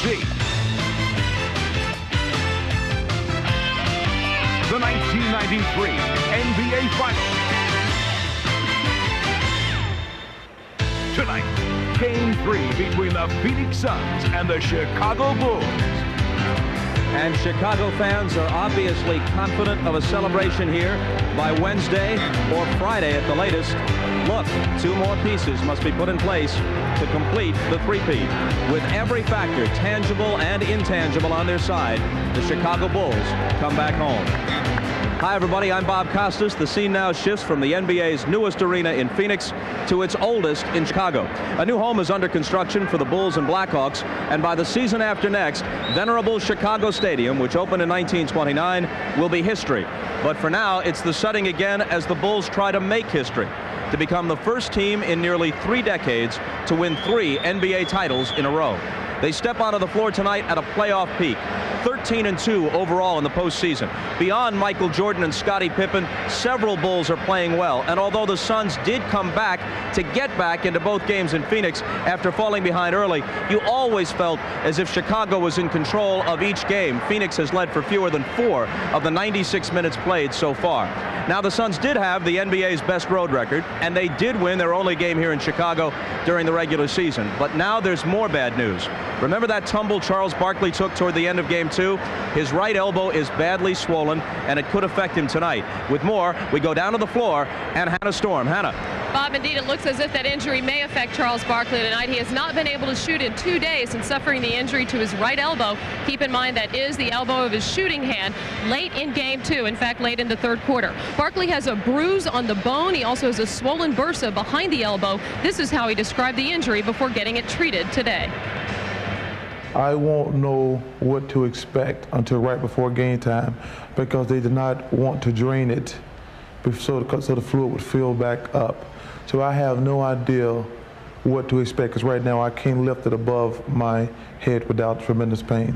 NBC. The 1993 NBA Finals. Tonight, Game 3 between the Phoenix Suns and the Chicago Bulls. And Chicago fans are obviously confident of a celebration here by Wednesday or Friday at the latest. Look, 2 more pieces must be put in place to complete the three-peat. With every factor, tangible and intangible, on their side, the Chicago Bulls come back home. Hi, everybody. I'm Bob Costas. The scene now shifts from the NBA's newest arena in Phoenix to its oldest in Chicago. A new home is under construction for the Bulls and Blackhawks, and by the season after next, venerable Chicago Stadium, which opened in 1929, will be history. But for now, it's the setting again as the Bulls try to make history, to become the first team in nearly 3 decades to win 3 NBA titles in a row. They step onto the floor tonight at a playoff peak. 13-2 overall in the postseason. Beyond Michael Jordan and Scottie Pippen, several Bulls are playing well. And although the Suns did come back to get back into both games in Phoenix after falling behind early, you always felt as if Chicago was in control of each game. Phoenix has led for fewer than 4 of the 96 minutes played so far. Now, the Suns did have the NBA's best road record, and they did win their only game here in Chicago during the regular season. But now there's more bad news. Remember that tumble Charles Barkley took toward the end of Game 2? His right elbow is badly swollen, and it could affect him tonight. With more, we go down to the floor, and Hannah Storm. Hannah. Bob, indeed, it looks as if that injury may affect Charles Barkley tonight. He has not been able to shoot in 2 days since suffering the injury to his right elbow. Keep in mind that is the elbow of his shooting hand late in Game 2, in fact, late in the 3rd quarter. Barkley has a bruise on the bone. He also has a swollen bursa behind the elbow. This is how he described the injury before getting it treated today. I won't know what to expect until right before game time because they did not want to drain it so the fluid would fill back up. So I have no idea what to expect because right now I can't lift it above my head without tremendous pain.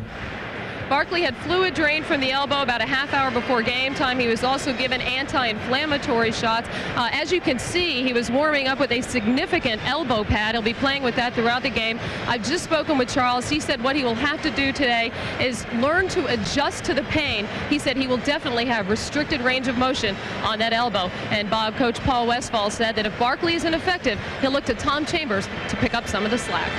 Barkley had fluid drained from the elbow about a half hour before game time. He was also given anti-inflammatory shots. As you can see, he was warming up with a significant elbow pad. He'll be playing with that throughout the game. I've just spoken with Charles. He said what he will have to do today is learn to adjust to the pain. He said he will definitely have restricted range of motion on that elbow. And Bob, Coach Paul Westphal said that if Barkley isn't effective, he'll look to Tom Chambers to pick up some of the slack.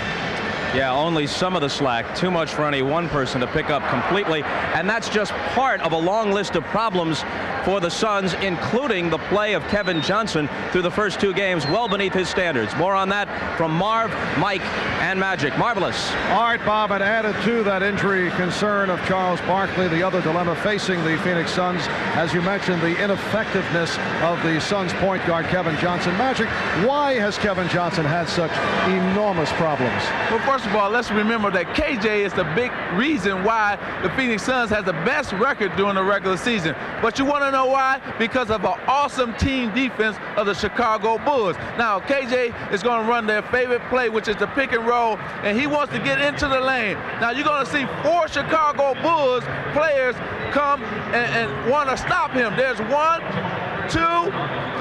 Yeah, only some of the slack. Too much for any one person to pick up completely. And that's just part of a long list of problems for the Suns, including the play of Kevin Johnson through the first 2 games, well beneath his standards. More on that from Marv, Mike, and Magic. Marvelous. All right, Bob, and added to that injury concern of Charles Barkley, the other dilemma facing the Phoenix Suns, as you mentioned, the ineffectiveness of the Suns point guard Kevin Johnson. Magic, why has Kevin Johnson had such enormous problems? Well, first of all, let's remember that KJ is the big reason why the Phoenix Suns has the best record during the regular season. But you want to know why? Because of an awesome team defense of the Chicago Bulls. Now, KJ is going to run their favorite play, which is the pick and roll, and he wants to get into the lane. Now, you're going to see 4 Chicago Bulls players come and want to stop him. There's 1, 2,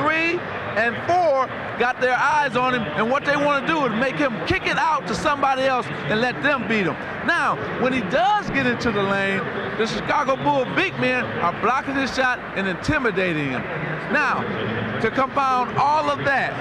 3, and 4 got their eyes on him, and what they want to do is make him kick it out to somebody else and let them beat him. Now, when he does get into the lane, the Chicago Bulls big men are blocking his shot and intimidating him. Now, to compound all of that,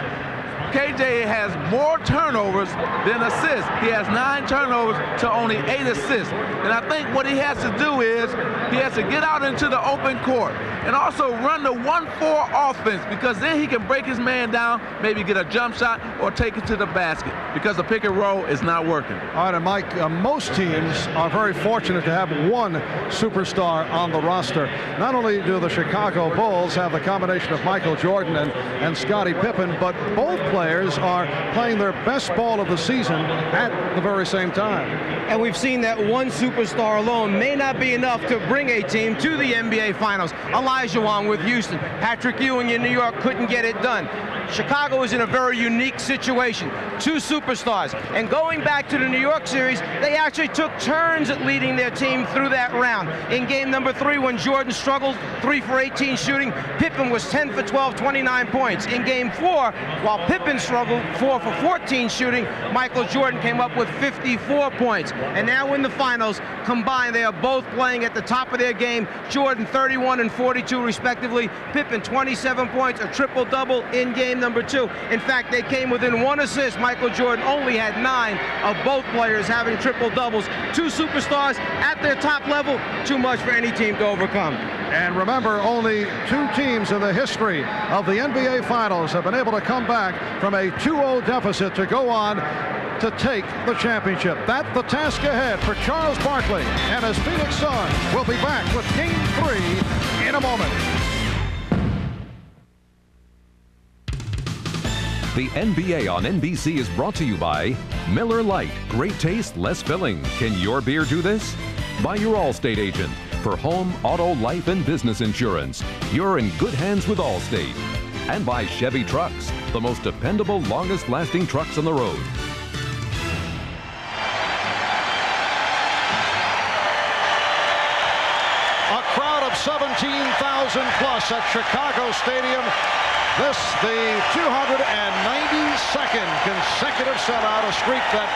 KJ has more turnovers than assists. He has 9 turnovers to only 8 assists. And I think what he has to do is he has to get out into the open court and also run the 1-4 offense, because then he can break his man down, maybe get a jump shot or take it to the basket, because the pick and roll is not working. All right, and Mike, most teams are very fortunate to have 1 superstar on the roster. Not only do the Chicago Bulls have the combination of Michael Jordan and Scottie Pippen, but both players are playing their best ball of the season at the very same time. And we've seen that 1 superstar alone may not be enough to bring a team to the NBA Finals. Elijah Wan with Houston. Patrick Ewing in New York couldn't get it done. Chicago is in a very unique situation. 2 superstars. And going back to the New York series, they actually took turns at leading their team through that round. In game number 3, when Jordan struggled 3 for 18 shooting, Pippen was 10 for 12, 29 points. In game 4, while Pippen struggled 4 for 14 shooting, Michael Jordan came up with 54 points. And now in the finals, combined, they are both playing at the top of their game. Jordan 31 and 42 respectively. Pippen 27 points, a triple-double in game number 2. In fact, they came within 1 assist. Michael Jordan only had 9 of both players having triple-doubles. 2 superstars at their top level, too much for any team to overcome. And remember, only 2 teams in the history of the NBA Finals have been able to come back from a 2-0 deficit to go on to take the championship. That's the task ahead for Charles Barkley and his Phoenix Suns. We'll be back with Game 3 in a moment. The NBA on NBC is brought to you by Miller Lite. Great taste, less filling. Can your beer do this? By your Allstate agent. For home, auto, life, and business insurance, you're in good hands with Allstate. And by Chevy Trucks, the most dependable, longest-lasting trucks on the road. A crowd of 17,000 plus at Chicago Stadium. This, the 292nd consecutive sellout, a streak that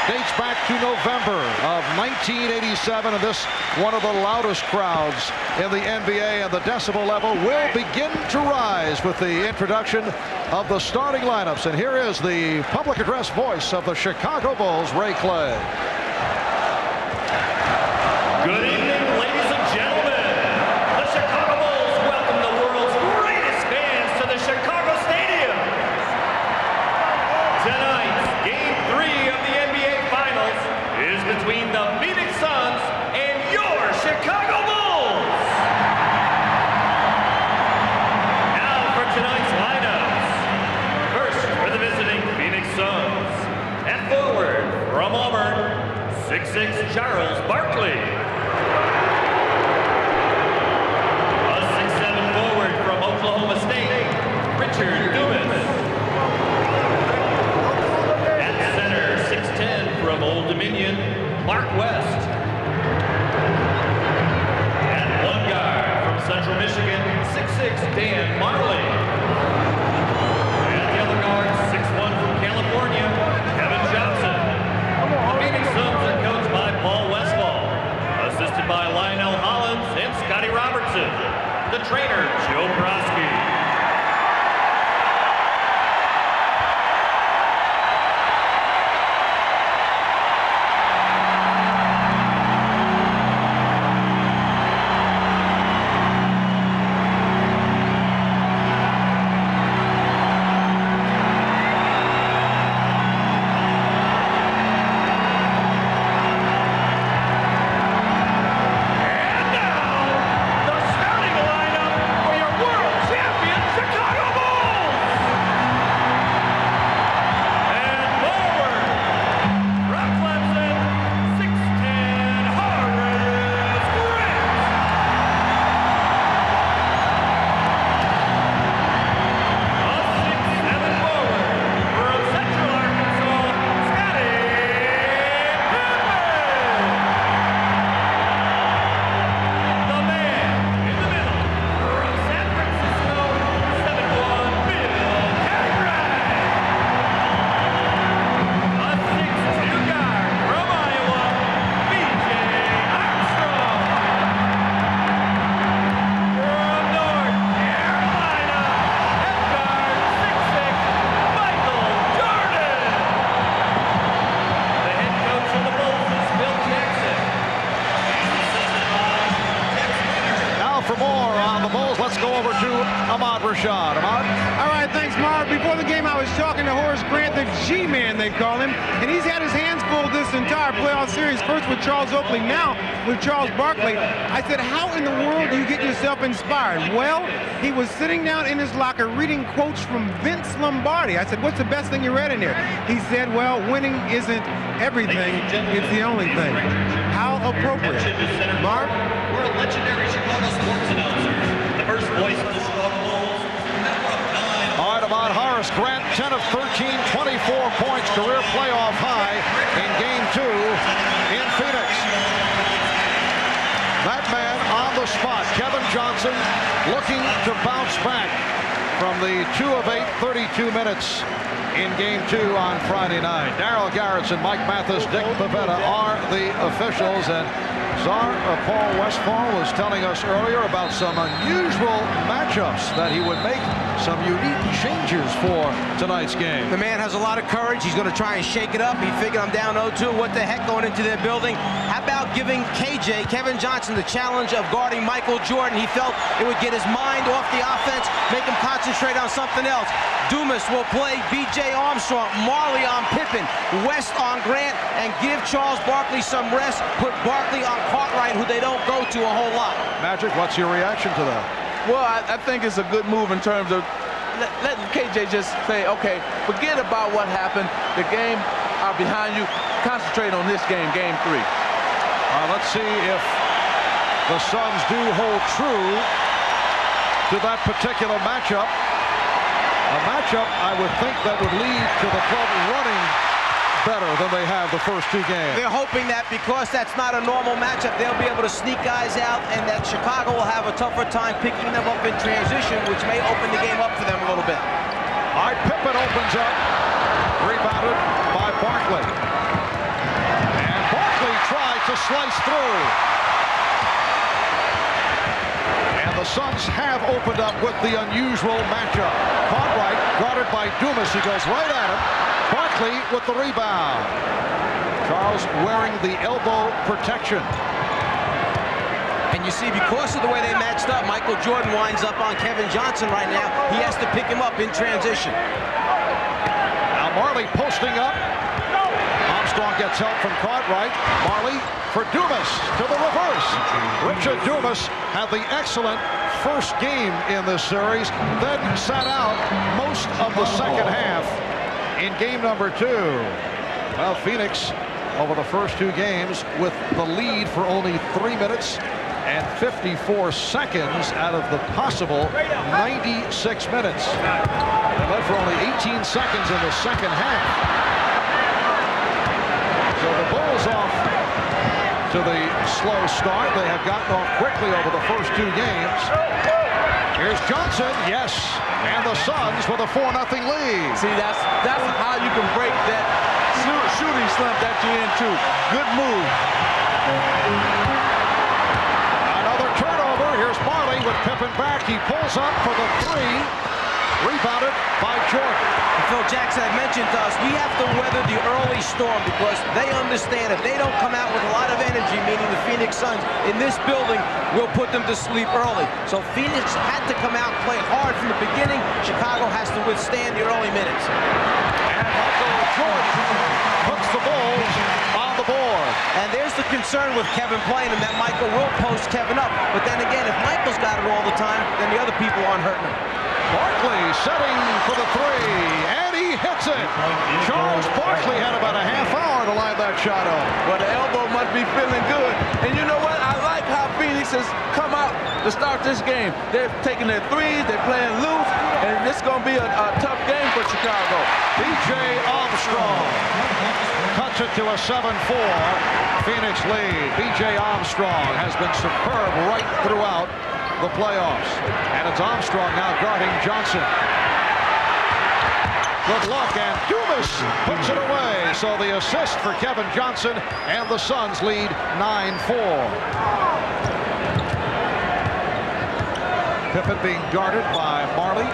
dates back to November of 1987, and this one of the loudest crowds in the NBA, and the decibel level will begin to rise with the introduction of the starting lineups. And here is the public address voice of the Chicago Bulls, Ray Clay. Good evening, ladies and gentlemen. The Chicago Bulls welcome the world's greatest fans to the Chicago Stadium. Tonight, Game 3 of the NBA Finals is between the Phoenix Suns and your Chicago Bulls. Now for tonight's lineups. First, for the visiting Phoenix Suns. At forward, from Auburn, 6'6" Charles Barkley. A 6'7" forward from Oklahoma State, Richard Dumas. At center, 6'10" from Old Dominion, Mark West. At one guard from Central Michigan, 6'6" Dan Marley. At the other guard, 6'1" from California, Kevin Johnson. The Phoenix Suns are coached by Paul Westphal, assisted by Lionel Hollins and Scotty Robertson. The trainer, Joe Brodsky. Rashad. Ahmad? All right, thanks, Marv. Before the game, I was talking to Horace Grant, the G-Man, they call him, and he's had his hands full this entire playoff series, first with Charles Oakley, now with Charles Barkley. I said, how in the world do you get yourself inspired? Well, he was sitting down in his locker reading quotes from Vince Lombardi. I said, what's the best thing you read in here? He said, well, winning isn't everything, it's the only thing. How appropriate. Marv? We're a legendary Chicago sports announcer. The first voice of the Chicago Bulls. All right, about Horace Grant, 10 of 13, 24 points, career playoff high in Game 2 in Phoenix. That man on the spot, Kevin Johnson, looking to bounce back from the 2 of 8, 32 minutes in Game 2 on Friday night. Darryl Garretson, Mike Mathis, Dick Pavetta are the officials, and Czar Paul Westphal was telling us earlier about some unusual matchups that he would make some unique changes for tonight's game. The man has a lot of courage. He's going to try and shake it up. He figured I'm down 0-2. What the heck going into their building? How about giving KJ, Kevin Johnson, the challenge of guarding Michael Jordan? He felt it would get his mind off the offense, make him concentrate on something else. Dumas will play B.J. Armstrong, Marley on Pippen, West on Grant, and give Charles Barkley some rest. Put Barkley on Cartwright, who they don't go to a whole lot. Magic, what's your reaction to that? Well, I think it's a good move in terms of letting KJ just say, okay, forget about what happened. The game are behind you. Concentrate on this game, Game 3. Let's see if the Suns do hold true to that particular matchup. A matchup, I would think, that would lead to the club running better than they have the first 2 games. They're hoping that because that's not a normal matchup, they'll be able to sneak guys out, and that Chicago will have a tougher time picking them up in transition, which may open the game up for them a little bit. All right, Pippen opens up, rebounded by Barkley. And Barkley tried to slice through. And the Suns have opened up with the unusual matchup. Cartwright guarded by Dumas. He goes right at him. Barkley with the rebound. Charles wearing the elbow protection. And you see, because of the way they matched up, Michael Jordan winds up on Kevin Johnson right now. He has to pick him up in transition. Now Marley posting up. Armstrong gets help from Cartwright. Marley for Dumas to the reverse. Richard Dumas had the excellent first game in this series, then sat out most of the second half in game number 2. Well, Phoenix over the first 2 games with the lead for only 3 minutes and 54 seconds out of the possible 96 minutes. They led for only 18 seconds in the second half. So the Bulls off to the slow start. They have gotten off quickly over the first 2 games. Here's Johnson, yes, and the Suns with a 4-0 lead. See, that's how you can break that shooting slump that you're into. Good move. Another turnover. Here's Marley with Pippen back. He pulls up for the 3. Rebounded by Jordan. Phil Jackson had mentioned to us, we have to weather the early storm because they understand if they don't come out with a lot of energy, meaning the Phoenix Suns, in this building, we'll put them to sleep early. So Phoenix had to come out and play hard from the beginning. Chicago has to withstand the early minutes. And Michael Jordan puts the Bulls on the board. And there's the concern with Kevin playing him, that Michael will post Kevin up. But then again, if Michael's got it all the time, then the other people aren't hurting him. Barkley setting for the 3, and he hits it. Charles Barkley had about a half hour to line that shot up. Well, the elbow must be feeling good. And you know what? I like how Phoenix has come out to start this game. They're taking their threes, they're playing loose, and this is going to be a tough game for Chicago. B.J. Armstrong cuts it to a 7-4 Phoenix lead. B.J. Armstrong has been superb right throughout the playoffs. And it's Armstrong now guarding Johnson. Good luck, and Dumas puts it away. So the assist for Kevin Johnson, and the Suns lead 9-4. Pippen being guarded by Marley.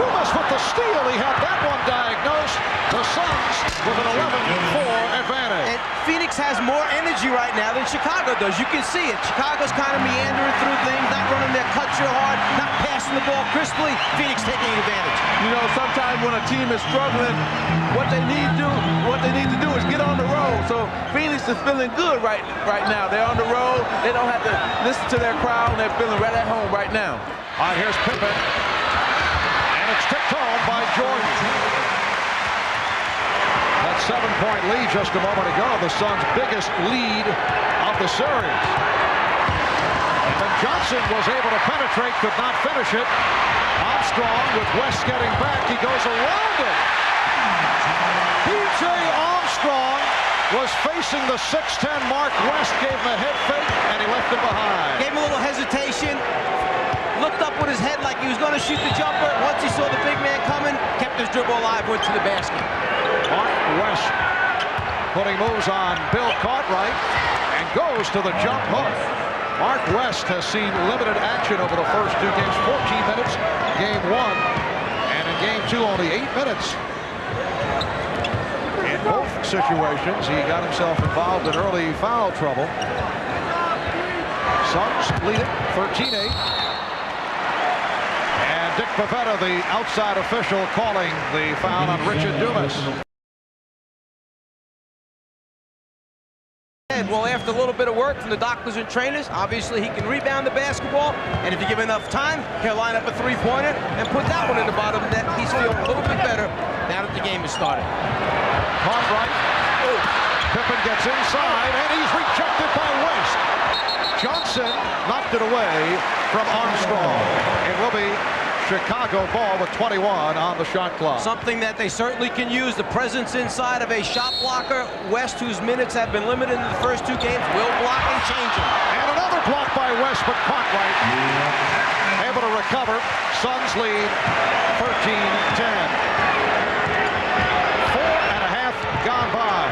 Dumas with the steal. He had that one diagnosed. The Suns with an 11-4 advantage. And Phoenix has more energy right now than Chicago does. You can see it. Chicago's kind of meandering through things, not running their cuts real hard, not passing the ball crisply. Phoenix taking advantage. You know, sometimes when a team is struggling, what they need to do is get on the road. So Phoenix is feeling good right now. They're on the road. They don't have to listen to their crowd, and they're feeling right at home right now. All right, here's Pippen. And it's tipped home by Jordan. That 7-point lead just a moment ago, the Suns' biggest lead of the series. And Johnson was able to penetrate, could not finish it. Armstrong with West getting back. He goes around it. B.J. Armstrong was facing the 6'10 mark. West gave him a head fake, and he left him behind. Gave him a little hesitation. Looked up with his head like he was going to to shoot the jumper. Once he saw the big man coming, kept his dribble alive, went to the basket. Mark West putting moves on Bill Cartwright and goes to the jump hook. Mark West has seen limited action over the first two games, 14 minutes, game 1, and in game 2 only 8 minutes. In both situations, he got himself involved in early foul trouble. Suns lead it 13-8. And Dick Pavetta, the outside official, calling the foul on Richard Dumas. Well, after a little bit of work from the doctors and trainers, obviously he can rebound the basketball, and if you give him enough time, he'll line up a three-pointer and put that one in the bottom net. He's feeling a little bit better now that the game has started. Cartwright. Pippen gets inside, and he's rejected by West. Johnson knocked it away from Armstrong. It will be Chicago ball with 21 on the shot clock. Something that they certainly can use, the presence inside of a shot blocker. West, whose minutes have been limited in the first two games, will block and change them. And another block by West, but Cartwright able to recover. Suns lead 13-10. 4.5 gone by.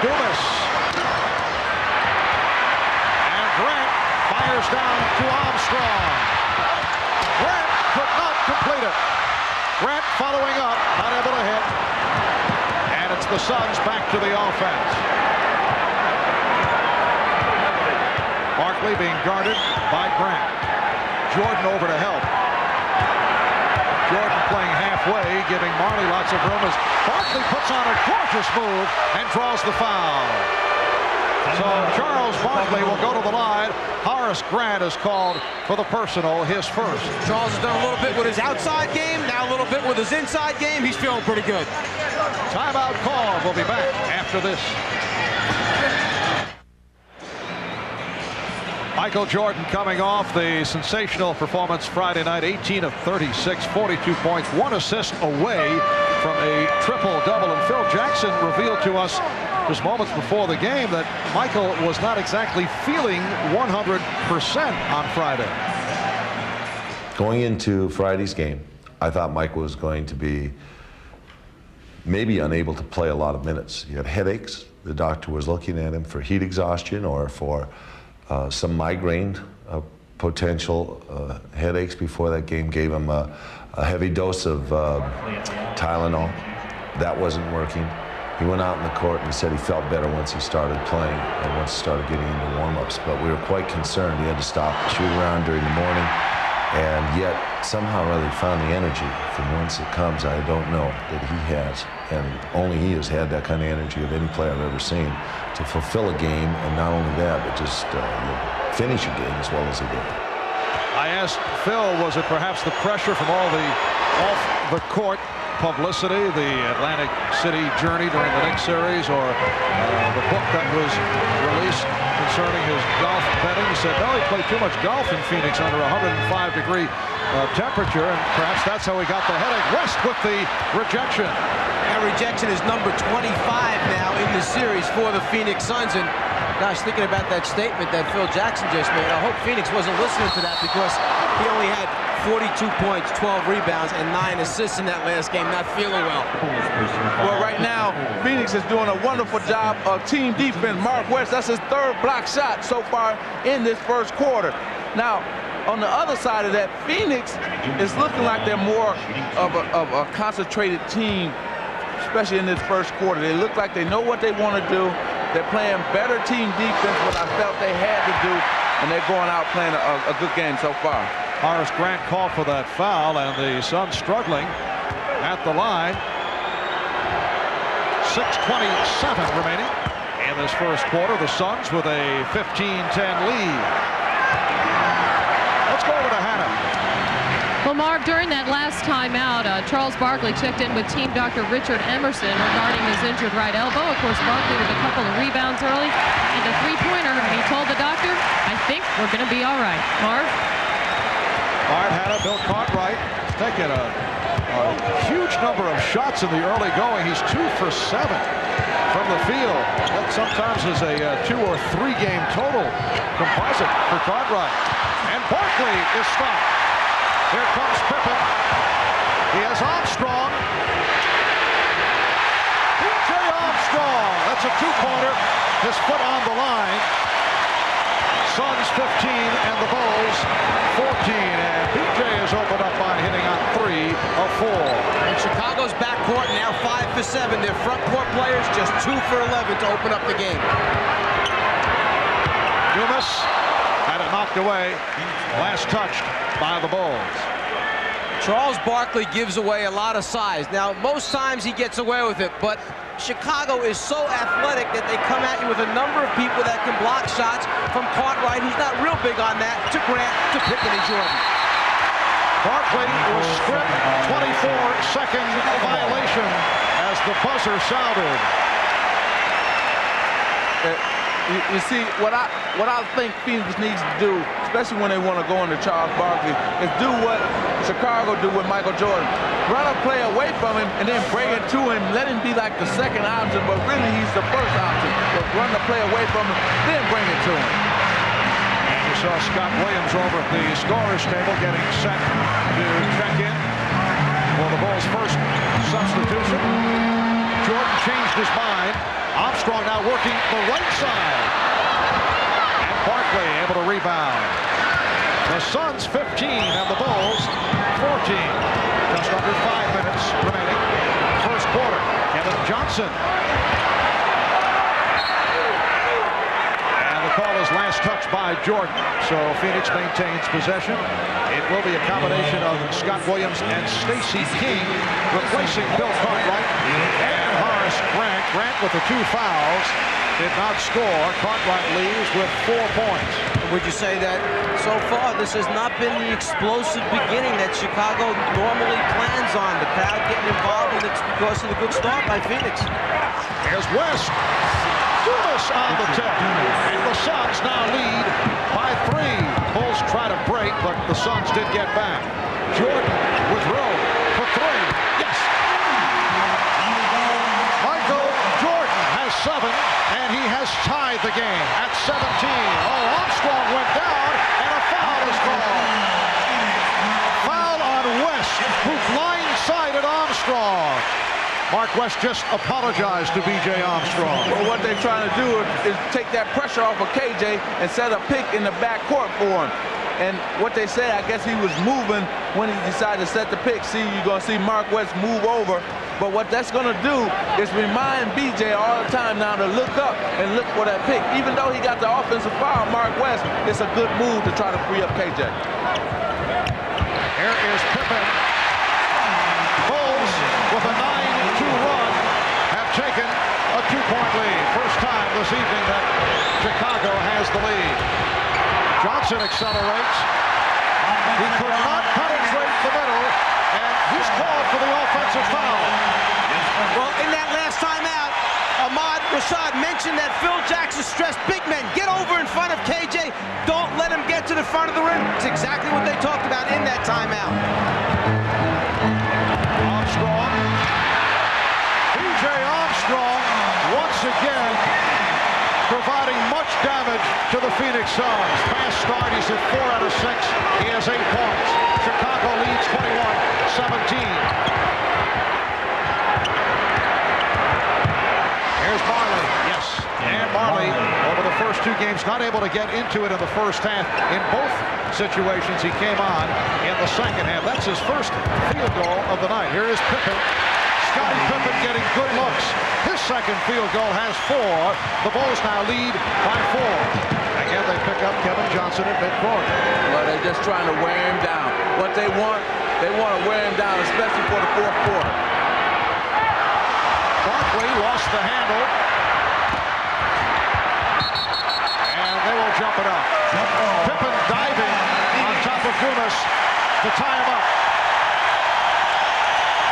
Dumas. And Grant fires down to Armstrong. Grant could not complete it. Grant following up, not able to hit. And it's the Suns back to the offense. Barkley being guarded by Grant. Jordan over to help. Jordan playing halfway, giving Marley lots of room as Barkley puts on a gorgeous move and draws the foul. So Charles Barkley will go to the line. Horace Grant is called for the personal, his first. Charles has done a little bit with his outside game, now a little bit with his inside game. He's feeling pretty good. Timeout call. We'll be back after this. Michael Jordan coming off the sensational performance Friday night, 18 of 36, 42 points, 1 assist away from a triple-double. And Phil Jackson revealed to us just moments before the game that Michael was not exactly feeling 100% on Friday. Going into Friday's game, I thought Michael was going to be maybe unable to play a lot of minutes. He had headaches. The doctor was looking at him for heat exhaustion or for some migraine potential headaches before that game. Gave him a heavy dose of Tylenol. That wasn't working. He went out in the court and he said he felt better once he started playing and once he started getting into warm-ups. But we were quite concerned. He had to stop and shoot around during the morning, and yet somehow or other he found the energy. From whence it comes, I don't know, that he has. And only he has had that kind of energy of any player I've ever seen to fulfill a game, and not only that, but just finish a game as well as he did. I asked Phil, was it perhaps the pressure from all the off-the-court publicity, the Atlantic City journey during the Knicks series, or the book that was released concerning his golf betting? He said, no, he played too much golf in Phoenix under 105-degree temperature, and perhaps that's how he got the headache. West with the rejection. That rejection is number 25 now in the series for the Phoenix Suns. And gosh, thinking about that statement that Phil Jackson just made, I hope Phoenix wasn't listening to that, because he only had 42 points, 12 rebounds, and 9 assists in that last game, not feeling well. Well, right now, Phoenix is doing a wonderful job of team defense. Mark West, that's his third block shot so far in this first quarter. Now, on the other side of that, Phoenix is looking like they're more of a concentrated team, especially in this first quarter. They look like they know what they want to do. They're playing better team defense, what I felt they had to do, and they're going out playing a good game so far. Horace Grant called for that foul, and the Suns struggling at the line. 6:27 remaining in this first quarter. The Suns with a 15-10 lead. Let's go over to Hannah. Well, Mark, during that last timeout, Charles Barkley checked in with team Dr. Richard Emerson regarding his injured right elbow. Of course, Barkley with a couple of rebounds early and a three-pointer, and he told the doctor, I think we're going to be all right. Marv? All right, Hannah, Bill Cartwright taking a A huge number of shots in the early going. He's 2 for 7 from the field. That sometimes is a 2 or 3 game total composite for Cartwright. And Barkley is stopped. Here comes Pippen. He has Armstrong. B.J. Armstrong. That's a 2-pointer. His foot on the line. Suns 15 and the Bulls 14. And B.J. is opened up by hitting on 3 of 4. And Chicago's backcourt now 5 for 7. Their front court players just 2 for 11 to open up the game. Dumas had it knocked away. Last touched by the Bulls. Charles Barkley gives away a lot of size. Now, most times he gets away with it, but Chicago is so athletic that they come at you with a number of people that can block shots, from Cartwright, who's not real big on that, to Grant, to Pippen and Jordan. Barkley was stripped. 24-second violation as the buzzer sounded. You see, what I think Phoenix needs to do, especially when they want to go into Charles Barkley, is do what Chicago do with Michael Jordan. Run a play away from him and then bring it to him. Let him be like the second option, but really he's the first option. But run the play away from him, then bring it to him. And you saw Scott Williams over at the scorer's table getting set to check in for the Bulls' first substitution. Jordan changed his mind. Armstrong now working the right side. And Barkley able to rebound. The Suns 15 and the Bulls 14. Just under 5 minutes remaining. First quarter. Kevin Johnson. And the call is last touch by Jordan. So Phoenix maintains possession. It will be a combination of Scott Williams and Stacey King replacing Bill Cartwright and Horace Grant. Grant with the 2 fouls did not score. Cartwright leaves with 4 points. Would you say that so far this has not been the explosive beginning that Chicago normally plans on? The crowd getting involved, and it's because of the good start by Phoenix. Here's West. Dumas on the tip. And the Suns now lead by 3. Bulls try to break, but the Suns did get back. Jordan with room for 3. Yes. Michael Jordan has 7, and he has tied the game at 17. Oh, Armstrong went down, and a foul is called. Foul on West, who blindsided Armstrong. Mark West just apologized to B.J. Armstrong. Well, what they're trying to do is take that pressure off of KJ and set a pick in the backcourt for him. And what they say, I guess he was moving when he decided to set the pick. See, you're going to see Mark West move over. But what that's going to do is remind B.J. all the time now to look up and look for that pick. Even though he got the offensive foul, Mark West, it's a good move to try to free up KJ. Here is Pippen. Bulls with a 9-2 run have taken a 2-point lead. First time this evening that Chicago has the lead. Johnson accelerates. He could not penetrate the middle, and he's called for the offensive foul. Well, in that last timeout, Ahmad Rashad mentioned that Phil Jackson stressed big men. Get over in front of KJ. Don't let him get to the front of the rim. It's exactly what they talked about in that timeout. Armstrong. B.J. Armstrong once again providing much damage to the Phoenix Suns. Fast start, he's at 4 out of 6. He has 8 points. Chicago leads 21-17. Here's Marley. Yes. And Marley, over the first 2 games, not able to get into it in the first half. In both situations, he came on in the second half. That's his first field goal of the night. Here is Pippen. Scottie Pippen getting good looks. His second field goal has 4. The Bulls now lead by 4. Again, they pick up Kevin Johnson at midcourt. Well, they're just trying to wear him down. What they want to wear him down, especially for the fourth quarter. Barkley lost the handle. And they will jump it up. Pippen diving on top of Dumas to tie him up.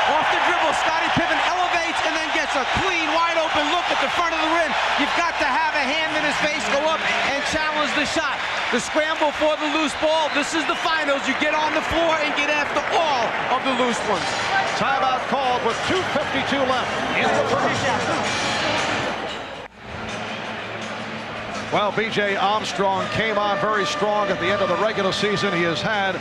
Off the dribble, Scottie Pippen elevates and then gets gets a clean, wide open look at the front of the rim. You've got to have a hand in his face, go up and challenge the shot. The scramble for the loose ball. This is the finals. You get on the floor and get after all of the loose ones. Timeout called with 2:52 left in the first. Well, B.J. Armstrong came on very strong at the end of the regular season. He has had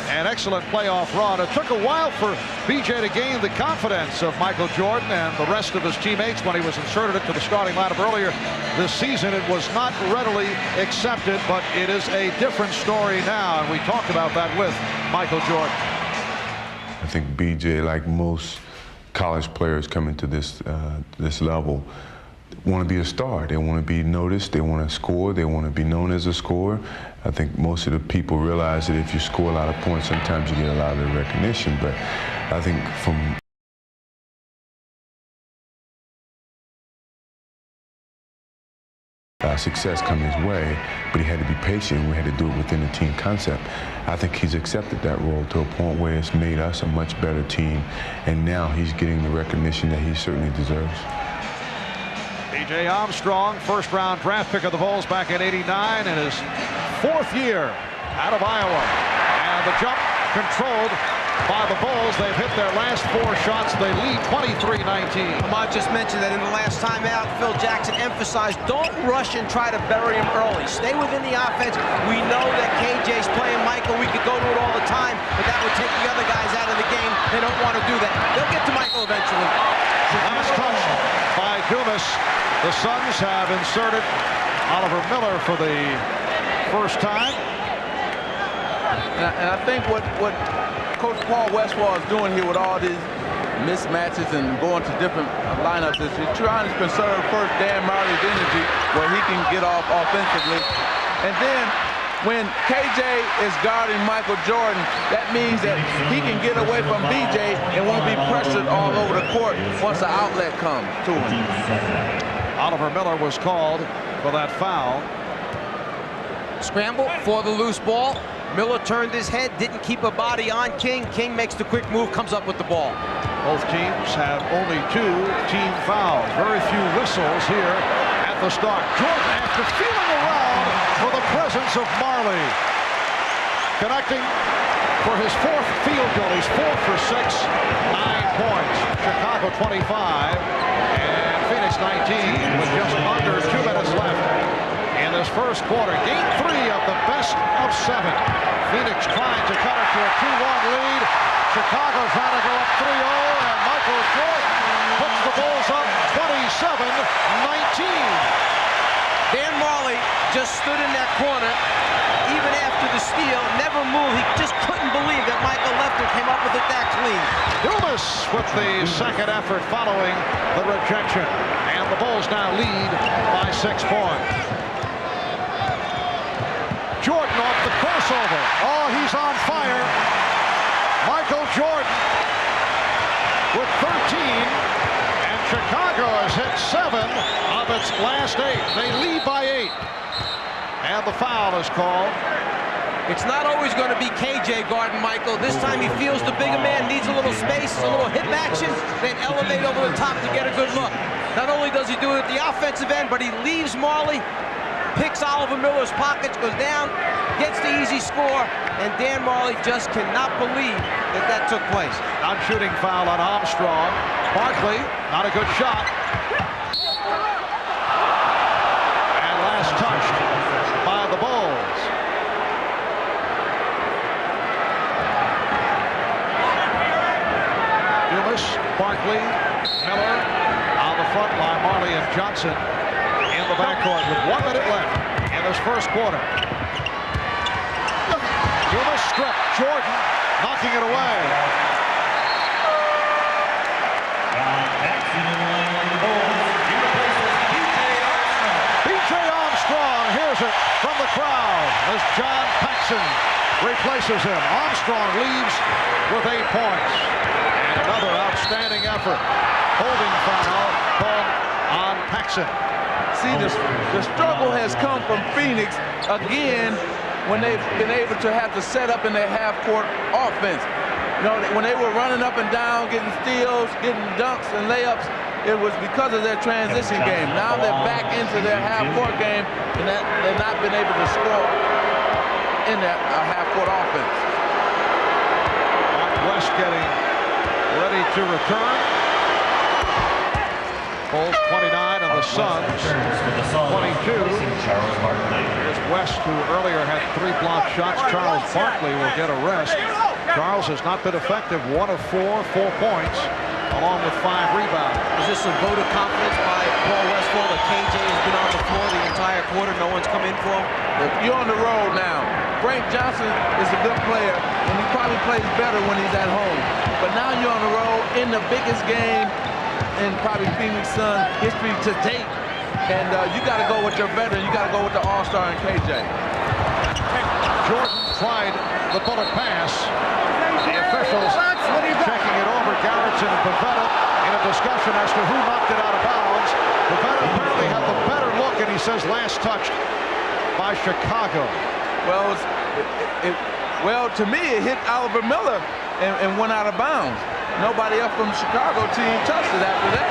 an excellent playoff run. It took a while for B.J. to gain the confidence of Michael Jordan and the rest of his teammates when he was inserted into the starting lineup earlier this season. It was not readily accepted, but it is a different story now, and we talked about that with Michael Jordan. I think B.J., like most college players coming to this level, want to be a star. They want to be noticed. They want to score. They want to be known as a scorer. I think most of the people realize that if you score a lot of points, sometimes you get a lot of recognition. But I think from success come his way, but he had to be patient. We had to do it within the team concept. I think he's accepted that role to a point where it's made us a much better team, and now he's getting the recognition that he certainly deserves. B.J. Armstrong, first-round draft pick of the Bulls back in '89, in his fourth year out of Iowa. And the jump controlled by the Bulls. They've hit their last 4 shots. They lead 23-19. Ahmad just mentioned that in the last time out, Phil Jackson emphasized, don't rush and try to bury him early. Stay within the offense. We know that KJ's playing Michael. We could go to it all the time, but that would take the other guys out of the game. They don't want to do that. They'll get to Michael eventually. Last touch by Dumas. The Suns have inserted Oliver Miller for the first time. And I think what Coach Paul Westphal is doing here with all these mismatches and going to different lineups is he's trying to conserve first Dan Marley's energy where he can get off offensively. And then when KJ is guarding Michael Jordan, that means that he can get away from BJ and won't be pressured all over the court once the outlet comes to him. Oliver Miller was called for that foul. Scramble for the loose ball. Miller turned his head, didn't keep a body on King. King makes the quick move, comes up with the ball. Both teams have only 2 team fouls. Very few whistles here at the start. Jordan, after feeling around for the presence of Marley, connecting for his 4th field goal. He's 4 for 6, 9 points. Chicago 25 and Phoenix 19 with just under 2 minutes left in this first quarter. Game 3 of the best of 7. Phoenix trying to cut it to a 2-1 lead. Chicago trying to go up 3-0, and Michael Jordan puts the Bulls up 27-19. Dan Marley just stood in that corner, even after the steal, never moved. He just couldn't believe that Michael left and came up with it that clean. Dumas with the second effort following the rejection. And the Bulls now lead by 6 points. Jordan off the crossover. Oh, he's on fire. Michael Jordan with 13. And Chicago has hit 7 of its last 8. They lead by 8. And the foul is called. It's not always going to be KJ guarding Michael. This time he feels the bigger man needs a little space, a little hip action, then elevate over the top to get a good look. Not only does he do it at the offensive end, but he leaves Marley, picks Oliver Miller's pockets, goes down, gets the easy score, and Dan Marley just cannot believe that that took place. Non-shooting foul on Armstrong. Barkley, not a good shot. And last touched by the Bulls. Dumas, Barkley, Miller on the front line. Marley and Johnson in the backcourt with 1 minute left in this first quarter. Dumas stripped. Jordan knocking it away. B.J. Armstrong hears it from the crowd as John Paxson replaces him. Armstrong leaves with 8 points. And another outstanding effort. Holding foul called on Paxson. See, the struggle has come from Phoenix again when they've been able to have to set up in their half-court offense. You know, when they were running up and down, getting steals, getting dunks and layups, it was because of their transition game. Now they're back into their half-court game, and they've not been able to score in that half-court offense. Mark West getting ready to return. Bulls 29 and the Suns 22. Here's West, who earlier had 3 blocked shots. Charles Barkley will get a rest. Charles has not been effective. 1 of 4, 4 points, along with 5 rebounds. Is this a vote of confidence by Paul Westphal that KJ has been on the floor the entire quarter? No one's come in for him? You're on the road now. Frank Johnson is a good player, and he probably plays better when he's at home. But now you're on the road in the biggest game in probably Phoenix Sun history to date. And you got to go with your veteran. You got to go with the all-star and KJ. Jordan tried the bullet pass. The officials checking it over. Garrettson and Pavetta in a discussion as to who knocked it out of bounds. Pavetta apparently had the better look, and he says last touched by Chicago. Well, to me, it hit Oliver Miller and went out of bounds. Nobody else from the Chicago team touched it after that.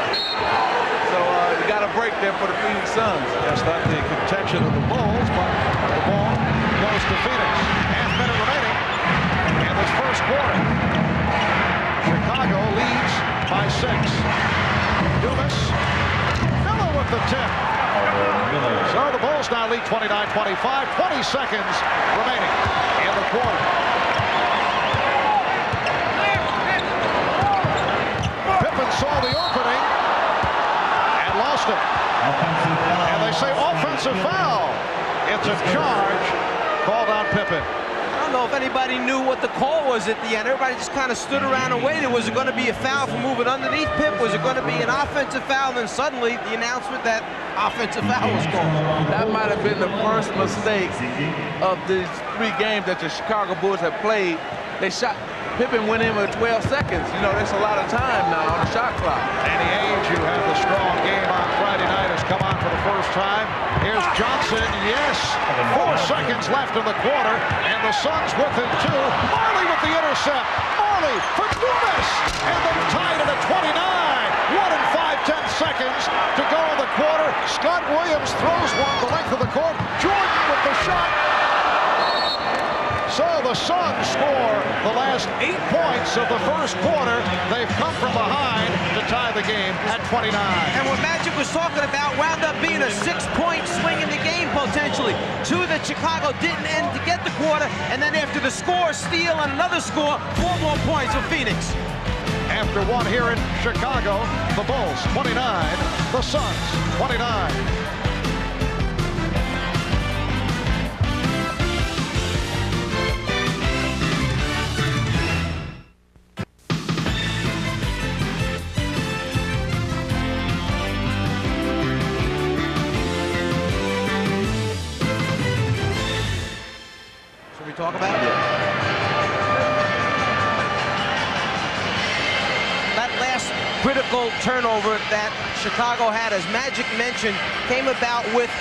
So you got a break there for the Phoenix Suns. Yes, that's the contention of the Bulls, but the ball goes to Phoenix. Half-minute remaining in this first quarter. Chicago leads by 6. Dumas, Miller with the tip. So the Bulls now lead 29-25. 20 seconds remaining in the quarter. Pippen saw the opening and lost it. And they say offensive foul. It's a charge called on Pippen. I don't know if anybody knew what the call was at the end. Everybody just kind of stood around and waited. Was it going to be a foul for moving underneath Pip? Was it going to be an offensive foul? Then suddenly the announcement that offensive foul was called. That might have been the first mistake of these 3 games that the Chicago Bulls have played. They shot. Pippen went in with 12 seconds. You know, there's a lot of time now on the shot clock. Danny Ainge, who had the strong game on Friday night, has come on for the first time. Here's Johnson. Yes. 4 seconds left in the quarter, and the Suns with him too. Marley with the intercept. Marley for Dumas, and then tied it at 29. 1 and 5/10 seconds to go in the quarter. Scott Williams throws one the length of the court. Jordan with the shot. So the Suns score the last 8 points of the first quarter. They've come from behind to tie the game at 29. And what Magic was talking about wound up being a 6-point swing in the game potentially. 2 that Chicago didn't end to get the quarter, and then after the score, steal, and another score, 4 more points for Phoenix. After 1 here in Chicago, the Bulls 29, the Suns 29. Talk about it. That last critical turnover that Chicago had, as Magic mentioned, came about with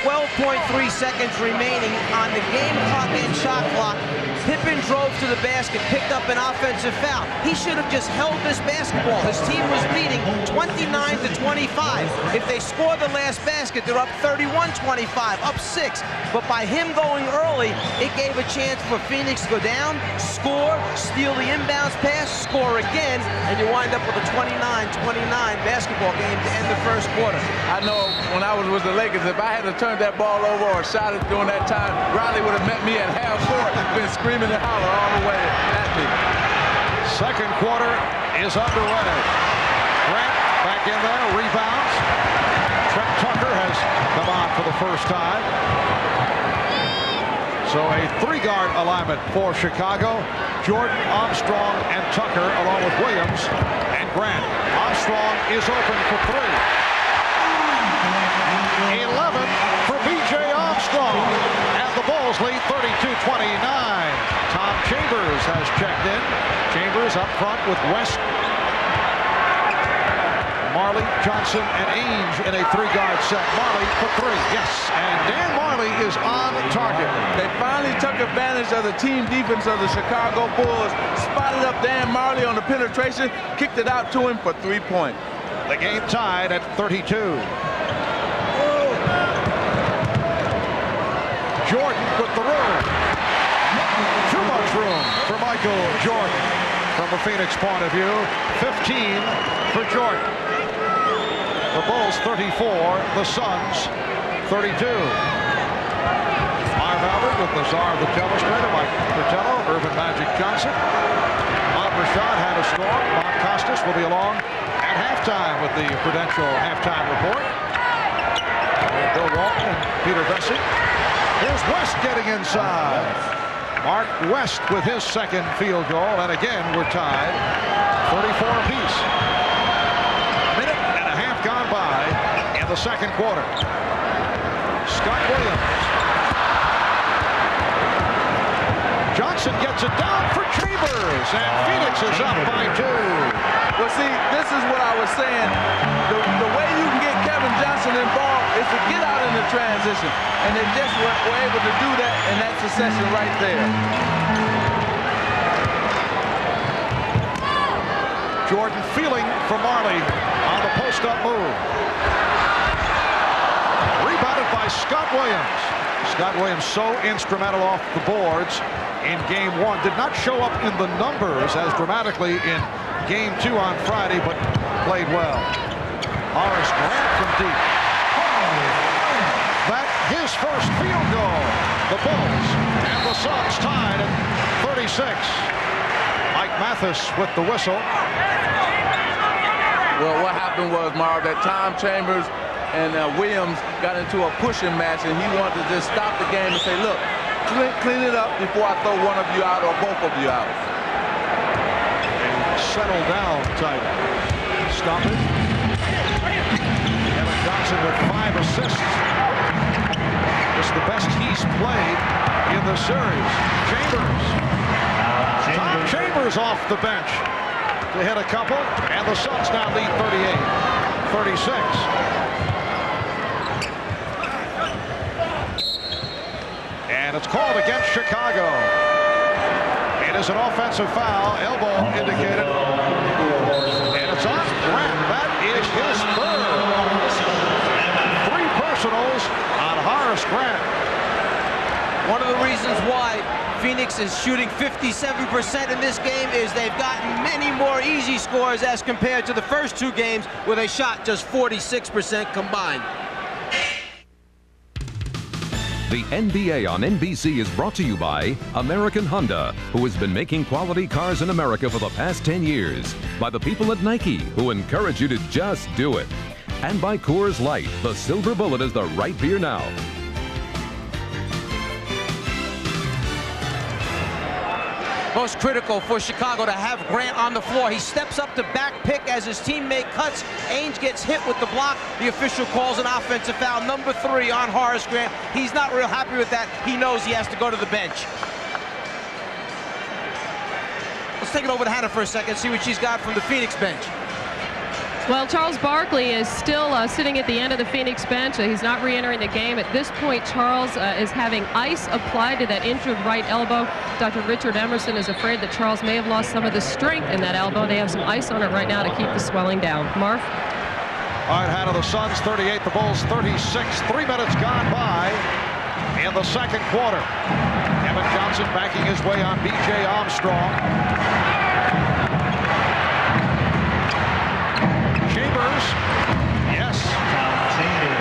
12.3 seconds remaining on the game clock and shot clock. Pippen drove to the basket, picked up an offensive foul. He should have just held this basketball. His team was leading 29-25. If they score the last basket, they're up 31-25, up 6. But by him going early, it gave a chance for Phoenix to go down, score, steal the inbounds pass, score again, and you wind up with a 29-29 basketball game to end the first quarter. I know when I was with the Lakers, if I had to turn that ball over or shot it during that time, Riley would have met me at half court, been screaming and hollering all the way at me. Second quarter is underway. Grant back in there, rebounds. Trent Tucker has come on for the first time. So a 3-guard alignment for Chicago. Jordan, Armstrong, and Tucker, along with Williams and Grant. Armstrong is open for 3. 11 for B.J. Armstrong. And the Bulls lead 32-29. Tom Chambers has checked in. Chambers up front with West, Marley, Johnson, and Ainge in a 3-guard set. Marley for 3. Yes, and Dan Marley is on target. They finally took advantage of the team defense of the Chicago Bulls, spotted up Dan Marley on the penetration, kicked it out to him for 3 points. The game tied at 32. Jordan with the room. Too much room for Michael Jordan from the Phoenix point of view. 15 for Jordan. The Bulls 34, the Suns 32. Marv Albert with the czar of the telestrator, Mike Fratello, Irvin Magic Johnson. Bob Rashad had a storm. Bob Costas will be along at halftime with the Prudential halftime report. Bill Walton and Peter Vesey. Here's West getting inside. Mark West with his second field goal, and again we're tied 34 apiece. Minute and a half gone by in the second quarter. Scott Williams. Johnson gets it down for Chambers, and Phoenix is up by 2. Well, see, this is what I was saying. The way you can get Kevin Johnson involved is to get out in the transition. And they just were able to do that in that succession right there. Jordan feeling for Marley on the post-up move. Rebounded by Scott Williams. Scott Williams so instrumental off the boards in game 1. Did not show up in the numbers as dramatically in game 2 on Friday, but played well. Horace Grant from deep. That his first field goal. The Bulls and the Suns tied at 36. Mike Mathis with the whistle. Well, what happened was, Marv, that Tom Chambers and Williams got into a pushing match, and he wanted to just stop the game and say, look, clean it up before I throw one of you out or both of you out. Settle down tight. Stop it. Kevin Johnson with 5 assists. It's the best he's played in the series. Chambers. Tom Chambers off the bench to hit a couple, and the Suns now lead 38-36. And it's called against Chicago. It is an offensive foul, elbow indicated. And it's on Grant. That is his third. 3 personals on Horace Grant. One of the reasons why Phoenix is shooting 57% in this game is they've gotten many more easy scores as compared to the first 2 games where they shot just 46% combined. The NBA on NBC is brought to you by American Honda, who has been making quality cars in America for the past 10 years. By the people at Nike, who encourage you to just do it. And by Coors Light, the silver bullet is the right beer now. Most critical for Chicago to have Grant on the floor. He steps up to back pick as his teammate cuts. Ainge gets hit with the block. The official calls an offensive foul, number 3 on Horace Grant. He's not real happy with that. He knows he has to go to the bench. Let's take it over to Hannah for a second, see what she's got from the Phoenix bench. Well, Charles Barkley is still sitting at the end of the Phoenix bench. He's not re-entering the game. At this point, Charles is having ice applied to that injured right elbow. Dr. Richard Emerson is afraid that Charles may have lost some of the strength in that elbow. They have some ice on it right now to keep the swelling down. Marv? All right, Hannah, the Suns 38, the Bulls 36. 3 minutes gone by in the second quarter. Kevin Johnson backing his way on B.J. Armstrong. Chambers, yes.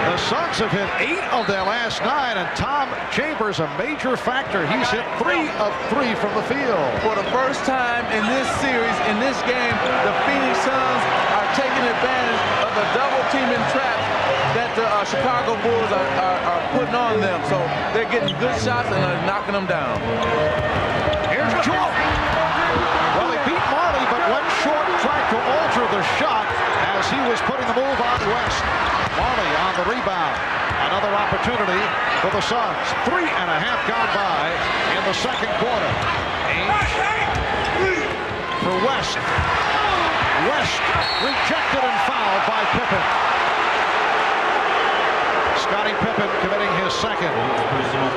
The Suns have hit 8 of their last 9, and Tom Chambers a major factor. He's hit 3 of 3 from the field. For the first time in this series, in this game, the Phoenix Suns are taking advantage of the double teaming trap that the Chicago Bulls are putting on them. So they're getting good shots and they're knocking them down. Here's Jordan. Well, he beat Marley, but went short, tried to alter the shot as he was putting the move on West. Marley on the rebound. Another opportunity for the Suns. 3.5 gone by in the second quarter. Ainge for West. West rejected and fouled by Pippen. Scottie Pippen committing his second.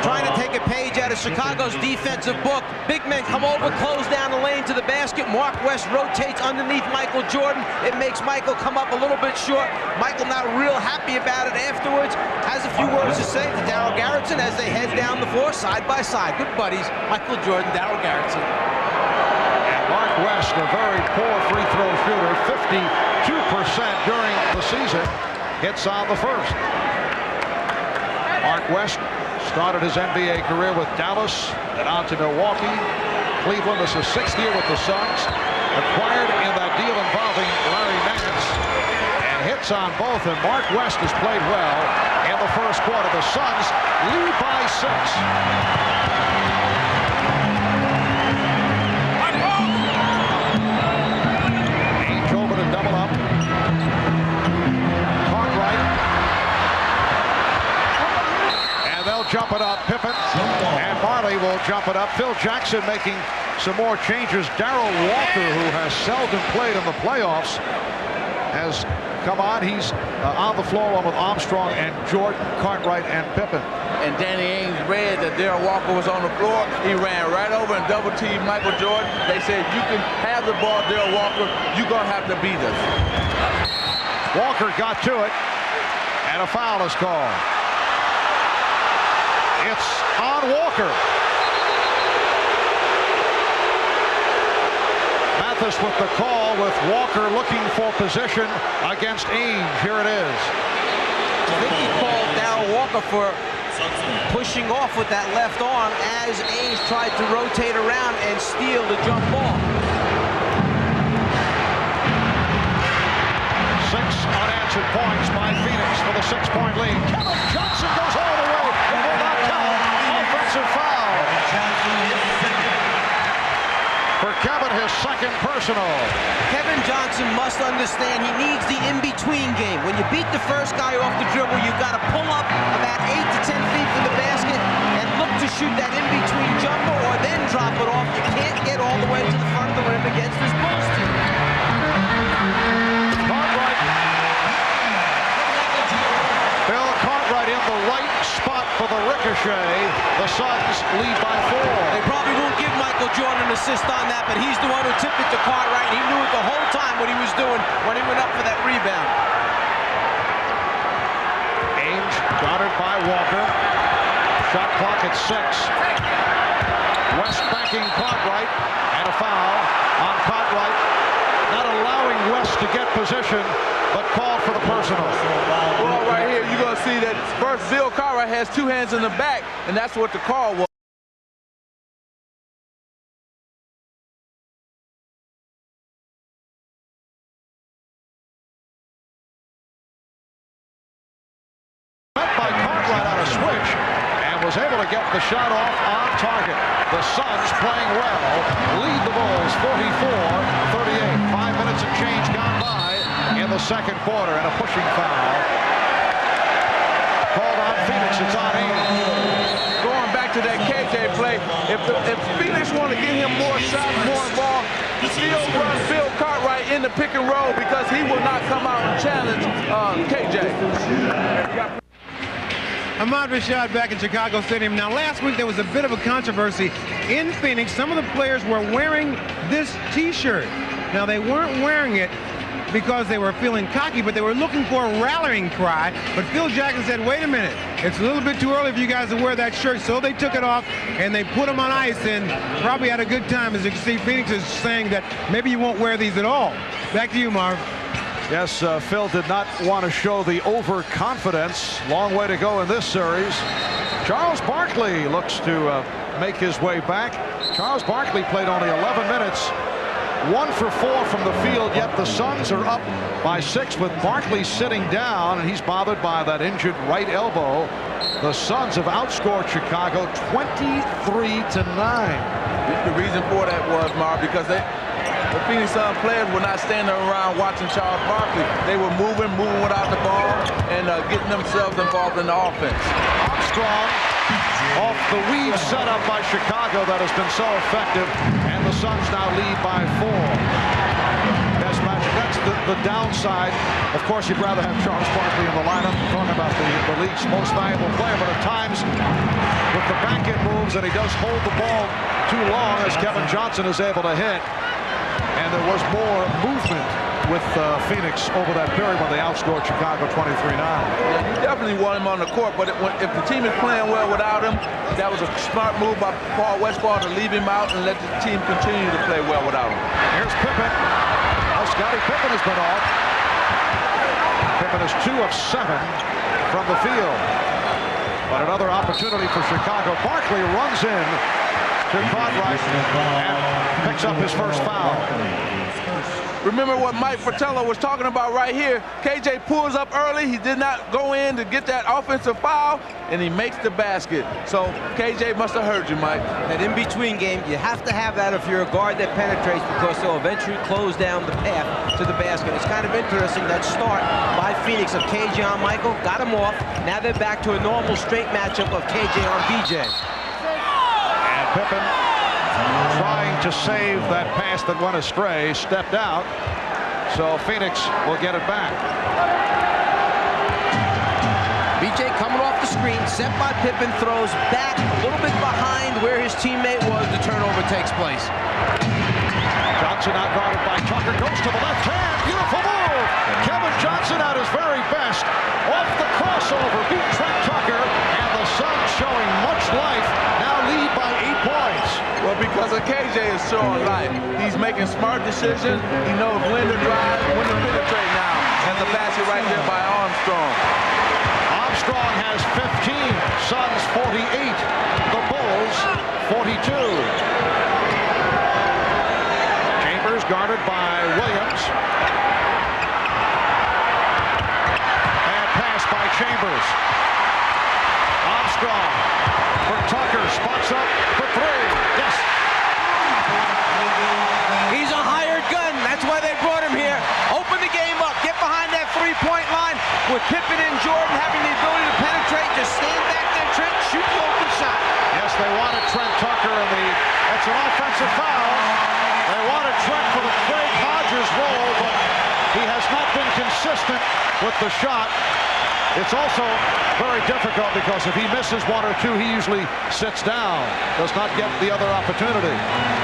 Trying to take a page out of Chicago's defensive book. Big men come over, close down the lane to the basket. Mark West rotates underneath Michael Jordan. It makes Michael come up a little bit short. Michael not real happy about it afterwards. Has a few words to say to Darryl Garretson as they head down the floor side by side. Good buddies, Michael Jordan, Darryl Garretson. And Mark West, a very poor free throw shooter, 52% during the season, hits on the first. Mark West started his NBA career with Dallas and on to Milwaukee. Cleveland is his 6th year with the Suns. Acquired in that deal involving Larry Nance. And hits on both, and Mark West has played well in the first quarter. The Suns lead by 6. Double up. Cartwright. And they'll jump it up. Pippen and Marley will jump it up. Phil Jackson making some more changes. Darrell Walker, who has seldom played in the playoffs, has come on. He's on the floor along with Armstrong and Jordan, Cartwright, and Pippen. And Danny Ainge read that Darrell Walker was on the floor. He ran right over and double-teamed Michael Jordan. They said, you can have the ball, Darrell Walker. You're going to have to beat us. Walker got to it, and a foul is called. It's on Walker. Mathis with the call, with Walker looking for position against Ainge. Here it is. I think he called Darrell Walker for pushing off with that left arm as Ainge tried to rotate around and steal the jump ball. 6 unanswered points by Phoenix for the 6-point lead. Kevin Johnson goes all the way. It will not count. Offensive foul. For Kevin, his second personal. Kevin Johnson must understand he needs the in-between game. When you beat the first guy off the dribble, you've got to pull up about 8 to 10 feet from the basket and look to shoot that in-between jumper or then drop it off. You can't get all the way to the front of the rim against this Bulls team. Cartwright. Bill Cartwright in the right spot for the ricochet. The Suns lead by 4. They probably won't give Michael Jordan an assist on that, but he's the one who tipped it to Cartwright. He knew it the whole time what he was doing when he went up for that rebound. Ainge guarded by Walker. Shot clock at 6. West backing Cartwright, and a foul on Cartwright. Not allowing West to get position, but called for the personal. Well, right here, you're going to see that first Bill Cartwright has 2 hands in the back, and that's what the call was. By Cartwright on a switch, and was able to get the shot off on target. The Suns playing well, lead the Bulls 44-38. 5 minutes and change gone by in the second quarter, and a pushing foul called on Phoenix. It's on Ainge. Going back to that KJ play, if Phoenix want to get him more shots, more involved, still run Bill Cartwright in the pick and roll because he will not come out and challenge KJ. Ahmad Rashad back in Chicago Stadium. Now, last week there was a bit of a controversy in Phoenix. Some of the players were wearing this T-shirt. Now, they weren't wearing it because they were feeling cocky, but they were looking for a rallying cry. But Phil Jackson said, wait a minute, it's a little bit too early for you guys to wear that shirt. So they took it off and they put them on ice and probably had a good time. As you can see, Phoenix is saying that maybe you won't wear these at all. Back to you, Marv. Yes, Phil did not want to show the overconfidence. Long way to go in this series. Charles Barkley looks to make his way back. Charles Barkley played only 11 minutes. 1 for 4 from the field, yet the Suns are up by 6 with Barkley sitting down, and he's bothered by that injured right elbow. The Suns have outscored Chicago 23-9. The reason for that was, Marv, because the Phoenix Suns players were not standing around watching Charles Barkley. They were moving without the ball, and getting themselves involved in the offense. Armstrong off the weave setup by Chicago that has been so effective, and the Suns now lead by 4. Best match. That's the downside. Of course, you'd rather have Charles Barkley in the lineup. Talking about the league's most valuable player, but at times with the back-end moves, and he does hold the ball too long as Kevin Johnson is able to hit. And there was more movement with Phoenix over that period when they outscored Chicago 23-9. Yeah, you definitely want him on the court, but if the team is playing well without him, that was a smart move by Paul Westphal to leave him out and let the team continue to play well without him. Here's Pippen. Oh, Scottie Pippen has been off. Pippen is 2 of 7 from the field. But another opportunity for Chicago. Barkley runs in to Cartwright and picks up his first foul. Remember what Mike Fratello was talking about right here. KJ pulls up early. He did not go in to get that offensive foul, and he makes the basket. So KJ must have heard you, Mike. That in-between game, you have to have that if you're a guard that penetrates, because they'll eventually close down the path to the basket. It's kind of interesting, that start by Phoenix of KJ on Michael, got him off. Now they're back to a normal straight matchup of KJ on BJ. And Pippen, trying to save that pass that went astray, stepped out, so Phoenix will get it back. BJ coming off the screen, set by Pippen, throws back a little bit behind where his teammate was. The turnover takes place. Johnson out guarded by Tucker, goes to the left hand, beautiful move! Kevin Johnson at his very best, off the crossover, beat Trent Tucker, and the Suns showing much life, now lead by 8 points. Well, because of KJ is showing life. He's making smart decisions. He knows when to drive, when to penetrate now. And the basket right there by Armstrong. Armstrong has 15, Suns 48, the Bulls 42. Chambers guarded by Williams. And pass by Chambers. Armstrong for Tucker, spots up for 3. Yes. He's a hired gun. That's why they brought him here. Open the game up. Get behind that three-point line with Pippen and Jordan having the ability to penetrate. Just stand back there, Trent, shoot the open shot. Yes, they wanted Trent Tucker in that's an offensive foul. They wanted Trent for the Craig Hodges role, but he has not been consistent with the shot. It's also very difficult because if he misses 1 or 2, he usually sits down, does not get the other opportunity.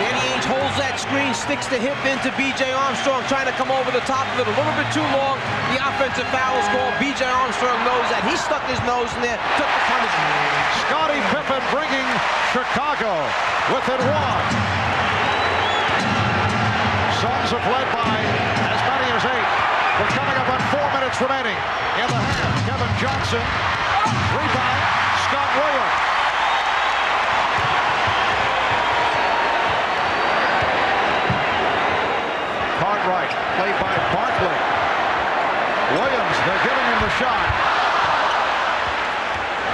Danny Ainge holds that screen, sticks the hip into B.J. Armstrong, trying to come over the top of it a little bit too long. The offensive foul is called. B.J. Armstrong knows that. He stuck his nose in there, took the punishment. Scottie Pippen bringing Chicago within 1. Suns have led by as many as 8. We're coming up on 4 minutes remaining in the half. Kevin Johnson, rebound, Scott Williams. Cartwright, played by Barkley. Williams, they're giving him the shot.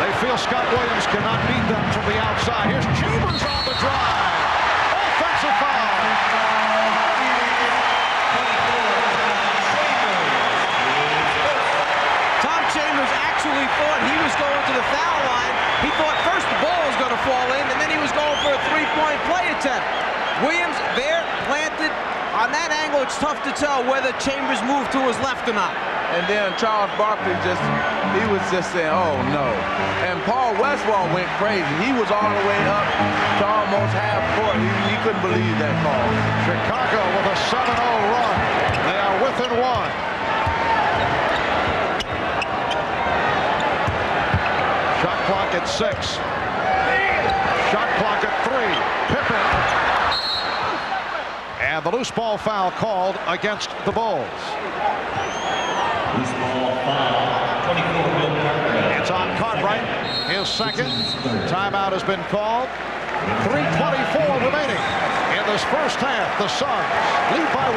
They feel Scott Williams cannot beat them from the outside. Here's Chambers on the drive. Offensive foul. Chambers actually thought he was going to the foul line. He thought first the ball was going to fall in, and then he was going for a three-point play attempt. Williams there, planted. On that angle, it's tough to tell whether Chambers moved to his left or not. And then Charles Barkley he was just saying, oh no. And Paul Westphal went crazy. He was all the way up to almost half court. He couldn't believe that call. Chicago with a 7-0 run. They are within 1. Shot clock at 6. Shot clock at 3. Pippen. And the loose ball foul called against the Bulls. Loose ball foul. 24, Bill Cartwright. It's on Cartwright. His second. Timeout has been called. 3:24 remaining in this first half. The Suns lead by 1.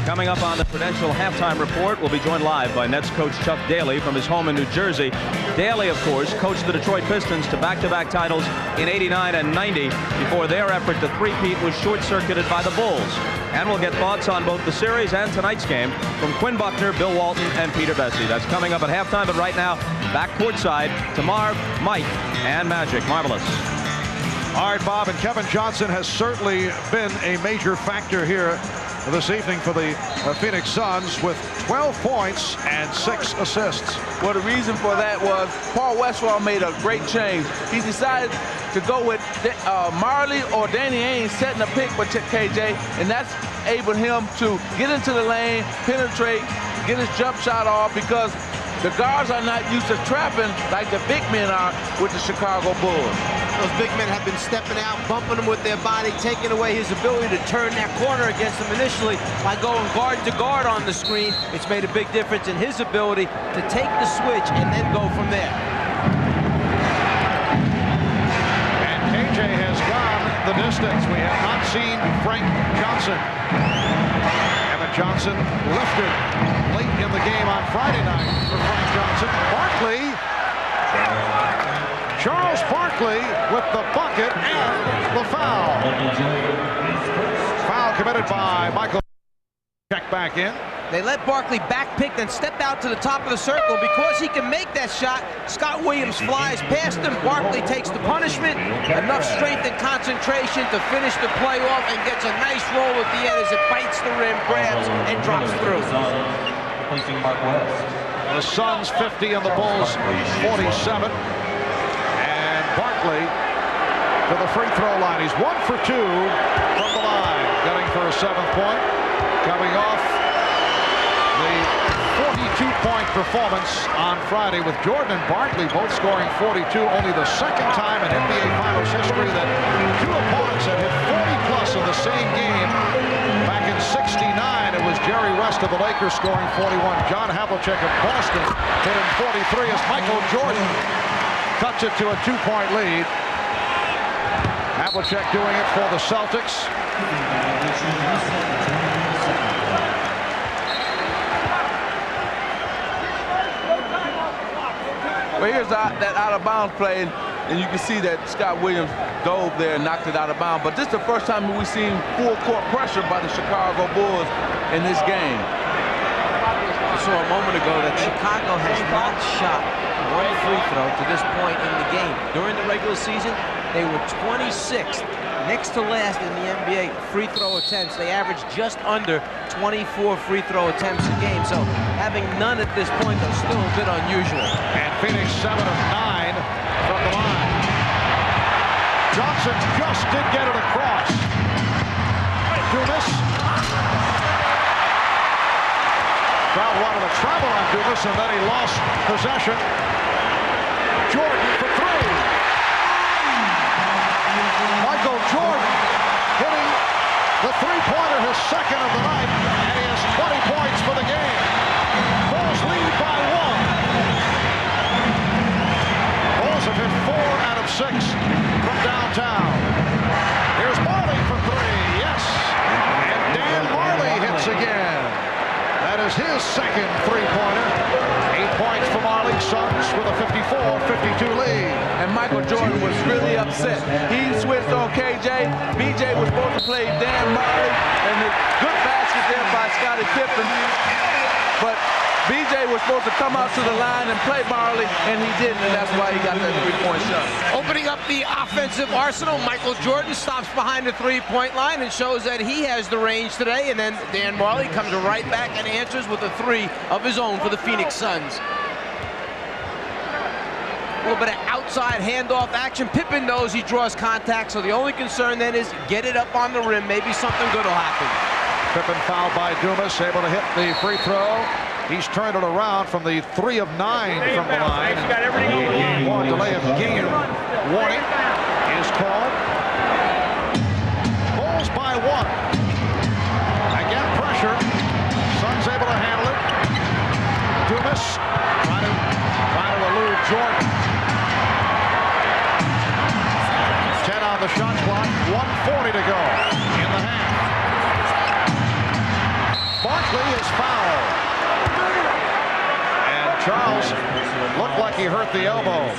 Coming up on the Prudential Halftime Report, we'll be joined live by Nets coach Chuck Daly from his home in New Jersey. Daly, of course, coached the Detroit Pistons to back-to-back titles in '89 and '90 before their effort to three-peat was short-circuited by the Bulls. And we'll get thoughts on both the series and tonight's game from Quinn Buckner, Bill Walton, and Peter Bessie. That's coming up at halftime, but right now, back courtside to Marv, Mike, and Magic. Marvelous. All right, Bob, and Kevin Johnson has certainly been a major factor here this evening for the Phoenix Suns with 12 points and 6 assists. Well, the reason for that was Paul Westphal made a great change. He decided to go with Marley or Danny Ainge setting a pick for KJ, and that's able him to get into the lane, penetrate, get his jump shot off, because the guards are not used to trapping like the big men are with the Chicago Bulls. Those big men have been stepping out, bumping him with their body, taking away his ability to turn that corner against him initially by going guard to guard on the screen. It's made a big difference in his ability to take the switch and then go from there. And KJ has gone the distance. We have not seen Frank Johnson. Evan Johnson lifted late in the game on Friday night for Frank Johnson. Barkley, Charles Barkley with the bucket and the foul. Foul committed by Michael. Check back in. They let Barkley backpick, then step out to the top of the circle. Because he can make that shot, Scott Williams flies past him. Barkley takes the punishment. Enough strength and concentration to finish the play off and gets a nice roll at the end as it bites the rim, grabs, and drops through. The Suns 50 and the Bulls 47. And Barkley to the free throw line. He's 1 for 2 from the line, getting for a 7th point. Coming off the 42-point performance on Friday with Jordan and Barkley both scoring 42. Only the second time in NBA Finals history that two opponents had hit 40-plus in the same game. Back in '69, it was Jerry West of the Lakers scoring 41. John Havlicek of Boston hit in 43 as Michael Jordan cuts it to a 2-point lead. Havlicek doing it for the Celtics. Well, here's that out-of-bounds play, and you can see that Scott Williams dove there and knocked it out of bounds. But this is the first time we've seen full court pressure by the Chicago Bulls in this game. I saw a moment ago that Chicago has not shot one free throw to this point in the game. During the regular season, they were 26th, next to last in the NBA free throw attempts. They averaged just under 24 free throw attempts a game. So having none at this point, though, still a bit unusual. And Phoenix 7 of 9 from the line. Johnson just did get it across. Dumas. Crowd wanted to travel on Dumas, and then he lost possession. Jordan for 3. Michael Jordan hitting the three-pointer, his second of the night, and he has 20 points for the game. Bulls lead by 1. Bulls have hit 4 out of 6 from downtown. Here's Marley for 3, yes. And Dan Marley hits again. That is his second three-pointer. 8 points for Marley. Suns with a 54-52 lead. And Michael Jordan was really upset. He switched on KJ. BJ was supposed to play Dan Marley, and the good basket there by Scottie Pippen. But BJ was supposed to come out to the line and play Marley, and he didn't, and that's why he got that three-point shot. Opening up the offensive arsenal, Michael Jordan stops behind the three-point line and shows that he has the range today, and then Dan Marley comes right back and answers with a 3 of his own for the Phoenix Suns. A little bit of outside handoff action. Pippen knows he draws contact, so the only concern then is get it up on the rim. Maybe something good will happen. Pippen fouled by Dumas, able to hit the free throw. He's turned it around from the 3 of 9 from the line. One delay of game. Warning is called. Bulls by 1. Again, pressure. Suns able to handle it. Dumas trying to elude Jordan. 10 on the shot clock. 1:40 to go in the half. Barkley is fouled. Charles looked like he hurt the elbow.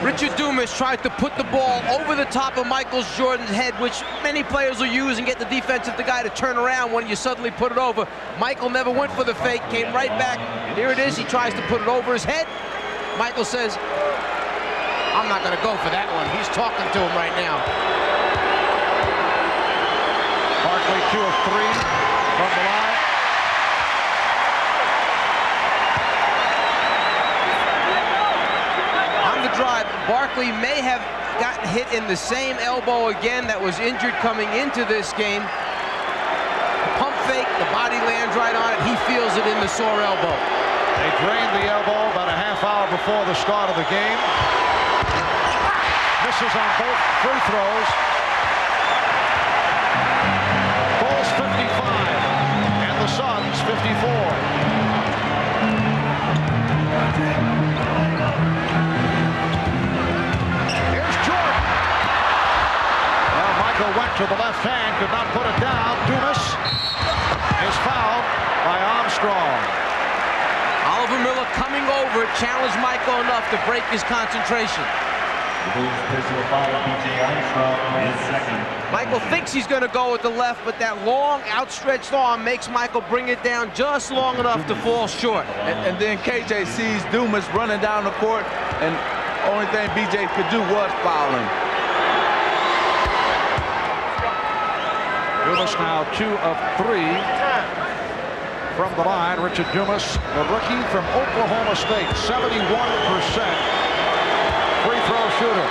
Richard Dumas tried to put the ball over the top of Michael Jordan's head, which many players will use and get the defensive guy to turn around when you suddenly put it over. Michael never went for the fake, came right back. Here it is. He tries to put it over his head. Michael says, I'm not going to go for that one. He's talking to him right now. Barkley 2 of 3 from the line. On the drive, Barkley may have gotten hit in the same elbow again that was injured coming into this game. Pump fake, the body lands right on it. He feels it in the sore elbow. They drained the elbow about a half hour before the start of the game. Misses on both free throws. Bulls 55 and the Suns 54. Went to the left hand, could not put it down. Dumas is fouled by Armstrong. Oliver Miller coming over, challenged Michael enough to break his concentration. The Bulls' personal foul, B.J. Armstrong is second. Michael thinks he's going to go with the left, but that long outstretched arm makes Michael bring it down just long enough to fall short. And then KJ sees Dumas running down the court, and the only thing BJ could do was foul him. Dumas now 2 of 3 from the line. Richard Dumas, the rookie from Oklahoma State, 71% free throw shooter.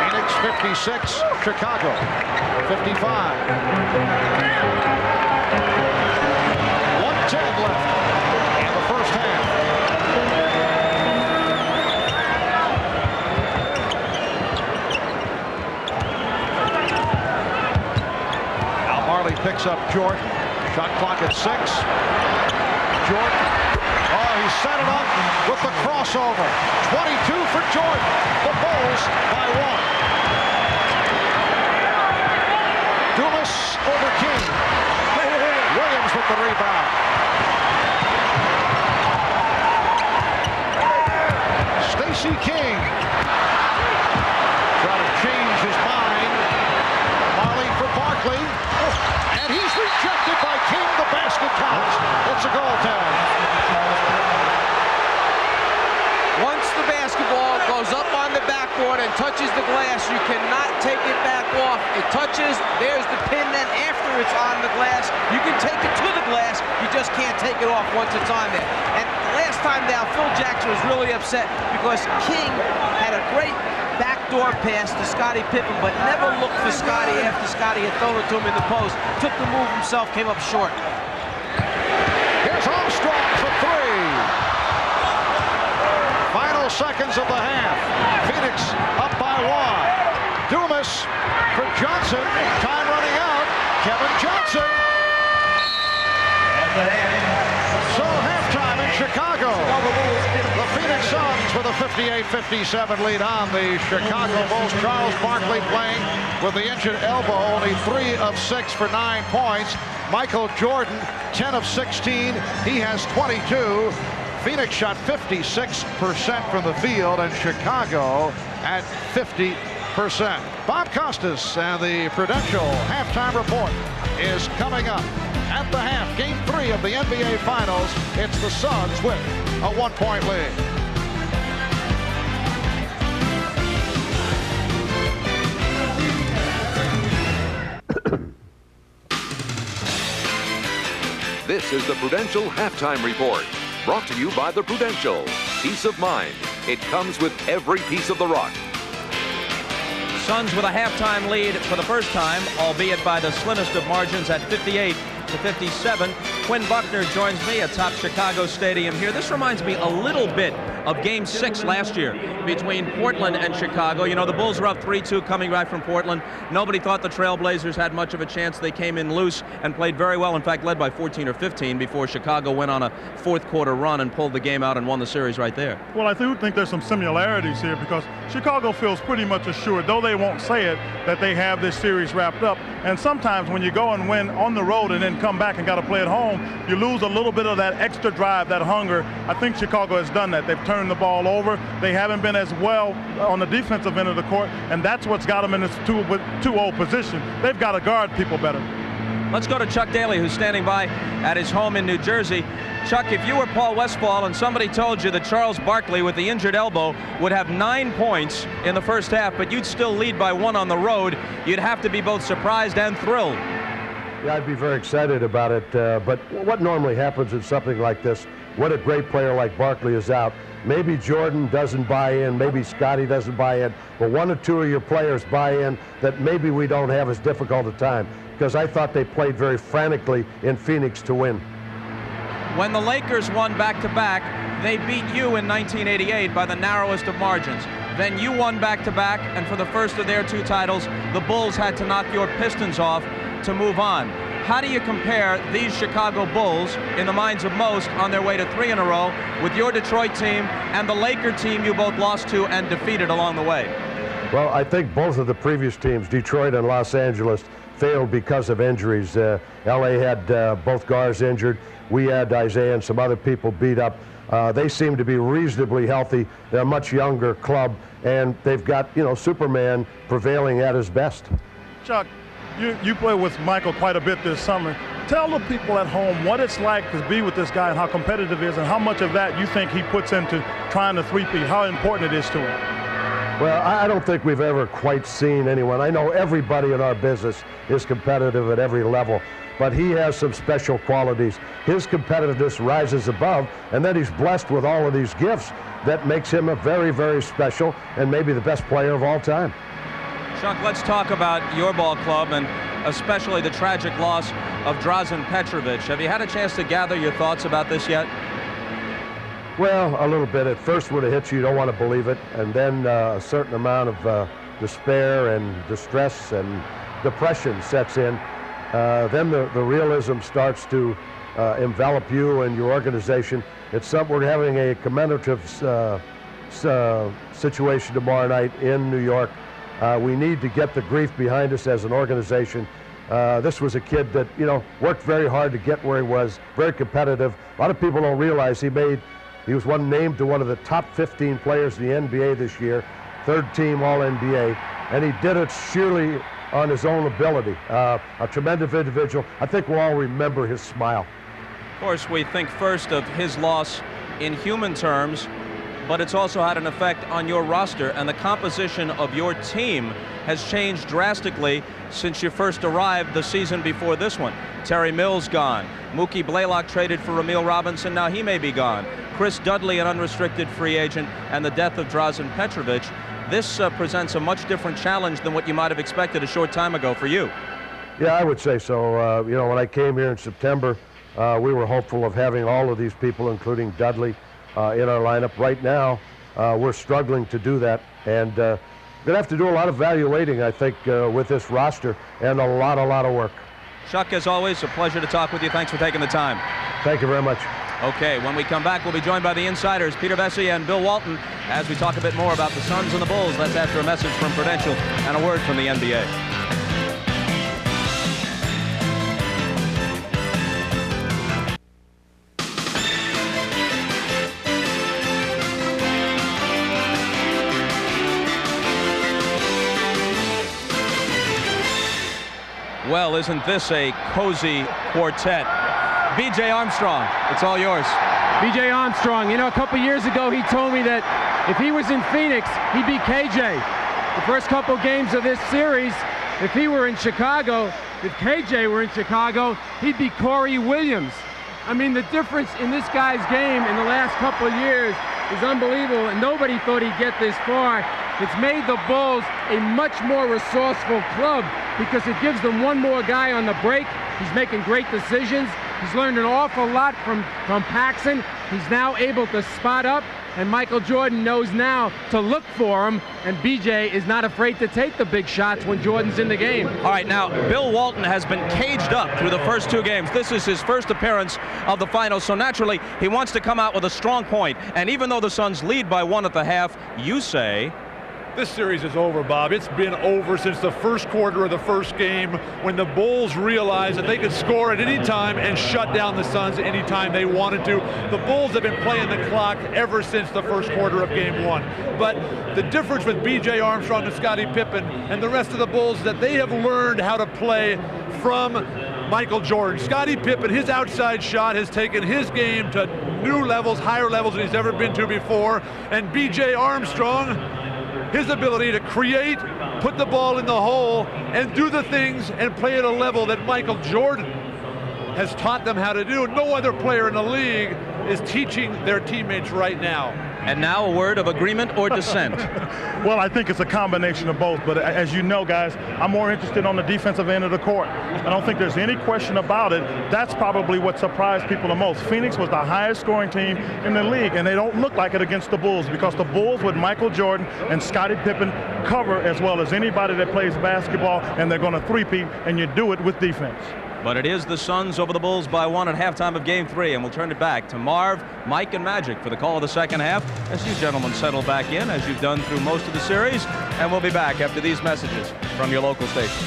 Phoenix 56, Chicago 55. 1:10 left in the first half. Picks up Jordan. Shot clock at 6. Jordan. Oh, he set it up with the crossover. 22 for Jordan. The Bulls by 1. Dumas over King. Williams with the rebound. Stacey King. Trying to change his mind. Marley for Barkley. And he's rejected by King. The basket counts. It's a goal tag. Once the basketball goes up on the backboard and touches the glass, you cannot take it back off. It touches, there's the pin, then after it's on the glass, you can take it to the glass, you just can't take it off once it's on there. And last time down, Phil Jackson was really upset because King had a great backdoor pass to Scottie Pippen, but never looked for Scottie after Scottie had thrown it to him in the post. Took the move himself, came up short. Here's Armstrong for 3. Final seconds of the half. Phoenix up by 1. Dumas for Johnson. Time running out. Kevin Johnson. So halftime in Chicago. The Phoenix Suns with a 58-57 lead on the Chicago Bulls. Charles Barkley playing with the injured elbow. Only 3 of 6 for 9 points. Michael Jordan, 10 of 16. He has 22. Phoenix shot 56% from the field, and Chicago at 50%. Bob Costas and the Prudential halftime report is coming up. At the half, Game 3 of the NBA Finals, it's the Suns with a 1-point lead. This is the Prudential Halftime Report, brought to you by the Prudential. Peace of mind. It comes with every piece of the rock. Suns with a halftime lead for the first time, albeit by the slimmest of margins at 58-57. Quinn Buckner joins me atop Chicago Stadium here. This reminds me a little bit of Game 6 last year between Portland and Chicago. You know, the Bulls were up 3-2 coming back from Portland. Nobody thought the Trailblazers had much of a chance. They came in loose and played very well, in fact led by 14 or 15 before Chicago went on a fourth quarter run and pulled the game out and won the series right there. Well, I do think there's some similarities here because Chicago feels pretty much assured, though they won't say it, that they have this series wrapped up. And sometimes when you go and win on the road and then come back and got to play at home, you lose a little bit of that extra drive, that hunger. I think Chicago has done that. They've turned the ball over. They haven't been as well on the defensive end of the court, and that's what's got them in this 2-0 position. They've got to guard people better. Let's go to Chuck Daly, who's standing by at his home in New Jersey. Chuck, if you were Paul Westphal and somebody told you that Charles Barkley with the injured elbow would have 9 points in the first half, but you'd still lead by 1 on the road, you'd have to be both surprised and thrilled. Yeah, I'd be very excited about it, but what normally happens in something like this, when a great player like Barkley is out, maybe Jordan doesn't buy in, maybe Scotty doesn't buy in, but 1 or 2 of your players buy in, that maybe we don't have as difficult a time, because I thought they played very frantically in Phoenix to win. When the Lakers won back-to-back, they beat you in 1988 by the narrowest of margins. Then you won back-to-back, and for the first of their 2 titles, the Bulls had to knock your Pistons off to move on. How do you compare these Chicago Bulls, in the minds of most, on their way to 3 in a row, with your Detroit team and the Laker team you both lost to and defeated along the way? Well, I think both of the previous teams, Detroit and Los Angeles, failed because of injuries. LA had both guards injured. We had Isaiah and some other people beat up. They seem to be reasonably healthy. They're a much younger club, and they've got, you know, Superman prevailing at his best. Chuck, you play with Michael quite a bit this summer. Tell the people at home what it's like to be with this guy and how competitive it is and how much of that you think he puts into trying to three-peat, how important it is to him. Well, I don't think we've ever quite seen anyone. I know everybody in our business is competitive at every level, but he has some special qualities. His competitiveness rises above, and then he's blessed with all of these gifts that makes him a very, very special and maybe the best player of all time. Chuck, let's talk about your ball club and especially the tragic loss of Drazen Petrovic. Have you had a chance to gather your thoughts about this yet? Well, a little bit. At first, when it hits you, you don't want to believe it, and then a certain amount of despair and distress and depression sets in. Then the realism starts to envelop you and your organization. We're having a commemorative situation tomorrow night in New York. We need to get the grief behind us as an organization. This was a kid that, you know, worked very hard to get where he was, very competitive. A lot of people don't realize he was named to one of the top 15 players in the NBA this year, 3rd team All-NBA, and he did it sheerly on his own ability. A tremendous individual. I think we'll all remember his smile. Of course, we think first of his loss in human terms, but it's also had an effect on your roster, and the composition of your team has changed drastically since you first arrived the season before this one. Terry Mills gone. Mookie Blaylock traded for Emil Robinson. Now he may be gone. Chris Dudley, an unrestricted free agent, and the death of Drazen Petrovic. This presents a much different challenge than what you might have expected a short time ago for you. Yeah, I would say so. You know, when I came here in September, we were hopeful of having all of these people, including Dudley, in our lineup. Right now, we're struggling to do that, and we're going to have to do a lot of evaluating, I think, with this roster, and a lot of work. Chuck, as always, a pleasure to talk with you. Thanks for taking the time. Thank you very much. Okay, when we come back, we'll be joined by the insiders, Peter Vecsey and Bill Walton, as we talk a bit more about the Suns and the Bulls. That's after a message from Prudential and a word from the NBA. Well, isn't this a cozy quartet? B.J. Armstrong, it's all yours. B.J. Armstrong, you know, a couple years ago he told me that if he was in Phoenix, he'd be KJ. The first couple games of this series, if he were in Chicago, if KJ were in Chicago, he'd be Corey Williams. I mean, the difference in this guy's game in the last couple of years is unbelievable, and nobody thought he'd get this far. It's made the Bulls a much more resourceful club because it gives them one more guy on the break. He's making great decisions. He's learned an awful lot from Paxson. He's now able to spot up, and Michael Jordan knows now to look for him, and BJ is not afraid to take the big shots when Jordan's in the game. All right, now, Bill Walton has been caged up through the first 2 games. This is his first appearance of the finals, so naturally, he wants to come out with a strong point. And even though the Suns lead by 1 at the half, you say... This series is over, Bob. It's been over since the first quarter of the first game when the Bulls realized that they could score at any time and shut down the Suns any time they wanted to. The Bulls have been playing the clock ever since the first quarter of game 1. But the difference with B.J. Armstrong and Scottie Pippen and the rest of the Bulls is that they have learned how to play from Michael Jordan. Scottie Pippen, his outside shot has taken his game to new levels, higher levels than he's ever been to before. And B.J. Armstrong, his ability to create, put the ball in the hole, and do the things and play at a level that Michael Jordan has taught them how to do. No other player in the league is teaching their teammates right now. And now a word of agreement or dissent. Well, I think it's a combination of both, but as you know, guys, I'm more interested on the defensive end of the court. I don't think there's any question about it. That's probably what surprised people the most. Phoenix was the highest scoring team in the league, and they don't look like it against the Bulls because the Bulls with Michael Jordan and Scottie Pippen cover as well as anybody that plays basketball, and they're going to three-peat, and you do it with defense. But it is the Suns over the Bulls by 1 at halftime of Game 3, and we'll turn it back to Marv, Mike, and Magic for the call of the second half as you gentlemen settle back in, as you've done through most of the series, and we'll be back after these messages from your local station.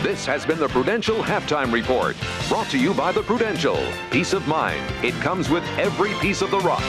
This has been the Prudential Halftime Report, brought to you by the Prudential. Peace of mind. It comes with every piece of the rock.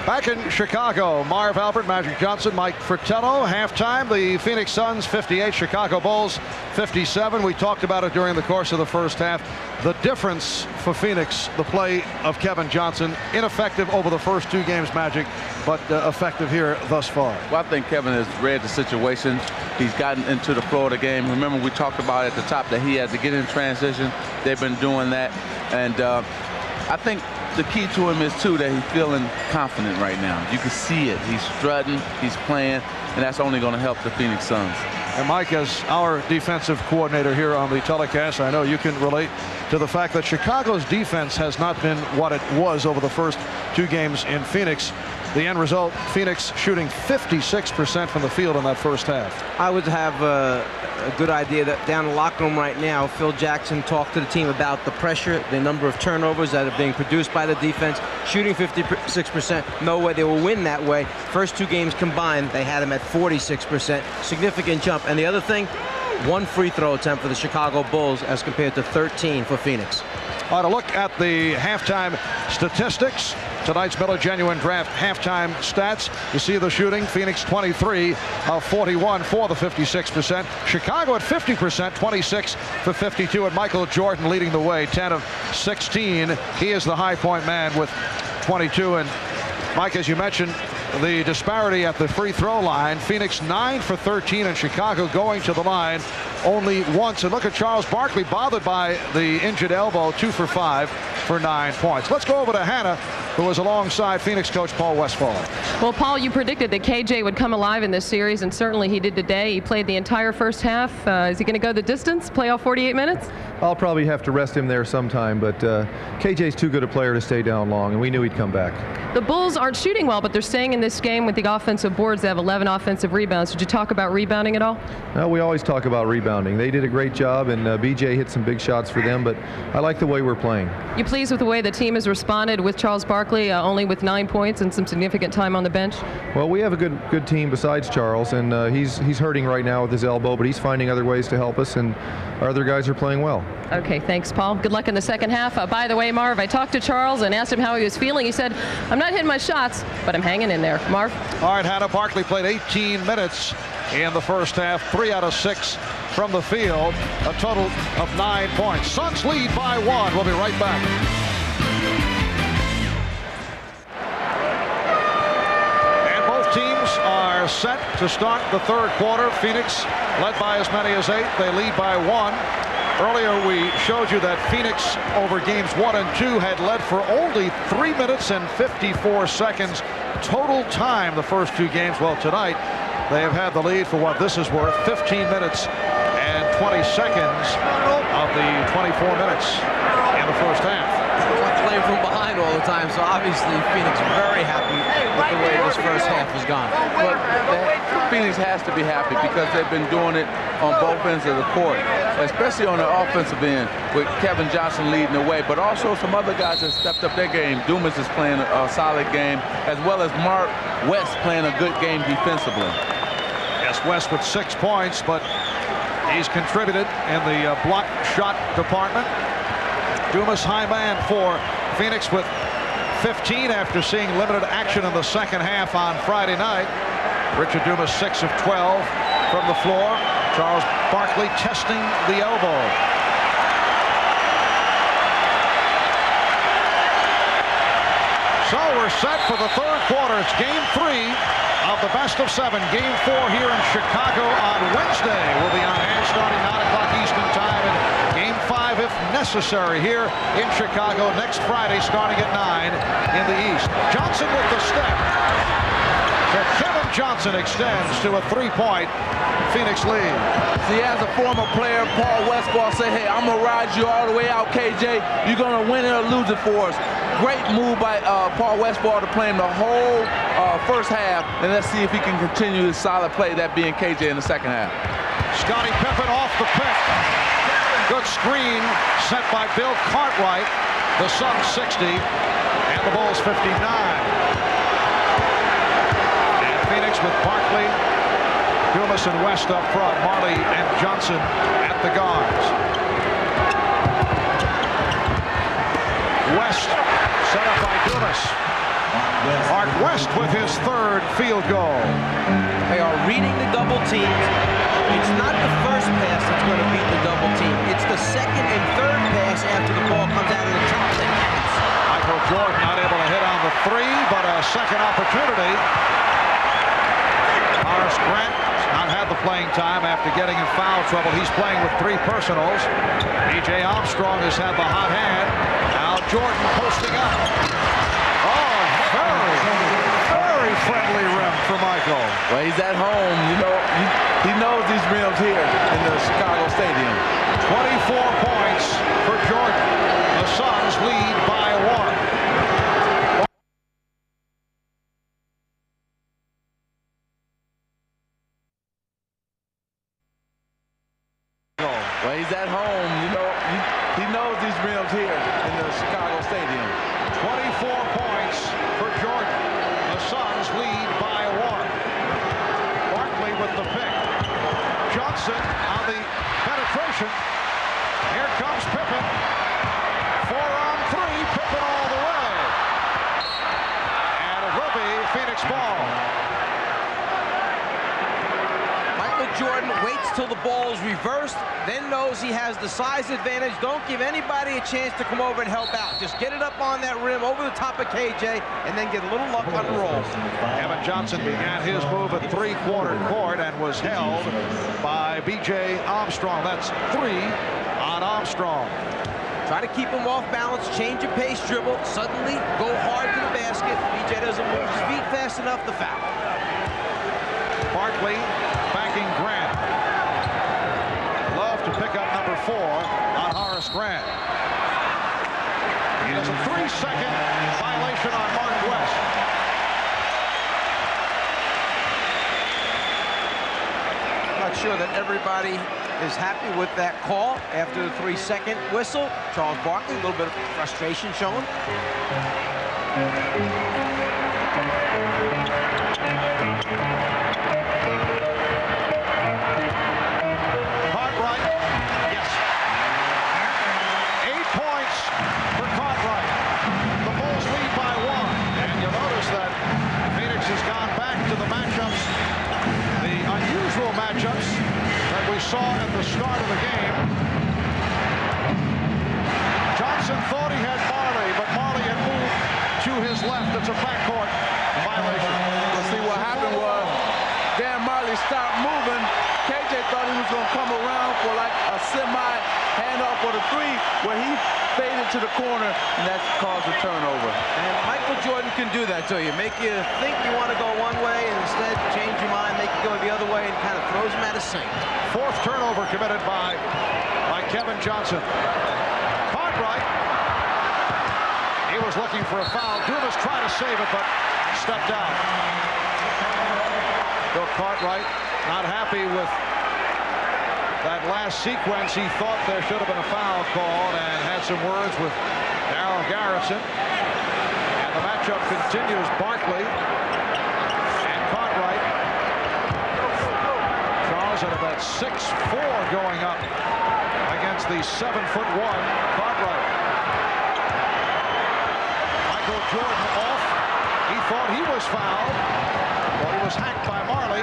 Back in Chicago, Marv Albert, Magic Johnson, Mike Fratello. Halftime, the Phoenix Suns 58, Chicago Bulls 57. We talked about it during the course of the first half. The difference for Phoenix, the play of Kevin Johnson, ineffective over the first 2 games, Magic, but effective here thus far. Well, I think Kevin has read the situation. He's gotten into the flow of the game. Remember, we talked about at the top that he had to get in transition. They've been doing that. And I think the key to him is, too, that he's feeling confident right now. You can see it. He's strutting, he's playing, and that's only going to help the Phoenix Suns. And Mike, as our defensive coordinator here on the telecast, I know you can relate to the fact that Chicago's defense has not been what it was over the first 2 games in Phoenix. The end result, Phoenix shooting 56% from the field in that first half. I would have a good idea that down in the locker room right now, Phil Jackson talked to the team about the pressure, the number of turnovers that are being produced by the defense. Shooting 56%, no way they will win that way. First 2 games combined, they had them at 46%. Significant jump. And the other thing, 1 free throw attempt for the Chicago Bulls as compared to 13 for Phoenix. All right, a look at the halftime statistics. Tonight's Miller Genuine Draft halftime stats. You see the shooting. Phoenix 23 of 41 for the 56%. Chicago at 50%, 26 for 52. And Michael Jordan leading the way, 10 of 16. He is the high point man with 22. And Mike, as you mentioned, the disparity at the free throw line. Phoenix 9 for 13 and Chicago going to the line only once. And look at Charles Barkley, bothered by the injured elbow, 2 for 5 for 9 points. Let's go over to Hannah, who was alongside Phoenix coach Paul Westphal. Well, Paul, you predicted that KJ would come alive in this series, and certainly he did today. He played the entire first half. Is he going to go the distance, play all 48 minutes? I'll probably have to rest him there sometime, but KJ's too good a player to stay down long, and we knew he'd come back. The Bulls aren't shooting well, but they're staying in this game with the offensive boards. They have 11 offensive rebounds. Did you talk about rebounding at all? Well, we always talk about rebounding. They did a great job, and BJ hit some big shots for them, but I like the way we're playing. You pleased with the way the team has responded with Charles Barkley only with 9 points and some significant time on the bench? Well, we have a good team besides Charles, and he's hurting right now with his elbow, but he's finding other ways to help us, and our other guys are playing well. Okay, thanks, Paul. Good luck in the second half. By the way, Marv, I talked to Charles and asked him how he was feeling. He said, I'm not hitting my shots, but I'm hanging in there. Marv? All right, Hannah, Barkley played 18 minutes in the first half, 3 out of 6 from the field, a total of 9 points. Suns lead by 1. We'll be right back. And both teams are set to start the third quarter. Phoenix led by as many as 8. They lead by 1. Earlier we showed you that Phoenix over games 1 and 2 had led for only 3 minutes and 54 seconds total time the first 2 games. Well, tonight they have had the lead for what this is worth, 15 minutes and 20 seconds of the 24 minutes in the first half. Playing from behind all the time, so obviously Phoenix very happy with the way this first half has gone. But Phoenix has to be happy because they've been doing it on both ends of the court, especially on the offensive end with Kevin Johnson leading the way, but also some other guys that stepped up their game. Dumas is playing a solid game, as well as Mark West playing a good game defensively. Yes, West with 6 points, but He's contributed in the block shot department. Dumas high man for Phoenix with 15 after seeing limited action in the second half on Friday night. Richard Dumas 6 of 12 from the floor. Charles Barkley testing the elbow. So we're set for the third quarter. It's game 3 of the best of 7. Game 4 here in Chicago on Wednesday will be on hand starting 9 o'clock Eastern time, and game 5 if necessary here in Chicago next Friday starting at 9 in the East. Johnson with the step. So Kevin Johnson extends to a 3-point Phoenix lead. See, as a former player, Paul Westphal said, hey, I'm going to ride you all the way out, KJ. You're going to win it or lose it for us. Great move by Paul Westphal to play him the whole first half, and let's see if he can continue his solid play, that being KJ in the second half. Scottie Pippen off the pick. Good screen sent by Bill Cartwright. The Suns 60 and the Bulls 59. And Phoenix with Barkley, Dumas and West up front, Marley and Johnson at the guards. West set up by Dumas. Art West with his third field goal. They are reading the double teams. It's not the first pass that's going to beat the double team. It's the second and third pass after the ball comes out of the top that counts. Michael Jordan not able to hit on the 3, but a second opportunity. Horace Grant has not had the playing time after getting in foul trouble. He's playing with 3 personals. B.J. Armstrong has had the hot hand. Now Jordan posting up. Oh, very friendly rim for Michael. Well, he's at home. You know, he knows these rims here in the Chicago Stadium. 24 points for Jordan. The Suns lead by 1. Well, he's at home. You know, he knows these rims here in the Chicago Stadium. 24 points for Jordan. The Suns lead by 1. Barkley with the pick. Johnson on the penetration. Here comes Pippen. 4 on 3. Pippen all the way. And it will be Phoenix ball. Michael Jordan waits till the ball is reversed, then knows he has the size advantage. Don't give anybody a chance to come over and help out. Just get it up on that rim over the top of KJ and then get a little luck on the roll. Kevin Johnson began his move at 3-quarter court and was held by B.J. Armstrong. That's 3 on Armstrong. Try to keep him off balance, change your pace dribble, suddenly go hard to the basket. B.J. doesn't move his feet fast enough to foul. Barkley backing Grant. Love to pick up number 4 on Horace Grant. He does a 3-second violation on Mark West. I'm not sure that everybody is happy with that call after the 3-second whistle. Charles Barkley, a little bit of frustration showing. Cartwright, yes. 8 points for Cartwright. The Bulls lead by 1. And you'll notice that Phoenix has gone back to the matchups, the unusual matchups that we saw at the start of the game. Johnson thought he had Marley, but Marley had moved to his left. It's a backcourt violation. Well, see, what happened was Dan Marley stopped moving. KJ thought he was going to come around for like a semi handoff for the 3, where he faded to the corner, and that caused a turnover. And Michael Jordan can do that to you. Make you think you want to go one way and instead change your mind, make you go the other way, and kind of throws him out of sync. 4th turnover committed by Kevin Johnson. Cartwright. He was looking for a foul. Dumas tried to save it, but stepped out. Bill Cartwright not happy with that last sequence. He thought there should have been a foul called and had some words with Darryl Garrison. And the matchup continues. Barkley and Cartwright. Charles at about But 6'4" going up against the 7'1" Cartwright. Michael Jordan off. He thought he was fouled. Well, he was hacked by Marley.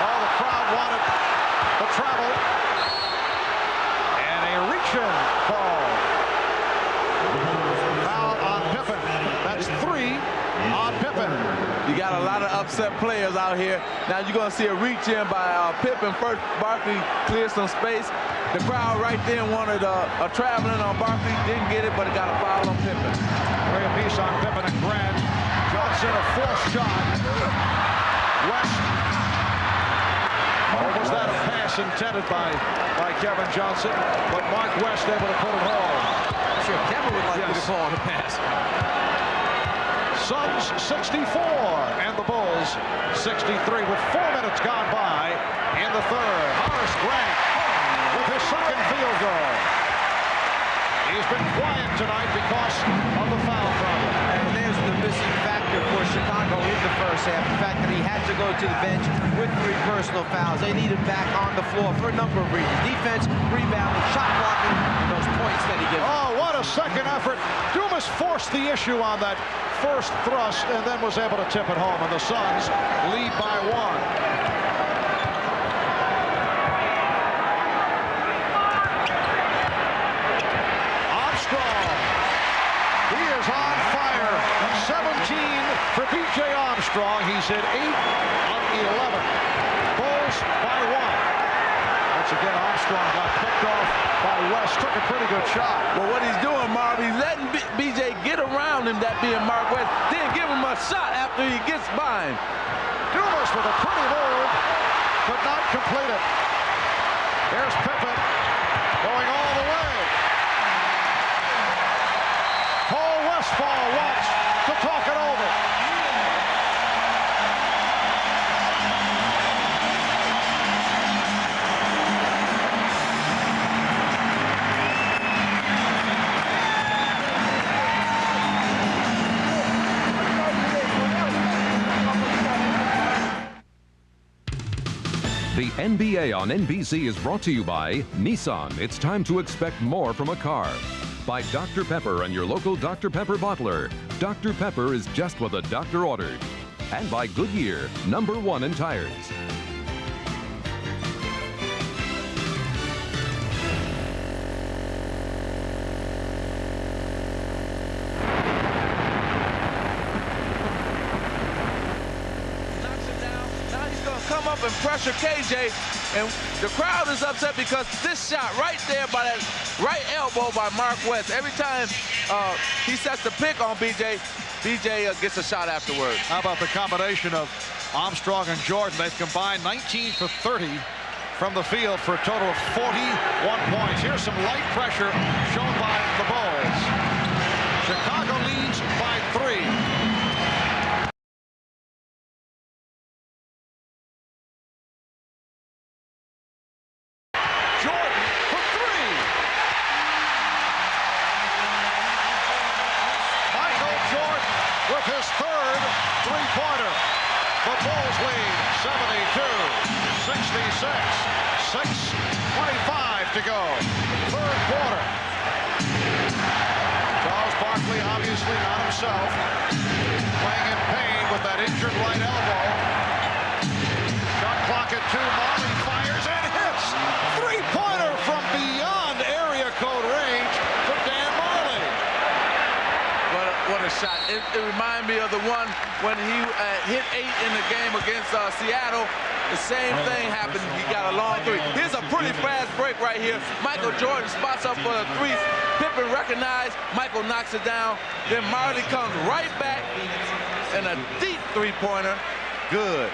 Oh, the crowd wanted the travel. And a reach-in call. Foul on Pippen. That's 3 on Pippen. You got a lot of upset players out here. Now you're going to see a reach-in by Pippen. First, Barkley cleared some space. The crowd right there wanted a traveling on Barkley. Didn't get it, but it got a foul on Pippen. Three apiece on Pippen and Grant. Johnson, a forced shot. West. Or was that a pass intended by Kevin Johnson? But Mark West able to put it home. Sure, Kevin would like to call the pass. Suns 64 and the Bulls 63 with 4 minutes gone by in the third. Horace Grant with his second field goal. He's been quiet tonight because of the foul problem. And there's the missing factor for Chicago in the first half. The fact that he had to go to the bench with 3 personal fouls. They need him back on the floor for a number of reasons. Defense, rebounding, shot blocking, and those points that he gives. Oh, what a second effort. Dumas forced the issue on that first thrust and then was able to tip it home, and the Suns lead by 1. Armstrong, he is on fire. 17 for B.J. Armstrong. He's hit 8 of 11. Bulls by 1. Once again, Armstrong got picked off by West. Took a pretty good shot. Well, what he's doing, Marv, he's letting B.J. get around him, that being Mark West, then give him a shot after he gets by him. Dumas with a pretty move, but not complete it. There's Pippen going all the way. Paul Westphal wants to talk it over. The NBA on NBC is brought to you by Nissan. It's time to expect more from a car. By Dr. Pepper and your local Dr. Pepper bottler. Dr. Pepper is just what the doctor ordered. And by Goodyear, #1 in tires. Come up and pressure KJ, and the crowd is upset because this shot right there by that right elbow by Mark West. Every time he sets the pick on BJ gets a shot afterwards. How about the combination of Armstrong and Jordan? They've combined 19 for 30 from the field for a total of 41 points. Here's some light pressure shown by the Bulls. Chicago leads by 3. His third three-pointer. The Bulls lead 72-66. 6:25 to go. Third quarter. Charles Barkley obviously not himself. Playing in pain with that injured right elbow. Shot clock at 2. Marley fires and hits. Three-pointer from beyond area code range to Dan Marley. What a shot. It reminded me of the one when he hit 8 in the game against Seattle. The same thing happened. He got a long 3. Here's a pretty fast break right here. Michael Jordan spots up for the 3. Pippen recognized. Michael knocks it down. Then Marley comes right back and a deep three-pointer. Good.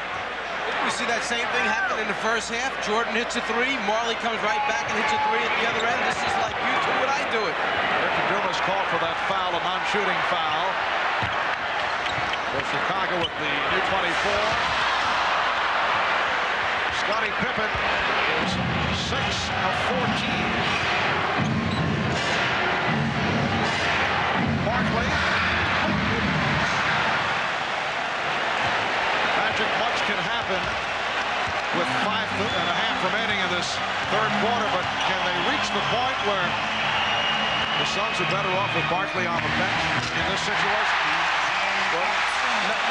We see that same thing happen in the first half. Jordan hits a 3. Marley comes right back and hits a 3 at the other end. This is like you do what I do it. Victor Dumas called for that foul, a non-shooting foul. For Chicago with the new 24. Scottie Pippen is 6 of 14. Barkley with 5.5 remaining in this third quarter, but can they reach the point where the Suns are better off with Barkley on the bench in this situation? Well,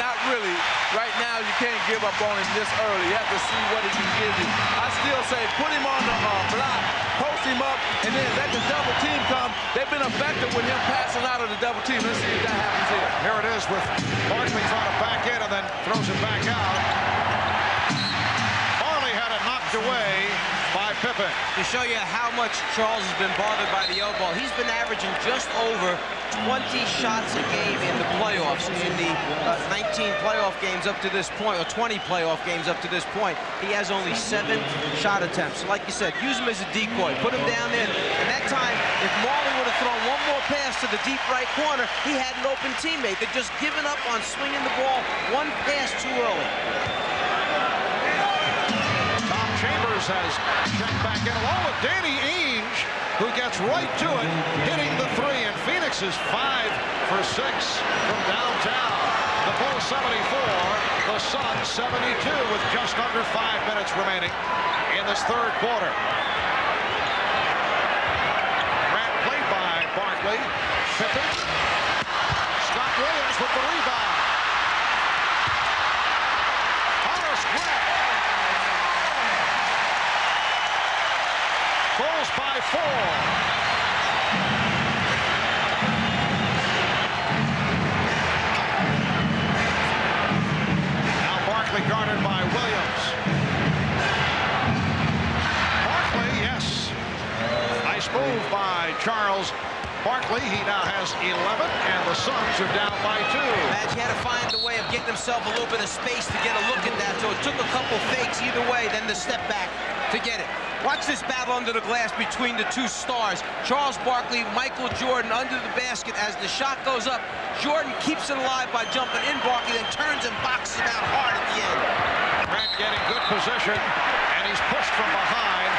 not really. Right now, you can't give up on him this early. You have to see what he can give you. I still say put him on the block, post him up, and then let the double team come. They've been effective with him passing out of the double team. Let's see if that happens here. Here it is with Barkley trying to back in and then throws it back out. Marley had it knocked away by Pippen. To show you how much Charles has been bothered by the elbow, he's been averaging just over 20 shots a game in the playoffs. In the 19 playoff games up to this point, or 20 playoff games up to this point, he has only 7 shot attempts. So like you said, use him as a decoy. Put him down there. And that time, if Marley would have thrown one more pass to the deep right corner, he had an open teammate that just given up on swinging the ball one pass too early. Tom Chambers has checked back in along with Danny Ainge, who gets right to it, hitting the three. And Phoenix is 5 for 6 from downtown. The Bulls 74, the Suns 72 with just under 5 minutes remaining in this third quarter. Grant played by Barkley. Pippen. Scott Williams with the rebound. Horace Grant. Bulls by 4. Now Barkley guarded by Williams. Barkley, yes. Nice move by Charles Barkley. He now has 11, and the Suns are down by 2. Madge had to find a way of getting himself a little bit of space to get a look at that, so it took a couple fakes either way, then the step back to get it. Watch this battle under the glass between the two stars. Charles Barkley, Michael Jordan under the basket. As the shot goes up, Jordan keeps it alive by jumping in. Barkley then turns and boxes him out hard at the end. Grant getting good position, and he's pushed from behind.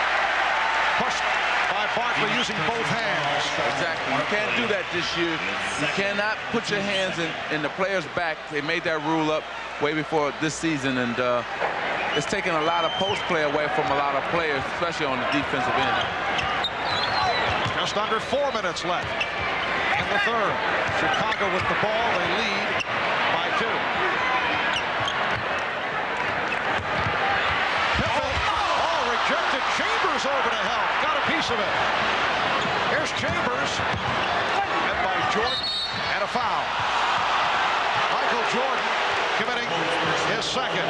Pushed by Barkley using both hands. Exactly. You can't do that this year. You cannot put your hands in the player's back. They made that rule up way before this season, and it's taking a lot of post play away from a lot of players, especially on the defensive end. Just under 4 minutes left in the third. Chicago with the ball. They lead by 2. Pippen. Oh, rejected. Chambers over to help. Got a piece of it. Here's Chambers. Met by Jordan. And a foul. Michael Jordan committing his second.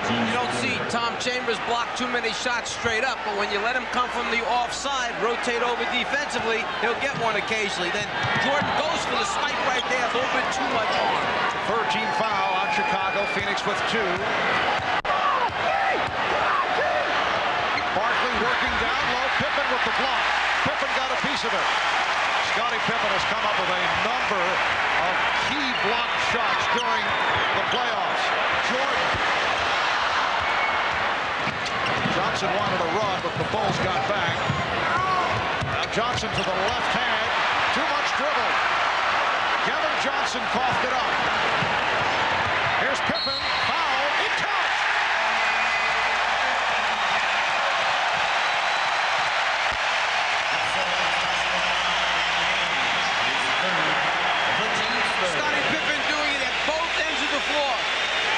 You don't see Tom Chambers block too many shots straight up, but when you let him come from the offside, rotate over defensively, he'll get one occasionally. Then Jordan goes for the swipe right there, a little bit too much on. Third team foul on Chicago. Phoenix with 2. Barkley working down low. Pippen with the block. Pippen got a piece of it. Scottie Pippen has come up with a number of key block shots during the playoffs. Jordan. Johnson wanted a run, but the Bulls got back. Now Johnson to the left hand. Too much dribble. Kevin Johnson coughed it up. Here's Pippen. Foul. It counts. Scottie Pippen doing it at both ends of the floor.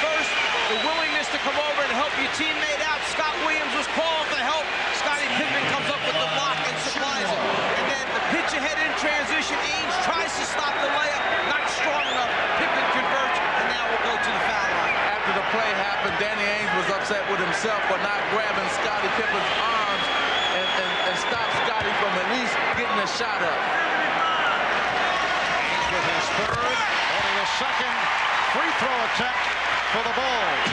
First, the willingness to come over and help your teammate out. Scott Williams was calling for help. Scottie Pippen comes up with the block and supplies it. And then the pitch ahead in transition. Ainge tries to stop the layup. Not strong enough. Pippen converts, and now we'll go to the foul line. After the play happened, Danny Ainge was upset with himself for not grabbing Scottie Pippen's arms and stop Scottie from at least getting a shot up. Ainge with his third, only the second free throw attempt for the Bulls.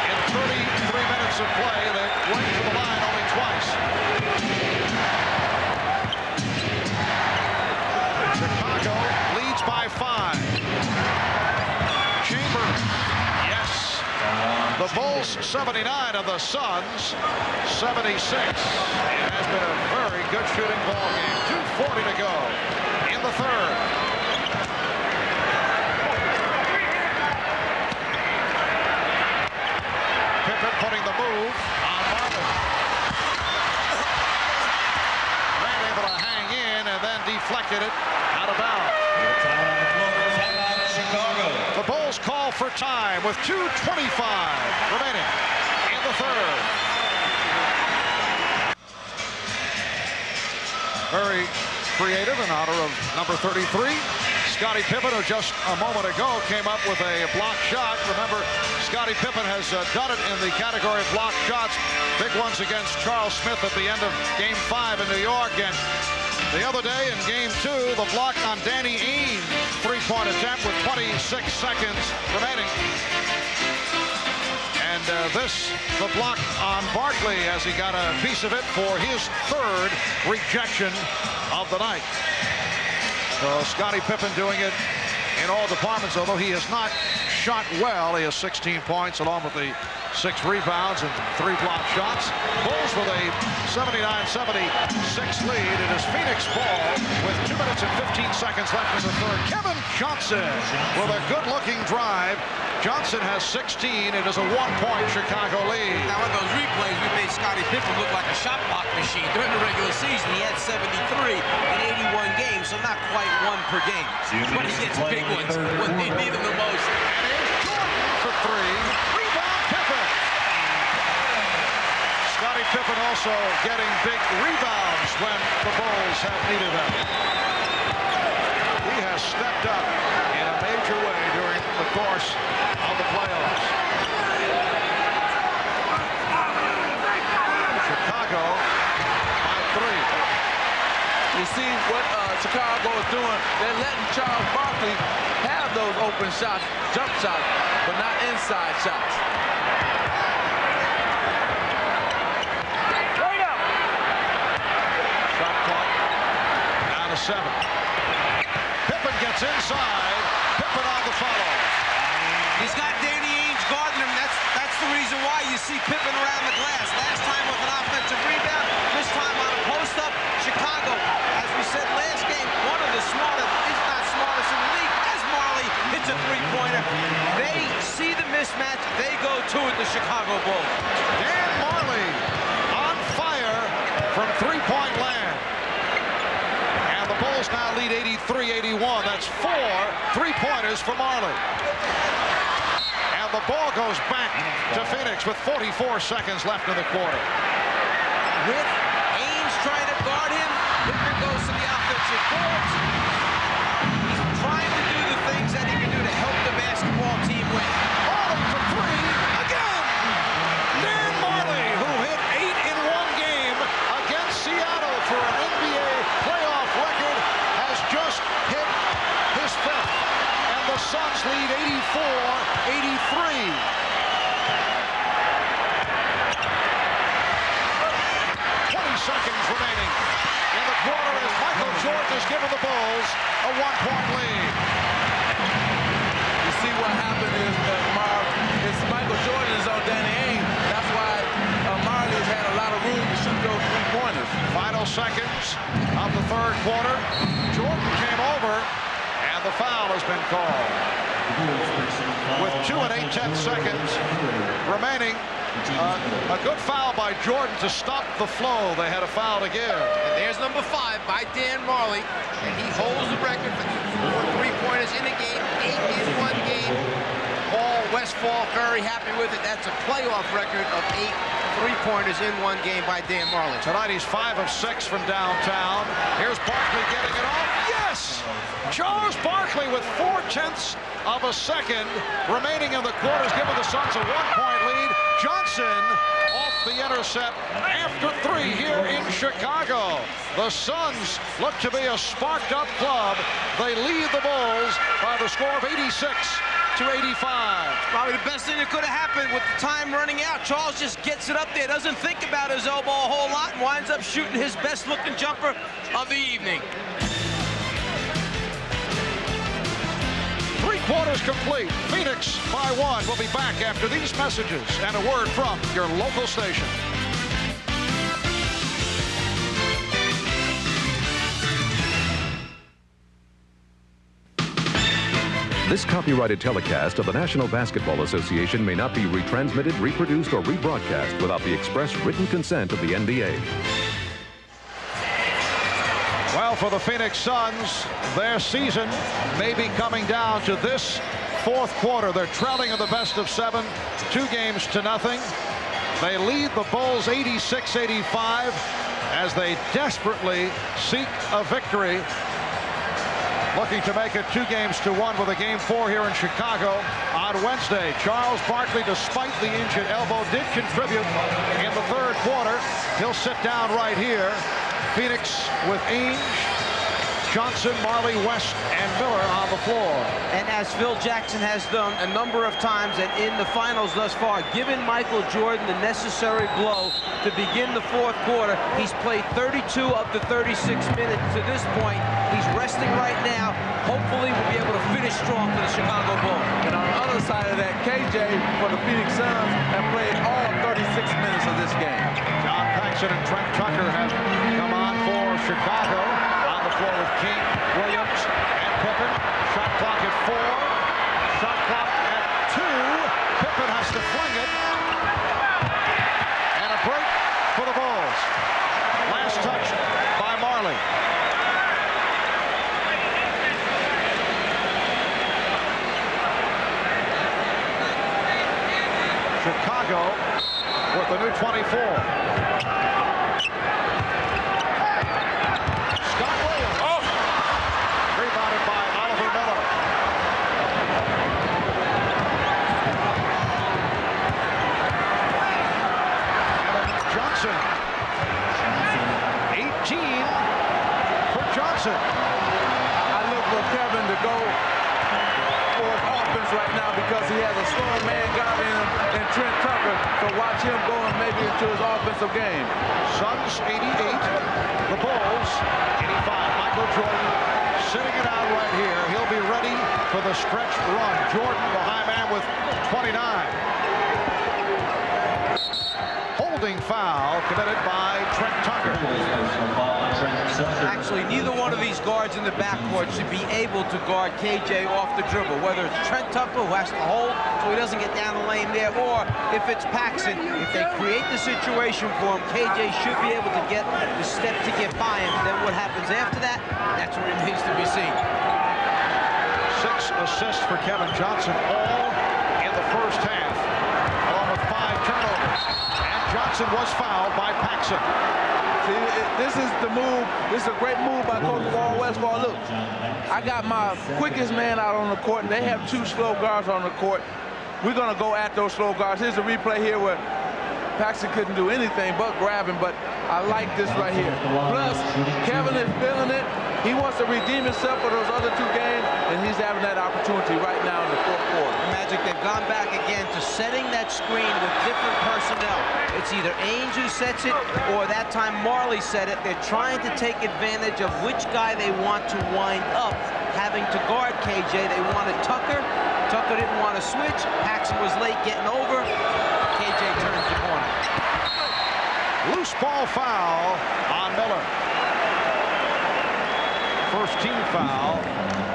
In 33 minutes of play, they went to the line only twice. Chicago leads by 5. Chambers, yes. The Bulls 79 and the Suns 76. It has been a very good shooting ball game. 2:40 to go in the third. on Marley. Ran able to hang in and then deflected it out of bounds. The Bulls call for time with 2:25 remaining in the third. Very creative in honor of number 33. Scottie Pippen, who just a moment ago came up with a block shot. Remember, Scottie Pippen has done it in the category of block shots. Big ones against Charles Smith at the end of Game 5 in New York. And the other day in Game 2, the block on Danny Ainge, three-point attempt with 26 seconds remaining. And the block on Barkley as he got a piece of it for his third rejection of the night. So Scottie Pippen doing it in all departments, although he has not shot well. He has 16 points along with the 6 rebounds and 3 block shots. Bulls with a 79-76 lead. It is Phoenix ball with 2 minutes and 15 seconds left in the third. Kevin Johnson with a good-looking drive. Johnson has 16. It is a 1-point Chicago lead. Now, in those replays, we made Scottie Pippen look like a shot block machine. During the regular season, he had 73 in 81 games, so not quite 1 per game. But he gets big ones when they need them the most. There's Jordan for 3. Rebound, Pippen. Scottie Pippen also getting big rebounds when the Bulls have needed them. He has stepped up in a major way during the course of the playoffs. Chicago by 3. You see what Chicago is doing. They're letting Charles Barkley have those open shots, jump shots, but not inside shots. Shot clock down to 7. Pippen gets inside. Pippen on the follow. He's got Danny Ainge guarding him. That's the reason why you see Pippen around the glass. Last time with an offensive rebound, this time on a post-up. Chicago, as we said last game, one of the smartest, if not smartest in the league, as Marley hits a three-pointer. They see the mismatch. They go to it, the Chicago Bulls. Dan Marley on fire from three-point land. And the Bulls now lead 83-81. That's 4 three-pointers for Marley. And the ball goes back to Phoenix with 44 seconds left in the quarter. With Ainge trying to guard him, Pippen goes to the offensive boards. He's trying to do the things that he can do to help the basketball team win. Marley for 3 again. Dan Marley, who hit 8 in one game against Seattle for an NBA playoff record, has just hit his 5th. And the Suns lead 84-83. 20 seconds remaining in the quarter as Michael Jordan has given the Bulls a 1-point lead. You see what happened is, Marv, is Michael Jordan is on Danny Ainge. That's why Marley has had a lot of room to shoot those three-pointers. Final seconds of the third quarter. Jordan came over, and the foul has been called. With 2 and 8/10 seconds remaining, a good foul by Jordan to stop the flow. They had a foul to give. And there's number 5 by Dan Marley, and he holds the record for three-pointers in a game, 8 in one game. Paul Westphal very happy with it. That's a playoff record of 8 three-pointers in one game by Dan Marley. Tonight he's 5 of 6 from downtown. Here's Barkley getting it off. Yes! Charles Barkley with 4/10 of a second remaining in the quarters, giving the Suns a 1-point lead. Johnson off the intercept after 3 here in Chicago. The Suns look to be a sparked-up club. They lead the Bulls by the score of 86-85. Probably the best thing that could have happened with the time running out. Charles just gets it up there, doesn't think about his elbow a whole lot, and winds up shooting his best-looking jumper of the evening. 3 quarters complete. Phoenix by 1. We'll be back after these messages and a word from your local station. This copyrighted telecast of the National Basketball Association may not be retransmitted, reproduced, or rebroadcast without the express written consent of the NBA. Well, for the Phoenix Suns, their season may be coming down to this fourth quarter. They're trailing in the best of 7, 2 games to nothing. They lead the Bulls 86-85 as they desperately seek a victory, looking to make it 2 games to 1 with a game 4 here in Chicago on Wednesday. Charles Barkley, despite the injured elbow, did contribute in the third quarter. He'll sit down right here. Phoenix with Ainge, Johnson, Marley, West, and Miller on the floor. And as Phil Jackson has done a number of times and in the finals thus far, given Michael Jordan the necessary blow to begin the fourth quarter. He's played 32 of the 36 minutes to this point. He's resting right now. Hopefully we'll be able to finish strong for the Chicago Bulls. And on the other side of that, KJ for the Phoenix Suns have played all 36 minutes of this game. John Paxson and Trent Tucker have come on for Chicago. On the floor with King, Williams, and Pippen. Shot clock at 4. Shot clock at 2. Pippen has to fling it. And a break for the Bulls. Last touch by Marley. Chicago with the new 24. Scott Williams. Oh! Rebounded by Oliver Miller. Adam Johnson. 18 for Johnson. I look for Kevin to go for offense right now because he has a strong man guard in him and Trent Tucker. So watch him going maybe into his offensive game. Suns 88. The Bulls 85. Michael Jordan sitting it out right here. He'll be ready for the stretch run. Jordan, the high man, with 29. Holding foul committed by Trent Tucker. Actually, neither one of these guards in the backcourt should be able to guard KJ off the dribble, whether it's Trent Tucker, who has to hold so he doesn't get down the lane there, or if it's Paxson, if they create the situation for him, KJ should be able to get the step to get by him. Then what happens after that, that's what remains to be seen. 6 assists for Kevin Johnson, all in the first half, along with 5 turnovers. And Johnson was fouled by Paxson. See, this is the move. This is a great move by Coach Wall Westphal. Look, I got my quickest man out on the court, and they have 2 slow guards on the court. We're going to go at those slow guards. Here's a replay here where Paxson couldn't do anything but grab him, but I like this right here. Plus, Kevin is feeling it. He wants to redeem himself for those other 2 games, and he's having that opportunity right now in the fourth quarter. Magic, they've gone back again to setting that screen with different personnel. It's either Ainge who sets it, or that time Marley set it. They're trying to take advantage of which guy they want to wind up having to guard KJ. They wanted Tucker. Tucker didn't want to switch. Paxson was late getting over. KJ turns the corner. Loose ball foul on Miller. First team foul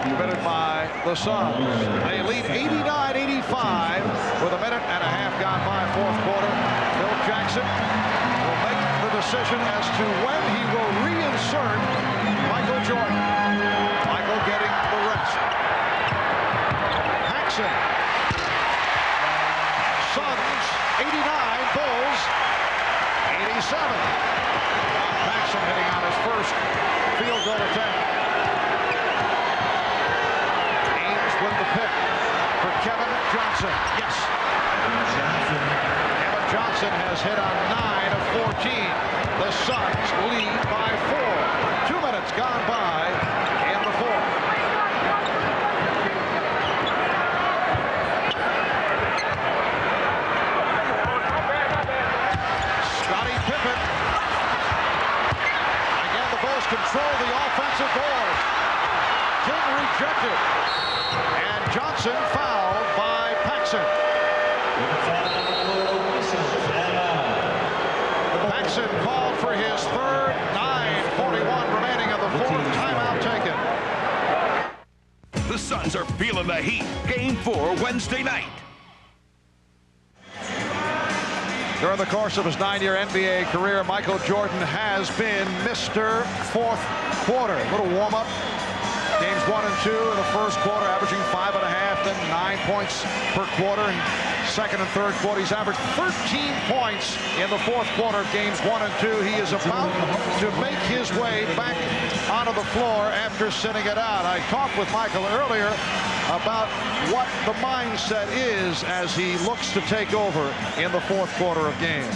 committed by the Suns. They lead 89-85 with a minute and a half gone by fourth quarter. Phil Jackson will make the decision as to when he will reinsert Michael Jordan. Michael getting the rest. Paxson. Suns 89, Bulls 87. Paxson hitting on his first field goal attempt. With the pick for Kevin Johnson. Yes. Kevin Johnson has hit on 9 of 14. The Suns lead by 4. 2 minutes gone by in the fourth. Scottie Pippen. Again, the Bulls control the offensive board. King rejected. And Johnson fouled by Paxson. Paxson called for his third. 9:41 remaining of the fourth. Timeout taken. The Suns are feeling the heat. Game 4 Wednesday night. During the course of his 9-year NBA career, Michael Jordan has been Mr. Fourth Quarter. A little warm-up. Games 1 and 2 in the first quarter, averaging 5.5, then 9 points per quarter. And second and third quarter, he's averaged 13 points in the fourth quarter of games 1 and 2. He is about to make his way back onto the floor after sitting it out. I talked with Michael earlier about what the mindset is as he looks to take over in the fourth quarter of games.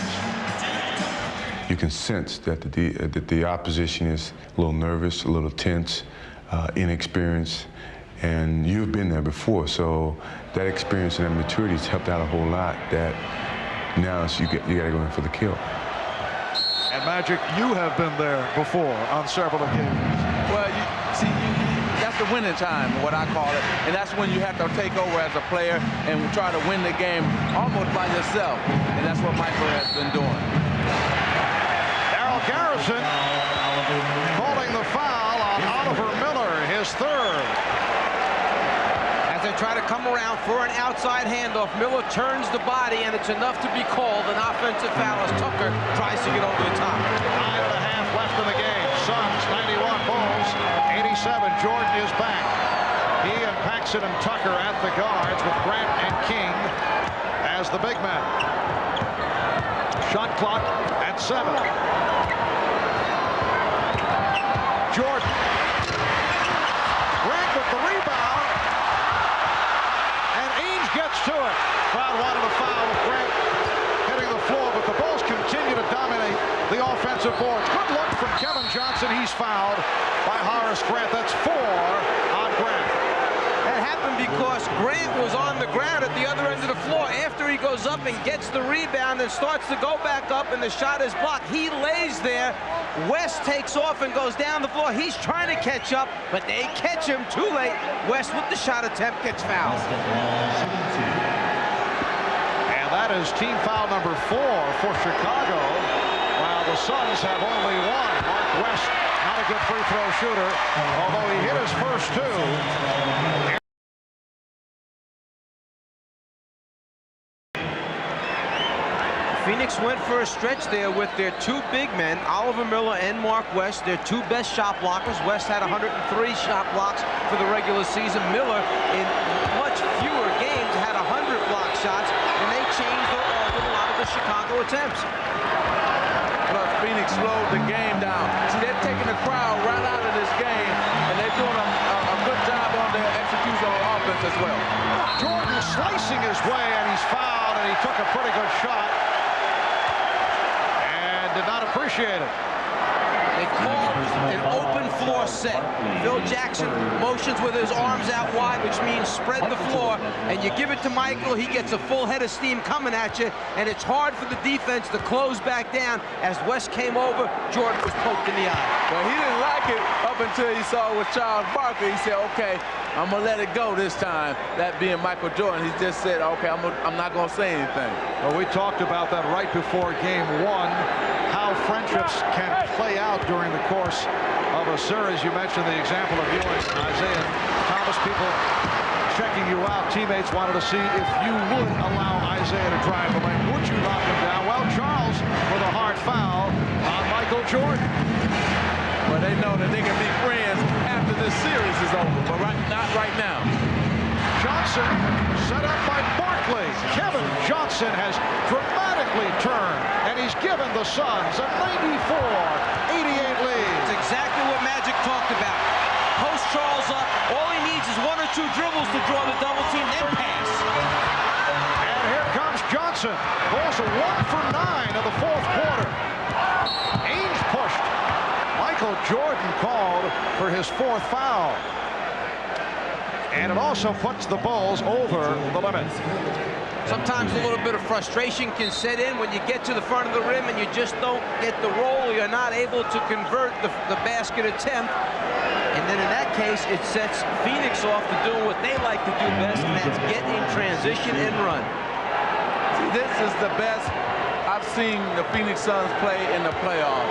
You can sense that the opposition is a little nervous, a little tense, inexperienced, and you've been there before, so that experience and that maturity has helped out a whole lot. That now you got to go in for the kill. And Magic, you have been there before on several occasions. Well, that's the winning time, what I call it, and that's when you have to take over as a player and try to win the game almost by yourself, and that's what Michael has been doing. Darrell Garrison calling the foul on Oliver Miller, his third. As they try to come around for an outside handoff, Miller turns the body, and it's enough to be called an offensive foul as Tucker tries to get over the top. 9.5 left in the game. Suns 91, Bulls 87. Jordan is back. He and Paxson and Tucker at the guards with Grant and King as the big men. Shot clock at 7. Jordan. Grant with the rebound. And Ainge gets to it. Crowd wanted a foul with Grant hitting the floor, but the Bulls continue to dominate the offensive boards. Good look from Kevin Johnson. He's fouled by Horace Grant. That's 4 on Grant. That happened because Grant was on the ground at the other end of the floor. After he goes up and gets the rebound and starts to go back up and the shot is blocked, he lays there. West takes off and goes down the floor. He's trying to catch up, but they catch him too late. West with the shot attempt gets fouled. And that is team foul number 4 for Chicago, while the Suns have only 1. Mark West, not a good free throw shooter, although he hit his first 2. Phoenix went for a stretch there with their 2 big men, Oliver Miller and Mark West, their 2 best shot blockers. West had 103 shot blocks for the regular season. Miller, in much fewer games, had 100 block shots, and they changed a lot of the Chicago attempts. Plus, Phoenix slowed the game down. See, they're taking the crowd right out of this game, and they're doing a good job on their execution on offense as well. Jordan slicing his way, and he's fouled, and he took a pretty good shot. Did not appreciate it. They called an open floor set. Phil Jackson motions with his arms out wide, which means spread the floor, and you give it to Michael. He gets a full head of steam coming at you, and it's hard for the defense to close back down. As West came over, Jordan was poked in the eye. Well, he didn't like it up until he saw it with Charles Barkley. He said, okay, I'm going to let it go this time. That being Michael Jordan, he just said, okay, I'm not going to say anything. Well, we talked about that right before game 1. How friendships can play out during the course of a series. You mentioned the example of you and Isaiah Thomas, people checking you out. Teammates wanted to see if you would allow Isaiah to drive the lane. Would you knock him down? Well, Charles with a hard foul on Michael Jordan. Well, they know that they can be friends after this series is over, but not right now. Johnson set up by Barkley. Kevin Johnson has dramatically turned, and he's given the Suns a 94-88 lead. It's exactly what Magic talked about. Post Charles up. All he needs is 1 or 2 dribbles to draw the double team, then pass. And here comes Johnson. Bulls are 1 for 9 of the fourth quarter. Ainge pushed. Michael Jordan called for his 4th foul. And it also puts the Bulls over the limit. Sometimes a little bit of frustration can set in when you get to the front of the rim and you just don't get the roll. You're not able to convert the basket attempt. And then in that case, it sets Phoenix off to do what they like to do best, and that's get in transition and run. See, this is the best I've seen the Phoenix Suns play in the playoffs.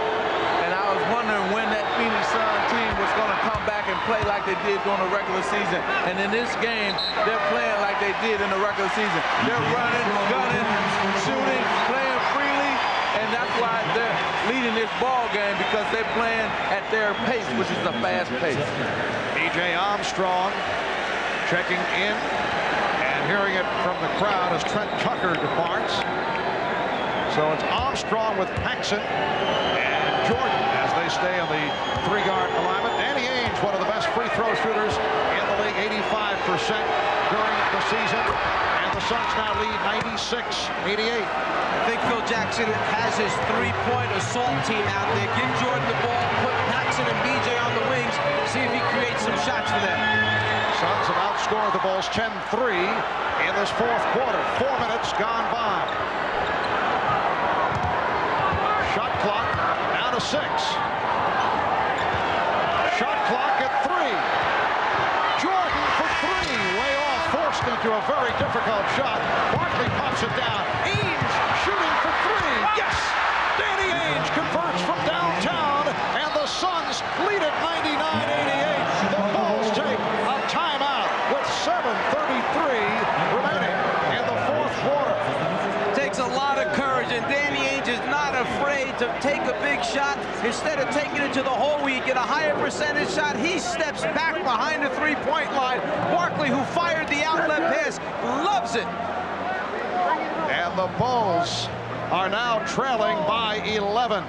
And And I was wondering when that Phoenix Suns team was going to come back and play like they did during the regular season. And in this game, they're playing like they did in the regular season. They're running, gunning, shooting, playing freely. And that's why they're leading this ball game, because they're playing at their pace, which is a fast pace. B.J. Armstrong checking in, and hearing it from the crowd as Trent Tucker departs. So it's Armstrong with Paxson and Jordan as they stay on the three-guard alignment. Danny Ainge, one of the best free throw shooters in the league, 85% during the season. And the Suns now lead 96-88. I think Phil Jackson has his three-point assault team out there. Give Jordan the ball, put Paxson and BJ on the wings, see if he creates some shots for them. Suns have outscored the Bulls 10-3 in this fourth quarter. 4 minutes gone by. Shot clock down to 6. Shot clock at 3. Jordan for 3, way off, forced into a very difficult shot. Barkley pops it down. Ainge shooting for 3. Yes! Danny Ainge converts from downtown, and the Suns lead at 99-88. The Bulls take a timeout with 7:33 remaining in the fourth quarter. Takes a lot of courage, and Danny Ainge is not afraid to take a big shot. Instead of taking it to the hole where you get a higher percentage shot, he steps back behind the three-point line. Barkley, who fired the outlet pass, loves it. And the Bulls are now trailing by 11.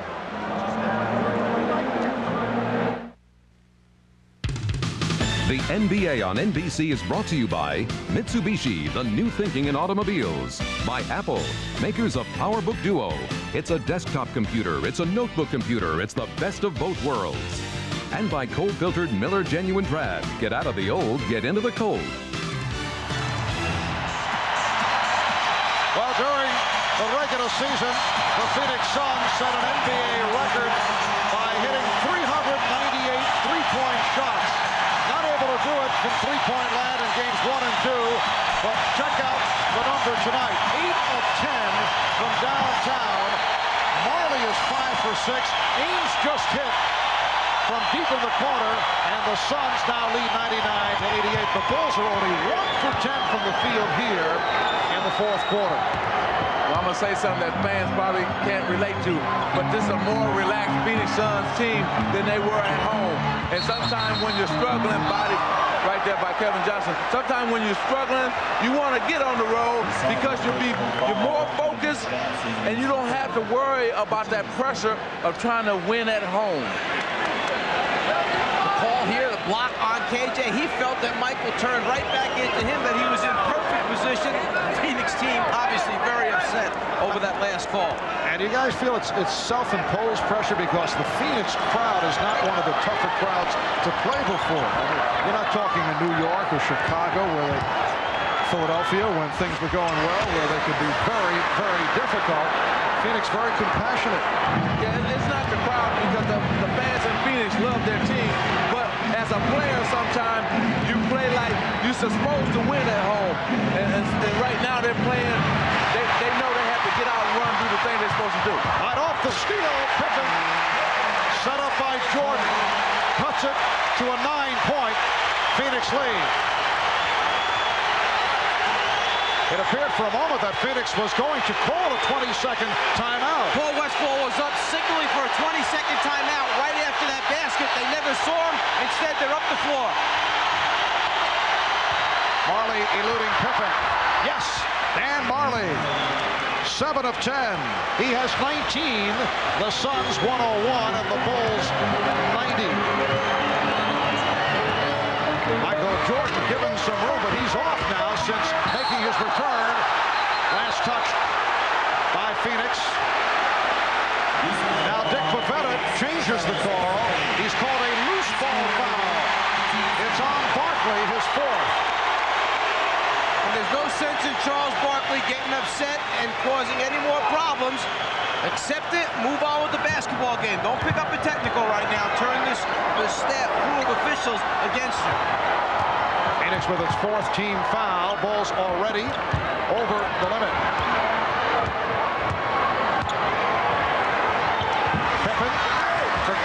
The NBA on NBC is brought to you by Mitsubishi, the new thinking in automobiles. By Apple, makers of PowerBook Duo. It's a desktop computer, it's a notebook computer, it's the best of both worlds. And by cold-filtered Miller Genuine Draft. Get out of the old, get into the cold. Well, during the regular season, the Phoenix Suns set an NBA record by hitting 398 three-point shots. Not able to do it from three-point land in games 1 and 2, but check out the number tonight. 8 of 10 from downtown. Marley is 5 for 6. Ainge just hit from deep in the corner, and the Suns now lead 99-88. The Bulls are only 1 for 10 from the field here in the fourth quarter. Well, I'm going to say something that fans probably can't relate to, but this is a more relaxed Phoenix Suns team than they were at home. And sometimes when you're struggling, body right there by Kevin Johnson, sometimes when you're struggling, you want to get on the road because you're more focused and you don't have to worry about that pressure of trying to win at home. The call here, the block on KJ, he felt that Michael turned right back into him, that he was in perfect position. The Phoenix team obviously very upset over that last call. And you guys feel it's self-imposed pressure because the Phoenix crowd is not one of the tougher crowds to play before. I mean, you're not talking in New York or Chicago, Philadelphia, when things were going well, where they could be very, very difficult. Phoenix very compassionate. Yeah, it's not the crowd because the fans in Phoenix love their team, but as a player sometimes you play like you're supposed to win at home. And right now they're playing, they know they have to get out and run, do the thing they're supposed to do. Right off the steal, Pippen, set up by Jordan, cuts it to a 9-point Phoenix lead. It appeared for a moment that Phoenix was going to call a 20-second timeout. Paul Westphal was up signaling for a 20-second timeout right after that basket. They never saw him. Instead, they're up the floor. Marley eluding Pippen. Yes, Dan Marley. 7 of 10. He has 19. The Suns 101 and the Bulls 90. Michael Jordan given some room, but he's off now since making his return. Last touch by Phoenix. Now Dick Pavetta changes the call. He's called a loose ball foul. It's on Barkley, his 4th. And there's no sense in Charles Barkley getting upset and causing any more problems. Accept it, move on with the basketball game. Don't pick up a technical right now. Turn the crew of officials against you. Phoenix with its 4th team foul. Bulls already over the limit. Pippen for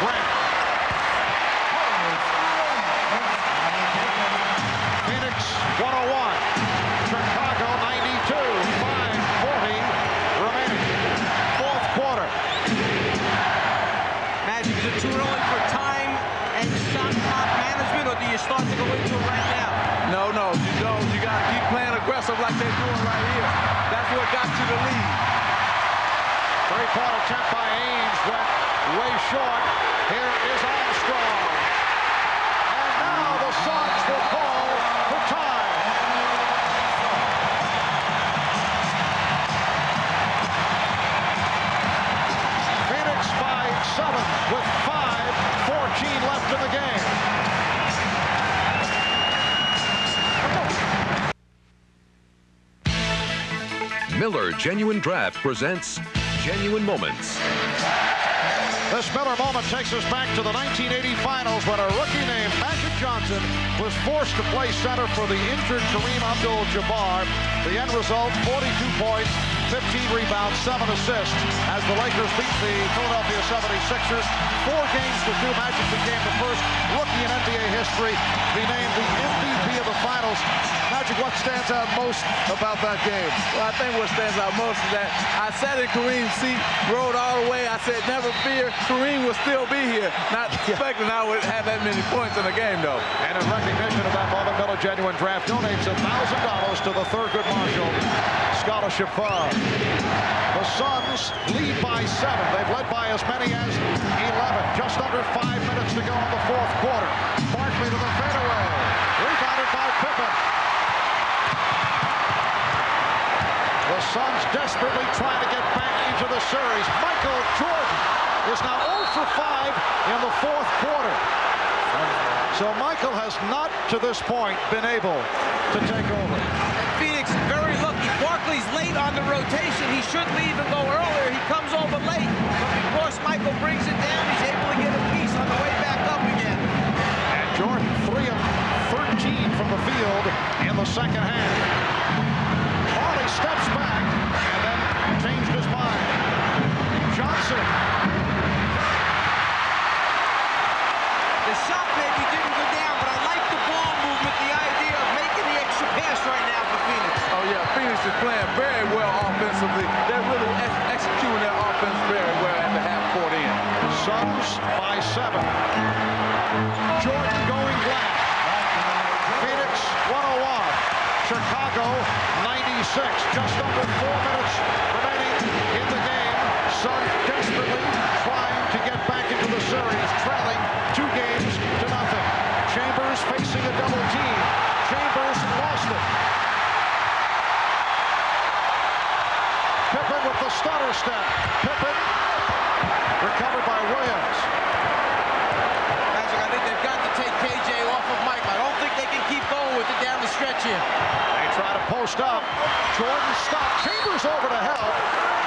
they're doing right here. That's what got you the lead. Three-point attempt by Ames went way short. Here is Armstrong. And now the Suns will call for time. Phoenix by 7 with 5:14 left in the game. Miller Genuine Draft presents Genuine Moments. This Miller moment takes us back to the 1980 finals when a rookie named Magic Johnson was forced to play center for the injured Kareem Abdul-Jabbar. The end result, 42 points, 15 rebounds, 7 assists as the Lakers beat the Philadelphia 76ers. 4 games to 2, Magic became the first rookie in NBA history to be named the MVP of the finals. Magic, what stands out most about that game? Well, I think what stands out most is that I sat in Kareem's seat, rode all the way. I said, never fear, Kareem will still be here. Not expecting I would have that many points in the game, though. And in recognition of that moment, Miller Genuine Draft donates $1,000 to the Thurgood Marshall Scholarship Fund. The Suns lead by 7. They've led by as many as 11. Just under 5 minutes to go in the fourth quarter. Barkley to the fadeaway. Rebounded by Pippen. The Suns desperately trying to get back into the series. Michael Jordan is now 0 for 5 in the fourth quarter. So Michael has not, to this point, been able to take over. Phoenix very lucky. Barkley's late on the rotation. He should leave and go earlier. He comes over late. But because Michael brings it down, he's able to get a piece on the way back up again. And Jordan 3 of 13 from the field in the second half. Marley steps back and then changed his mind. Johnson. The shot maybe didn't go down, but I like the ball movement, the idea of making the extra pass right now for Phoenix. Oh, yeah, Phoenix is playing very well offensively. They're really executing their offense very well at the half-court end. Suns by 7. Jordan going black. Phoenix 101. Chicago 96. Just under 4 minutes remaining in the game. Suns desperately trying to get back into the series, trailing 2 games to nothing. Chambers facing a double team. Chambers lost it. Pippen with the stutter step. Pippen recovered by Williams. Magic, I think they've got to take KJ off of Michael. I don't think they can keep going with it down the stretch here. They try to post up. Jordan stopped. Chambers over to help.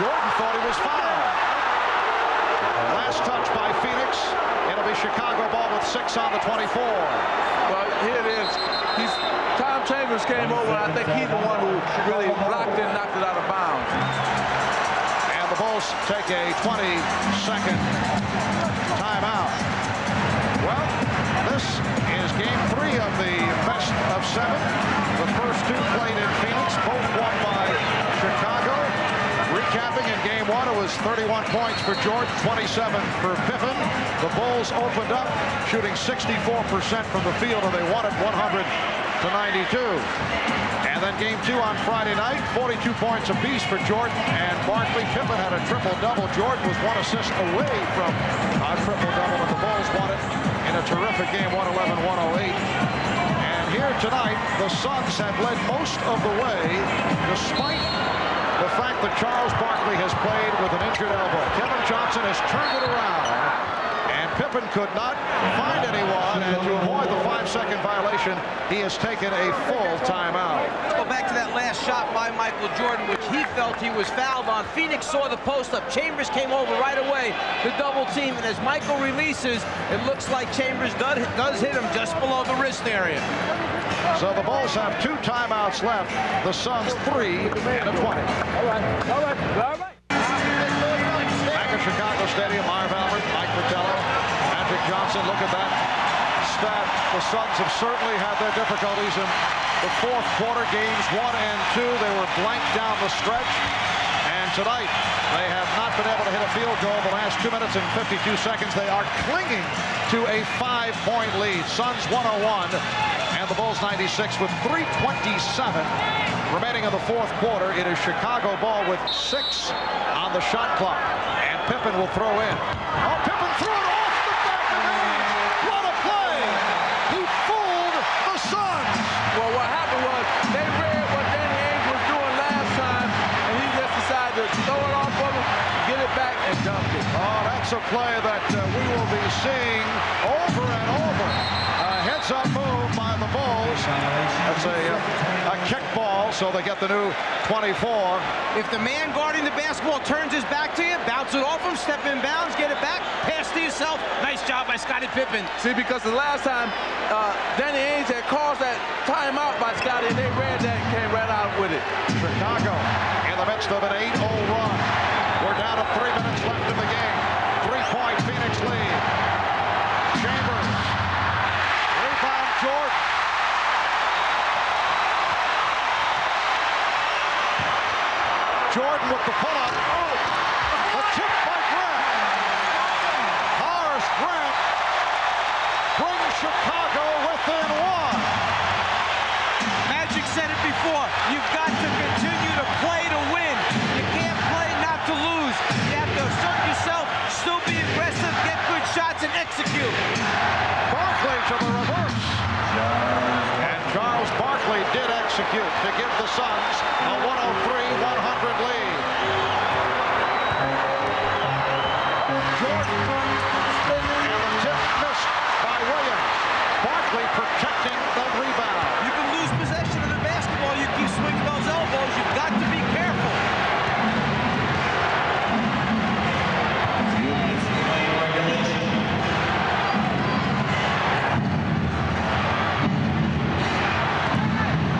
Jordan thought he was fouled. Last touch by Phoenix. It'll be Chicago ball with 6 on the 24. Well, here it is. Tom Chambers came over, and I think he's the one who really blocked it and knocked it out of bounds. And the Bulls take a 20-second timeout. Well, this is game 3 of the best of 7. The first 2 played in Phoenix, both won by Chicago. Recapping in game 1, it was 31 points for Jordan, 27 for Pippen. The Bulls opened up, shooting 64% from the field, and they won it 100-92. And then game 2 on Friday night, 42 points apiece for Jordan and Barkley. Pippen had a triple-double. Jordan was 1 assist away from a triple-double, and the Bulls won it in a terrific game, 111-108. And here tonight, the Suns have led most of the way, despite the fact that Charles Barkley has played with an injured elbow. Kevin Johnson has turned it around, and Pippen could not find anyone, and to avoid the 5-second violation, he has taken a full timeout. Let's go back to that last shot by Michael Jordan, which he felt he was fouled on. Phoenix saw the post-up. Chambers came over right away to double team, and as Michael releases, it looks like Chambers does hit him just below the wrist area. So the Bulls have 2 timeouts left. The Suns 3 and a 20. All right. Back at Chicago Stadium, Marv Albert, Mike Fratello, Magic Johnson. Look at that stat. The Suns have certainly had their difficulties in the fourth quarter. Games 1 and 2, they were blank down the stretch. And tonight, they have not been able to hit a field goal. The last 2 minutes and 52 seconds, they are clinging to a 5-point lead. Suns 101. And the Bulls 96 with 3:27 remaining in the fourth quarter. It is Chicago ball with 6 on the shot clock. And Pippen will throw in. Oh, Pippen threw it off the back of the net. What a play! He fooled the Suns. Well, what happened was they read what Danny Ainge was doing last time, and he just decided to throw it off of him, get it back, and dunk it. Oh, that's a play that we will be seeing over and over. A heads-up move by the Bulls. That's a kick ball, so they get the new 24. If the man guarding the basketball turns his back to you, bounce it off him, step in bounds, get it back, pass to yourself. Nice job by Scottie Pippen. See, because the last time Danny Ainge had caused that timeout by Scottie, and they read that and came right out with it. Chicago in the midst of an 8-0 run. We're down to 3 minutes left in the game. 3-point Phoenix lead. Chambers. Rebound Jordan. Jordan with the pull-up. Oh, a tip by Grant. Horace Grant brings Chicago within 1. Magic said it before. You've got to continue to play to win. You can't play not to lose. You have to assert yourself, still be aggressive, get good shots, and execute. Barkley to the reverse. And Charles Barkley did execute to give the Suns a 103-100 lead. Jordan and the tip missed by Williams. Barkley protecting the rebound. You can lose possession of the basketball. You keep swinging those elbows. You've got to be careful.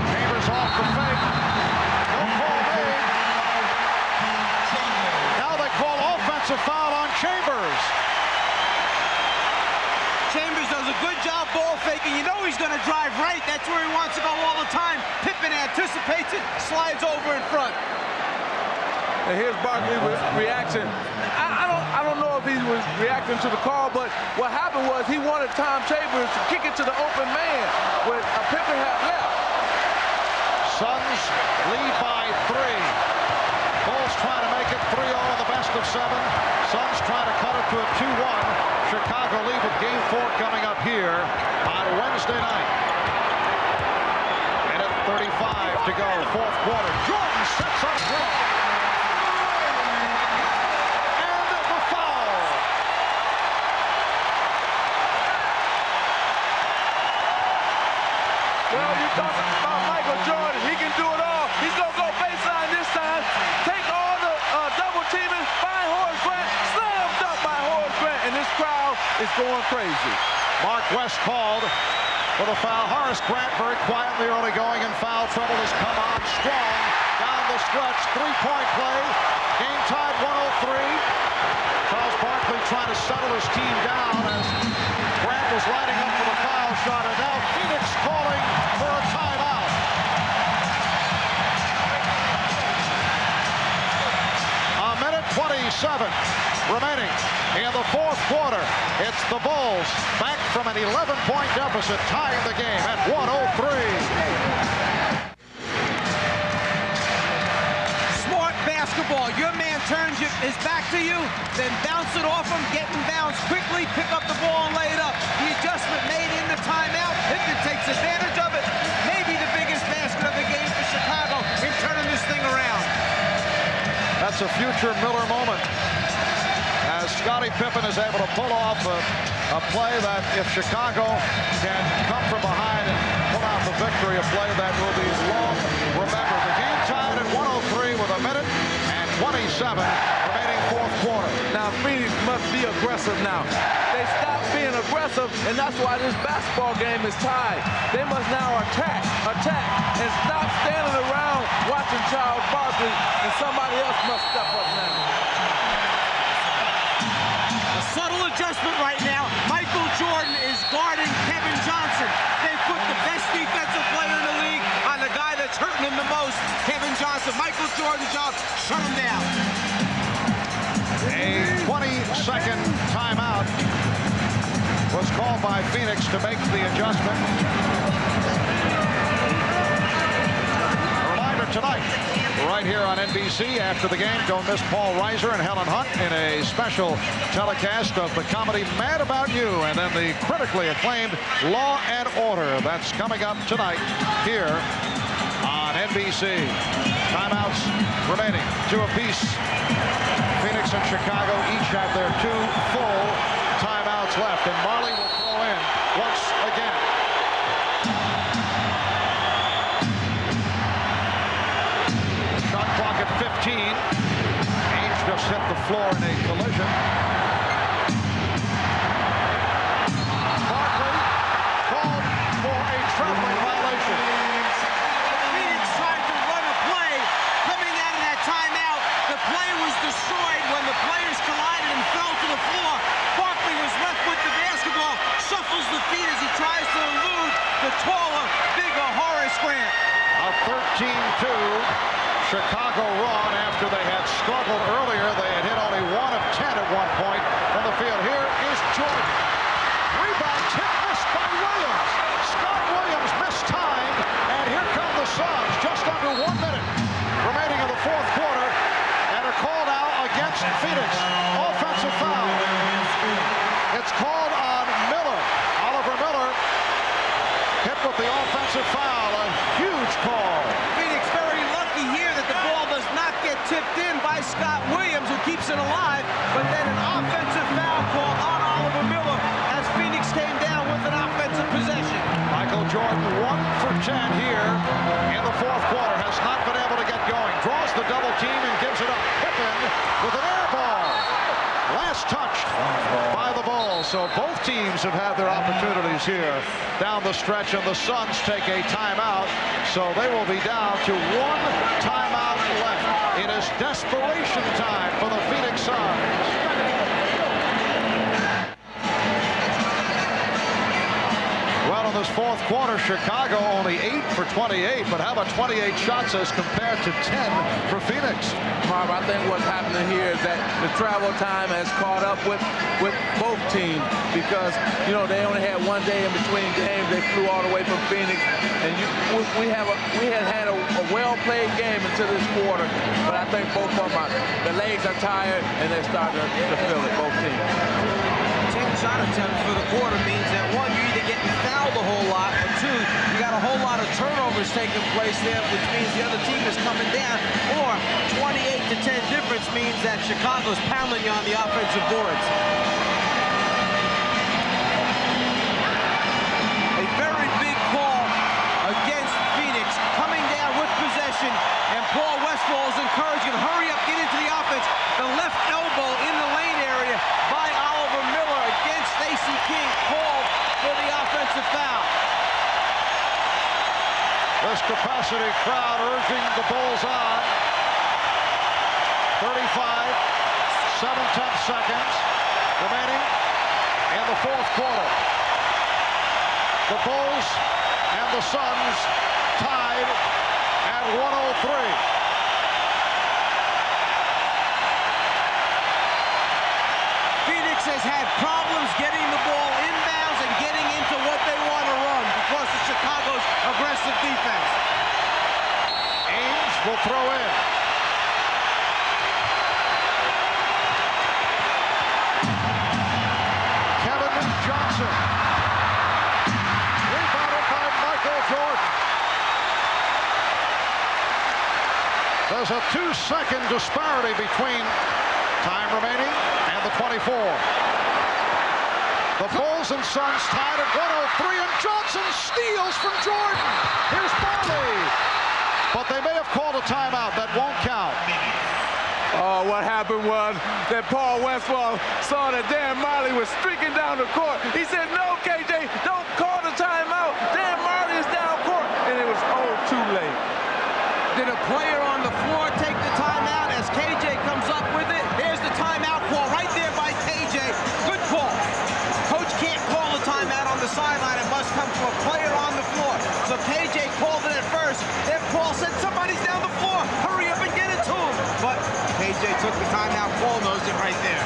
Chambers off the fake. No call made. Now they call offensive foul on Chambers. Chambers does a good job ball faking. You know he's going to drive right. That's where he wants to go all the time. Pippen anticipates it, slides over in front. And here's Barkley's reaction. I don't know if he was reacting to the call, but what happened was he wanted Tom Chambers to kick it to the open man when Pippen had left. Suns lead by 3. Bulls trying to make it 3-0 in the best of 7. Suns trying to cut it to a 2-1. Chicago lead with Game 4 coming up here on Wednesday night. Minute 35 to go, fourth quarter. Jordan sets up Grant. And the foul. Well, you talk about Michael Jordan. He can do it all. He's going to go baseline this time. Take all the double teaming, find Horace Grant, slam dunk by Horace Grant, and this crowd is going crazy. Mark West called for the foul. Horace Grant very quietly early going in foul trouble has come on strong down the stretch. 3-point play. Game tied 103. Charles Barkley trying to settle his team down as Grant was lining up for the foul shot, and now Phoenix calling for a timeout. A minute 27 remaining in the fourth quarter. It's the Bulls back from an 11-point deficit, tying the game at 103. Smart basketball. Your man turns his back to you, then bounce it off him, get in bounds quickly, pick up the ball and lay it up. The adjustment made in the timeout. Pippen takes advantage of it. Maybe the biggest basket of the game for Chicago in turning this thing around. That's a future Miller moment, as Scottie Pippen is able to pull off a play that, if Chicago can come from behind and pull out the victory, a play that will be long remembered. The game tied at 103 with a minute and 27 remaining fourth quarter. Now Phoenix must be aggressive now. They stopped being aggressive, and that's why this basketball game is tied. They must now attack, and stop standing around watching Charles Barkley, and somebody else must step up now. A subtle adjustment right now. Michael Jordan is guarding Kevin Johnson. They put the best defensive player in the league on the guy that's hurting him the most, Kevin Johnson. Michael Jordan's job, shut him down. A 20-second timeout was called by Phoenix to make the adjustment. A reminder tonight, right here on NBC. After the game, don't miss Paul Reiser and Helen Hunt in a special telecast of the comedy Mad About You, and then the critically acclaimed Law and Order. That's coming up tonight here on NBC. Timeouts remaining, 2 apiece. Phoenix and Chicago each have their 2 full timeouts left, and Marley will throw in once again. Shot clock at 15. Ainge just hit the floor in a collision. Barkley called for a traveling violation. Phoenix tried to run a play. Coming out of that timeout, the play was destroyed when the players collided and fell to the floor. Barkley was left with the basketball, shuffles the feet as he tries to elude the taller, bigger Horace Grant. A 13-2 Chicago run after they had struggled earlier. They had hit only 1 of 10 at one point from the field. Here is Jordan. Rebound tip missed by Williams. Scott Williams missed time, and here come the Suns. Just under 1 minute remaining in the 4th quarter, and a call now against Phoenix. Offensive foul. It's called on Miller. Oliver Miller hit with the offensive foul. A huge call. Phoenix very lucky here that the ball does not get tipped in by Scott Williams, who keeps it alive, but then an offensive foul call on Oliver Miller as Phoenix came down with an offensive possession. Michael Jordan 1 for 10 here in the 4th quarter. Has not been able to get going. Draws the double team and gives it up. Pippen with an air ball. Last touched by the Bulls. So both teams have had their opportunities here down the stretch, and the Suns take a timeout. So they will be down to 1 timeout left. It is desperation time for the Phoenix Suns. Well, in this 4th quarter, Chicago only 8 for 28, but how about 28 shots as compared to 10 for Phoenix? Marv, I think what's happening here is that the travel time has caught up with both teams, because, you know, they only had 1 day in between games. They flew all the way from Phoenix, and we had a well-played game until this quarter, but I think both of them the legs are tired, and they're starting to feel it, both teams. 10 shot attempts for the quarter means that 1, you're either getting fouled a whole lot, or 2, you got a whole lot of turnovers taking place there, which means the other team is coming down, or 28 to 10 difference means that Chicago's pounding you on the offensive boards. A very big call against Phoenix, coming down with possession, and Paul Westphal is encouraging, hurry up, get into the offense. The left elbow in the lane area by Oliver Miller against Stacey King, called for the offensive foul. This capacity crowd urging the Bulls on. 35, 7/10 seconds remaining in the 4th quarter. The Bulls and the Suns tied at 103. Has had problems getting the ball inbounds and getting into what they want to run because of Chicago's aggressive defense. Ainge will throw in. Kevin Johnson. Rebounded by Michael Jordan. There's a 2-second disparity between time remaining and the 24. The Bulls and Suns tied at 103, and Johnson steals from Jordan. Here's Marley. But they may have called a timeout. That won't count. What happened was that Paul Westphal saw that Dan Marley was streaking down the court. He said, no, KJ, don't call the timeout. Dan Marley is down court. And it was too late. Did a player on the floor take the timeout as KJ comes up with it? There's the timeout call right there by KJ. Good call. Coach can't call a timeout on the sideline. It must come from a player on the floor. So KJ called it at first. Then Paul said, somebody's down the floor. Hurry up and get it to him. But KJ took the timeout. Paul knows it right there.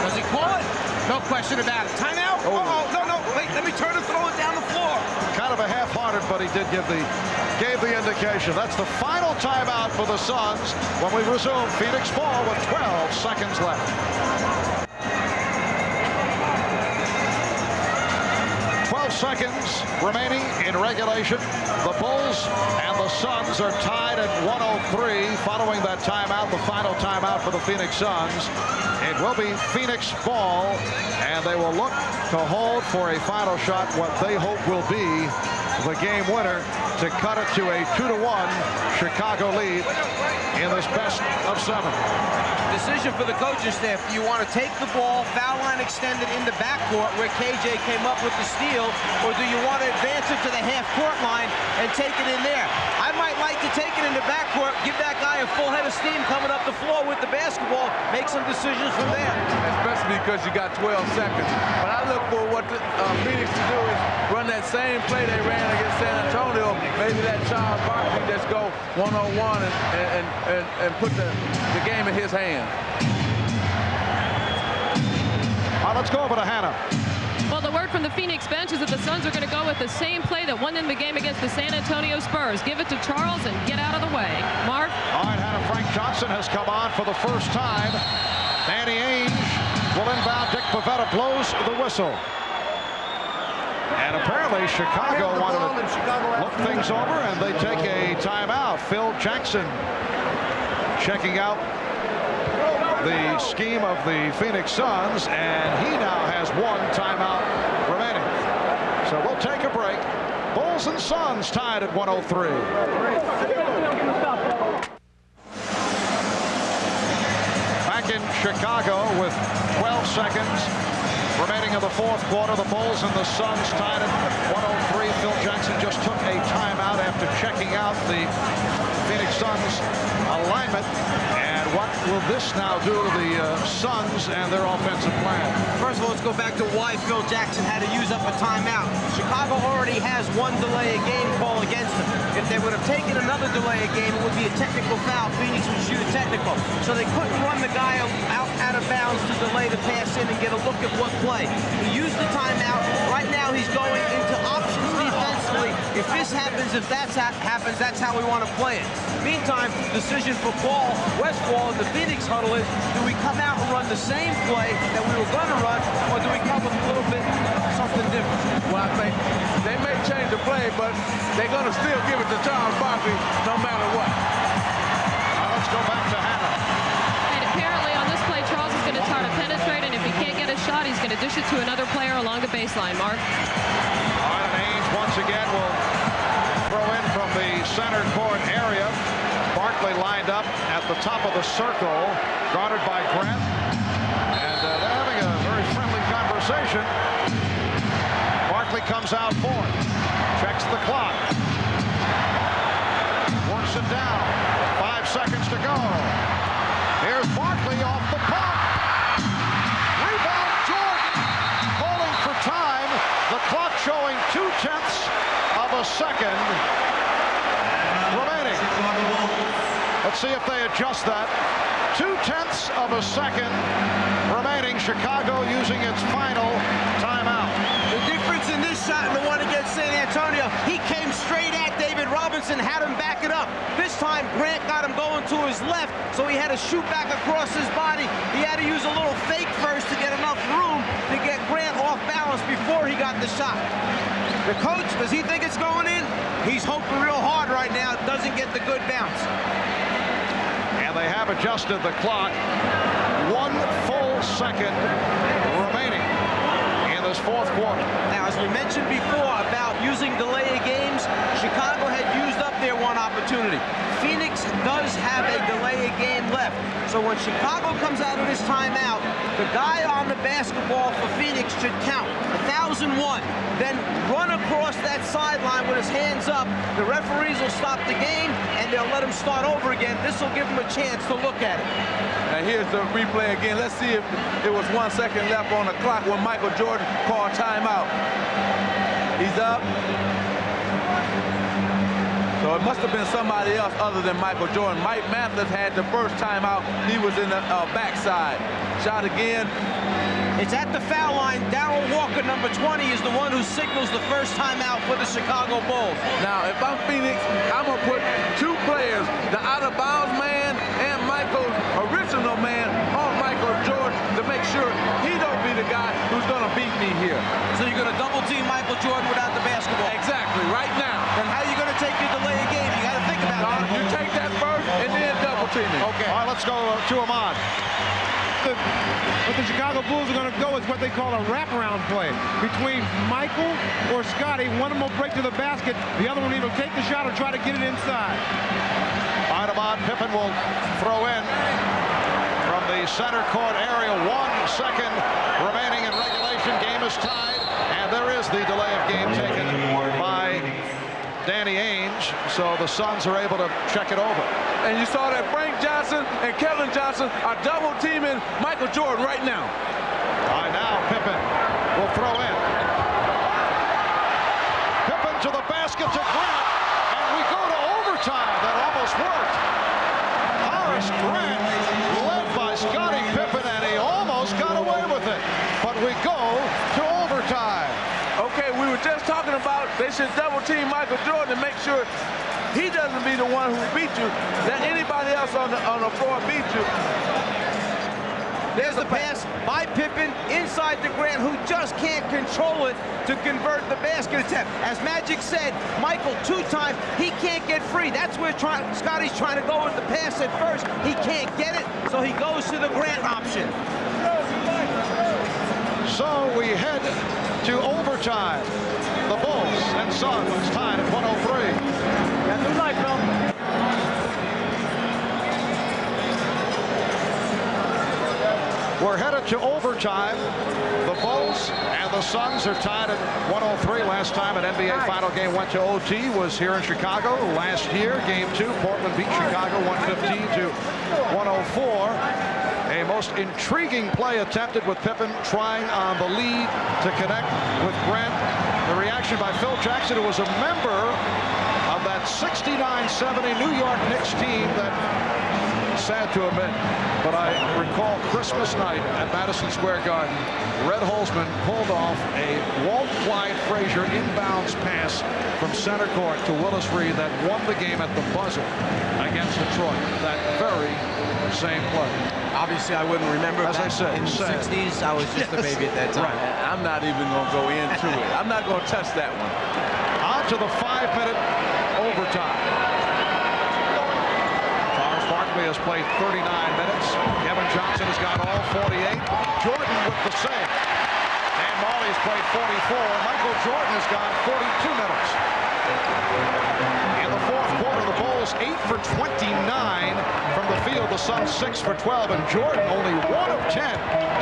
Does he call it? No question about it. Timeout? Uh-oh. No. Wait, let me turn and throw it down the floor. Kind of a half half-hearted, but he did gave the indication. That's the final timeout for the Suns when we resume Phoenix ball with 12 seconds left. 12 seconds remaining in regulation. The Bulls and the Suns are tied at 103 following that timeout, the final timeout for the Phoenix Suns. It will be Phoenix ball, and they will look to hold for a final shot, what they hope will be the game winner, to cut it to a 2-1 Chicago lead in this best of 7. Decision for the coaching staff. Do you want to take the ball, foul line extended in the backcourt where KJ came up with the steal, or do you want to advance it to the half-court line and take it in there? I might like to take it in the backcourt, give that guy a full head of steam coming up the floor with the basketball, make some decisions from there. Especially because you got 12 seconds. But I look for what Phoenix to do is run that same play they ran against San Antonio. Maybe that Charles Barkley just go one-on-one and put the game in his hands. Let's go over to Hannah. Well, the word from the Phoenix bench is that the Suns are going to go with the same play that won them the game against the San Antonio Spurs. Give it to Charles and get out of the way. Marv? All right, Hannah, Frank Johnson has come on for the first time. Danny Ainge will inbound. Dick Pavetta blows the whistle. And apparently Chicago wanted to look things over, and they take a timeout. Phil Jackson checking out the scheme of the Phoenix Suns, and he now has one timeout remaining. So we'll take a break. Bulls and Suns tied at 103. Back in Chicago with 12 seconds remaining in the fourth quarter. The Bulls and the Suns tied at 103. Phil Jackson just took a timeout after checking out the Phoenix Suns alignment. And what will this now do to the Suns and their offensive plan? First of all, let's go back to why Phil Jackson had to use up a timeout. Chicago already has one delay a game call against them. If they would have taken another delay a game, it would be a technical foul. Phoenix would shoot a technical. So they couldn't run the guy out of bounds to delay the pass in and get a look at what play. He used the timeout. Right now he's going into options defensively. If this happens, if that happens, that's how we want to play it. Meantime, decision for Paul Westphal in the Phoenix huddle is, do we come out and run the same play that we were going to run, or do we come with a little bit something different? Well, I think they may change the play, but they're going to still give it to Charles Barkley no matter what. Let's go back to Hannah. And apparently on this play, Charles is going to try to penetrate, and if he can't get a shot, he's going to dish it to another player along the baseline. Mark? All right, and Ainge once again will throw in from the center court area. Barkley lined up at the top of the circle, guarded by Grant. And they're having a very friendly conversation. Barkley comes out for it. Checks the clock. Works it down. 5 seconds to go. Here's Barkley off the pump. Rebound Jordan. Calling for time. The clock showing 0.2 of a second remaining. Let's see if they adjust that. 0.2 of a second remaining. Chicago using its final timeout. The difference in this shot and the one against San Antonio, he came straight at David Robinson, had him back it up. This time Grant got him going to his left, so he had to shoot back across his body. He had to use a little fake first to get enough room to get Grant off balance before he got the shot. The coach, does he think it's going in? He's hoping real hard right now. Doesn't get the good bounce. And they have adjusted the clock. 1 full second remaining in this fourth quarter. Now, as we mentioned before about using delay of games, Chicago had used up their one opportunity. Phoenix does have a delay of game left. So when Chicago comes out of this timeout, the guy on the basketball for Phoenix should count 1,001. Then run across that sideline with his hands up. The referees will stop the game, and they'll let him start over again. This will give him a chance to look at it. And here's the replay again. Let's see if there was 1 second left on the clock when Michael Jordan called timeout. He's up. So it must have been somebody else other than Michael Jordan. Mike Mathis had the first timeout. He was in the backside. Shot again. It's at the foul line. Darrell Walker, number 20, is the one who signals the first timeout for the Chicago Bulls. Now, if I'm Phoenix, I'm going to put two players, the out-of-bounds man and Michael's original man, on Michael Jordan to make sure he don't be the guy who's going to beat me here. So you're going to double-team Michael Jordan without the basketball? Exactly, right now. Then how are you going to take your delay of game? You got to think about that. You take that first and then double-team it. Okay. All right, let's go to Ahmad. What the Chicago Bulls are going to go is what they call a wraparound play between Michael or Scotty. One of them will break to the basket. The other one either take the shot or try to get it inside. All right, Ahmad, Pippen will throw in from the center court area. 1 second remaining in regulation. Game is tied, and there is the delay of game taken by Danny Ainge, so the Suns are able to check it over. And you saw that Frank Johnson and Kevin Johnson are double teaming Michael Jordan right now. All right, now Pippen will throw in. Pippen to the basket to Grant, and we go to overtime. That almost worked. Horace Grant led by Scottie Pippen, and he almost got away with it. But we go to overtime. Okay, we were just talking about they should double team Michael Jordan to make sure he doesn't be the one who beat you, that anybody else on the floor beat you. There's the pass by Pippen inside to Grant, who just can't control it to convert the basket attempt. As Magic said, Michael 2 times, he can't get free. That's where Scotty's trying to go with the pass at first. He can't get it, so he goes to the Grant option. So we head to overtime. The Bulls and Suns tied at 103. Yeah, good night, Phil. We're headed to overtime. The Bulls and the Suns are tied at 103. Last time an NBA final game went to OT was here in Chicago last year. Game 2, Portland beat Chicago 115 to 104. A most intriguing play attempted with Pippen trying on the lead to connect with Grant. The reaction by Phil Jackson, who was a member of that 69-70 New York Knicks team that, sad to admit, but I recall Christmas night at Madison Square Garden, Red Holzman pulled off a Walt Clyde Frazier inbounds pass from center court to Willis Reed that won the game at the buzzer against Detroit. That very same play. Obviously, I wouldn't remember. As I said, in the 60s, I was just a baby at that time. Right. I'm not even going to go into it. I'm not going to touch that one. On to the 5-minute overtime. Charles Barkley has played 39 minutes. Kevin Johnson has got all 48. Jordan with the save. Dan Marley has played 44. Michael Jordan has got 42 minutes. In the fourth quarter, the Bulls 8 for 29 from the field. The Suns 6 for 12, and Jordan only 1 of 10,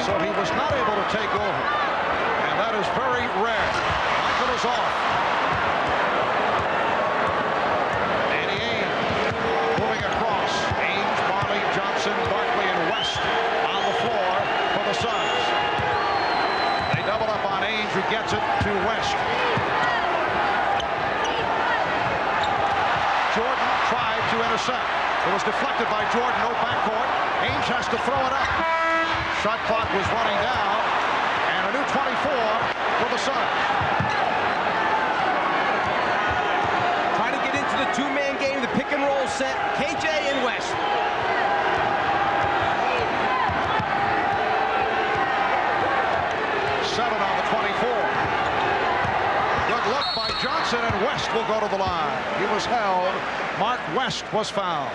so he was not able to take over. And that is very rare. Michael is off. Danny Ainge moving across. Ainge, Marley, Johnson, Barkley, and West on the floor for the Suns. They double up on Ainge, who gets it to West. Jordan tried to intercept. It was deflected by Jordan, no backcourt. Ainge has to throw it up. Shot clock was running down, and a new 24 for the Suns. Trying to get into the 2-man game, the pick and roll set, KJ and West. Seven on the 24. Good look by Johnson, and West will go to the line. He was held. Mark West was fouled.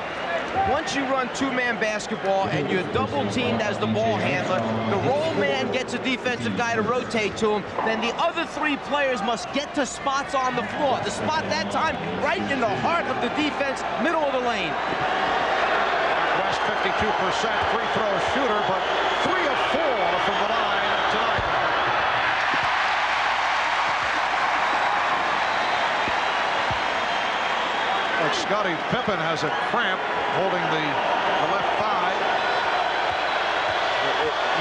Once you run 2-man basketball and you're double teamed as the ball handler, the roll man gets a defensive guy to rotate to him, then the other 3 players must get to spots on the floor. The spot that time right in the heart of the defense, middle of the lane. West 52% free throw shooter, but 3 of 4 from the line tonight. Like Scottie Pippen has a cramp holding the left thigh.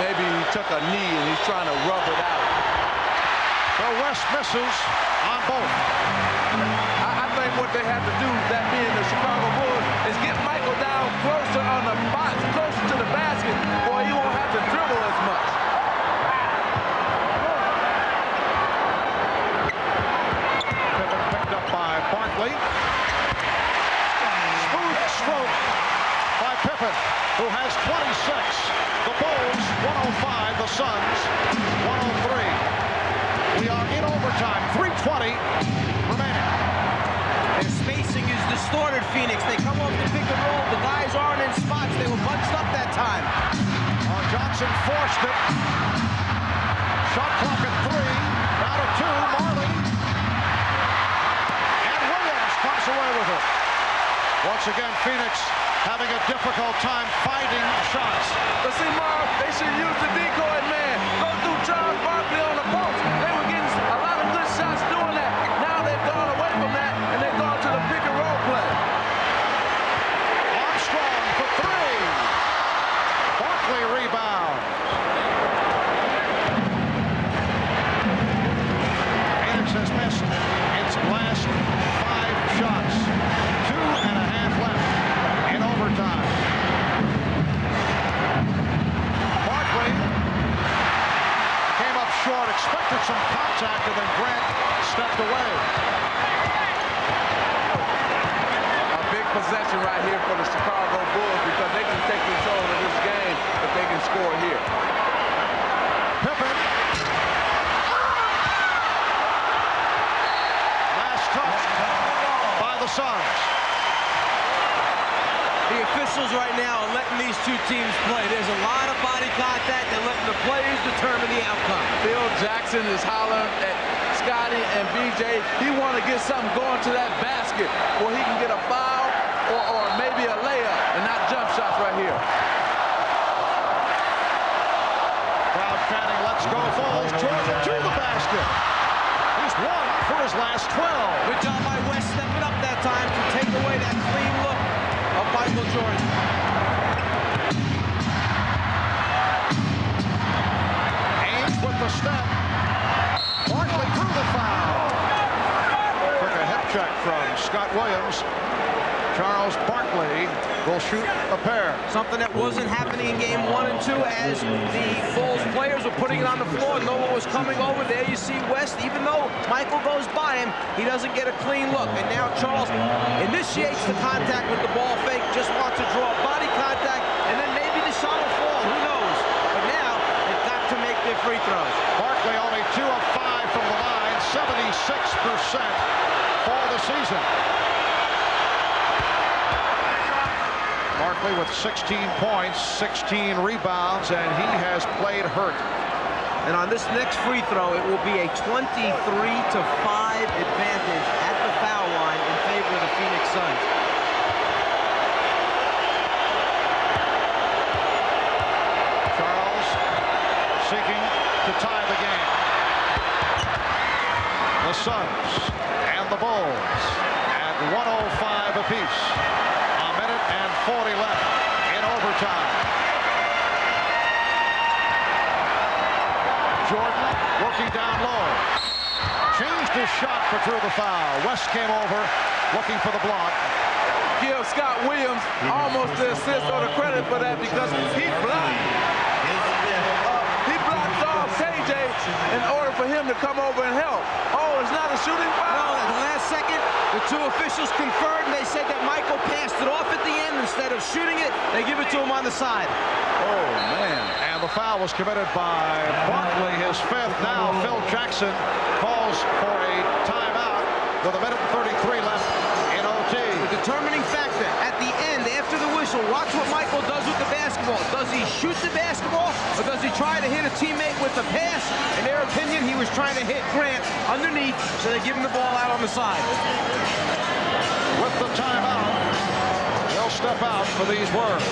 Maybe he took a knee and he's trying to rub it out. So West misses on both. I think what they have to do, that being the Chicago Bulls, is get Michael down closer on the box, closer to the basket, or he won't have to dribble as much. Pippen, who has 26. The Bulls 105, the Suns 103. We are in overtime, 3:20 remaining. Their spacing is distorted, Phoenix. They come off the pick and roll. The guys aren't in spots. They were bunched up that time. Johnson forced it. Shot clock at 3. Now to 2. Marley. And Williams comes away with it. Once again, Phoenix having a difficult time finding shots. But see, Marv, they should use the decoy man. Go through Charles Barkley on the post. They were getting a lot of good shots doing that. Now they've gone away from that, and they've gone to the pick and roll play. Armstrong for 3. Barkley rebound. Phoenix has missed its last 5 shots. 2.5 left in overtime. Barkley came up short, expected some contact, and then Grant stepped away. A big possession right here for the Chicago Bulls because they can take control of this game if they can score here. Pippen. Last touch by the Suns. The officials right now are letting these two teams play. There's a lot of body contact. They're letting the players determine the outcome. Phil Jackson is hollering at Scotty and BJ. He want to get something going to that basket where he can get a foul or maybe a layup and not jump shots right here. Crowd chanting, let's go Bulls. Jordan to the basket. He's 1 for his last 12. Good job by West stepping up that time to take away that clean look of Michael Jordan. Ainge with the step. Barkley through the foul. Took a hip check from Scott Williams. Charles Barkley will shoot a pair. Something that wasn't happening in game 1 and 2 as the Bulls players were putting it on the floor. No one was coming over. There you see West. Even though Michael goes by him, he doesn't get a clean look. And now Charles initiates the contact with the ball fake, just wants to draw body contact, and then maybe the shot will fall. Who knows? But now they've got to make their free throws. Barkley only 2 of 5 from the line, 76% for the season. Barkley with 16 points, 16 rebounds, and he has played hurt. And on this next free throw, it will be a 23-5 advantage at the foul line in favor of the Phoenix Suns. Charles seeking to tie the game. The Suns and the Bulls at 105 apiece. 40 left in overtime. Jordan working down low. Changed his shot but drew the foul. West came over looking for the block. Give Scott Williams almost the assist or the credit for that because he blocked off KJ in order for him to come over and help. Oh, it's not a shooting foul? No, at the last second, the two officials conferred and they said that Michael passed it off at the end. Instead of shooting it, they give it to him on the side. Oh, man. And the foul was committed by Barkley, his 5th. Now Phil Jackson calls for a timeout with 1:33 left in OT. The determining factor at the end, after the whistle, watch what Michael does with the basketball. Does he shoot the basketball or does he try to hit a teammate with a pass? In their opinion, he was trying to hit Grant underneath, so they give him the ball out on the side. With the timeout, he'll step out for these words.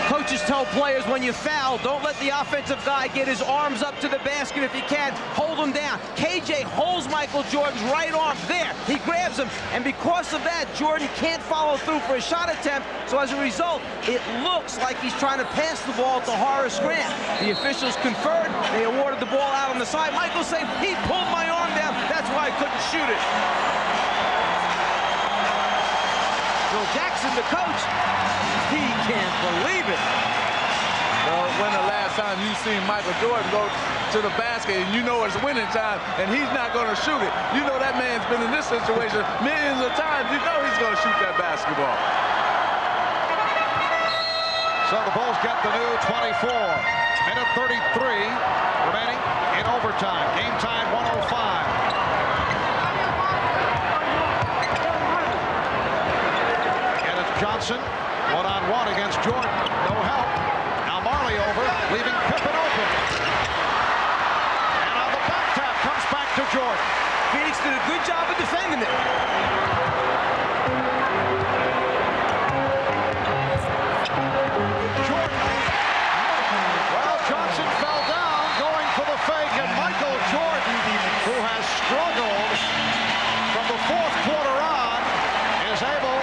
Coaches tell players when you foul, don't let the offensive guy get his arms up to the basket if you can. Hold him down. KJ holds Michael Jordan's right arm there. He grabs him, and because of that, Jordan can't follow through for a shot attempt. So as a result, it looks like he's trying to pass the ball to Horace Grant. The officials conferred. They awarded the ball out on the side. Michael saying, he pulled my arm down. That's why I couldn't shoot it. Phil Jackson, the coach, he can't believe it. Well, when the last time you seen Michael Jordan go to the basket and you know it's winning time and he's not going to shoot it. You know that man's been in this situation millions of times. You know he's going to shoot that basketball. So the Bulls get the new 24. Minute 33 remaining in overtime. Game time 105. Johnson, one-on-one against Jordan. No help. Now Marley over, leaving Pippen open. And on the back tap, comes back to Jordan. Phoenix did a good job of defending it. Jordan. Well, Johnson fell down, going for the fake, and Michael Jordan, who has struggled from the fourth quarter on, is able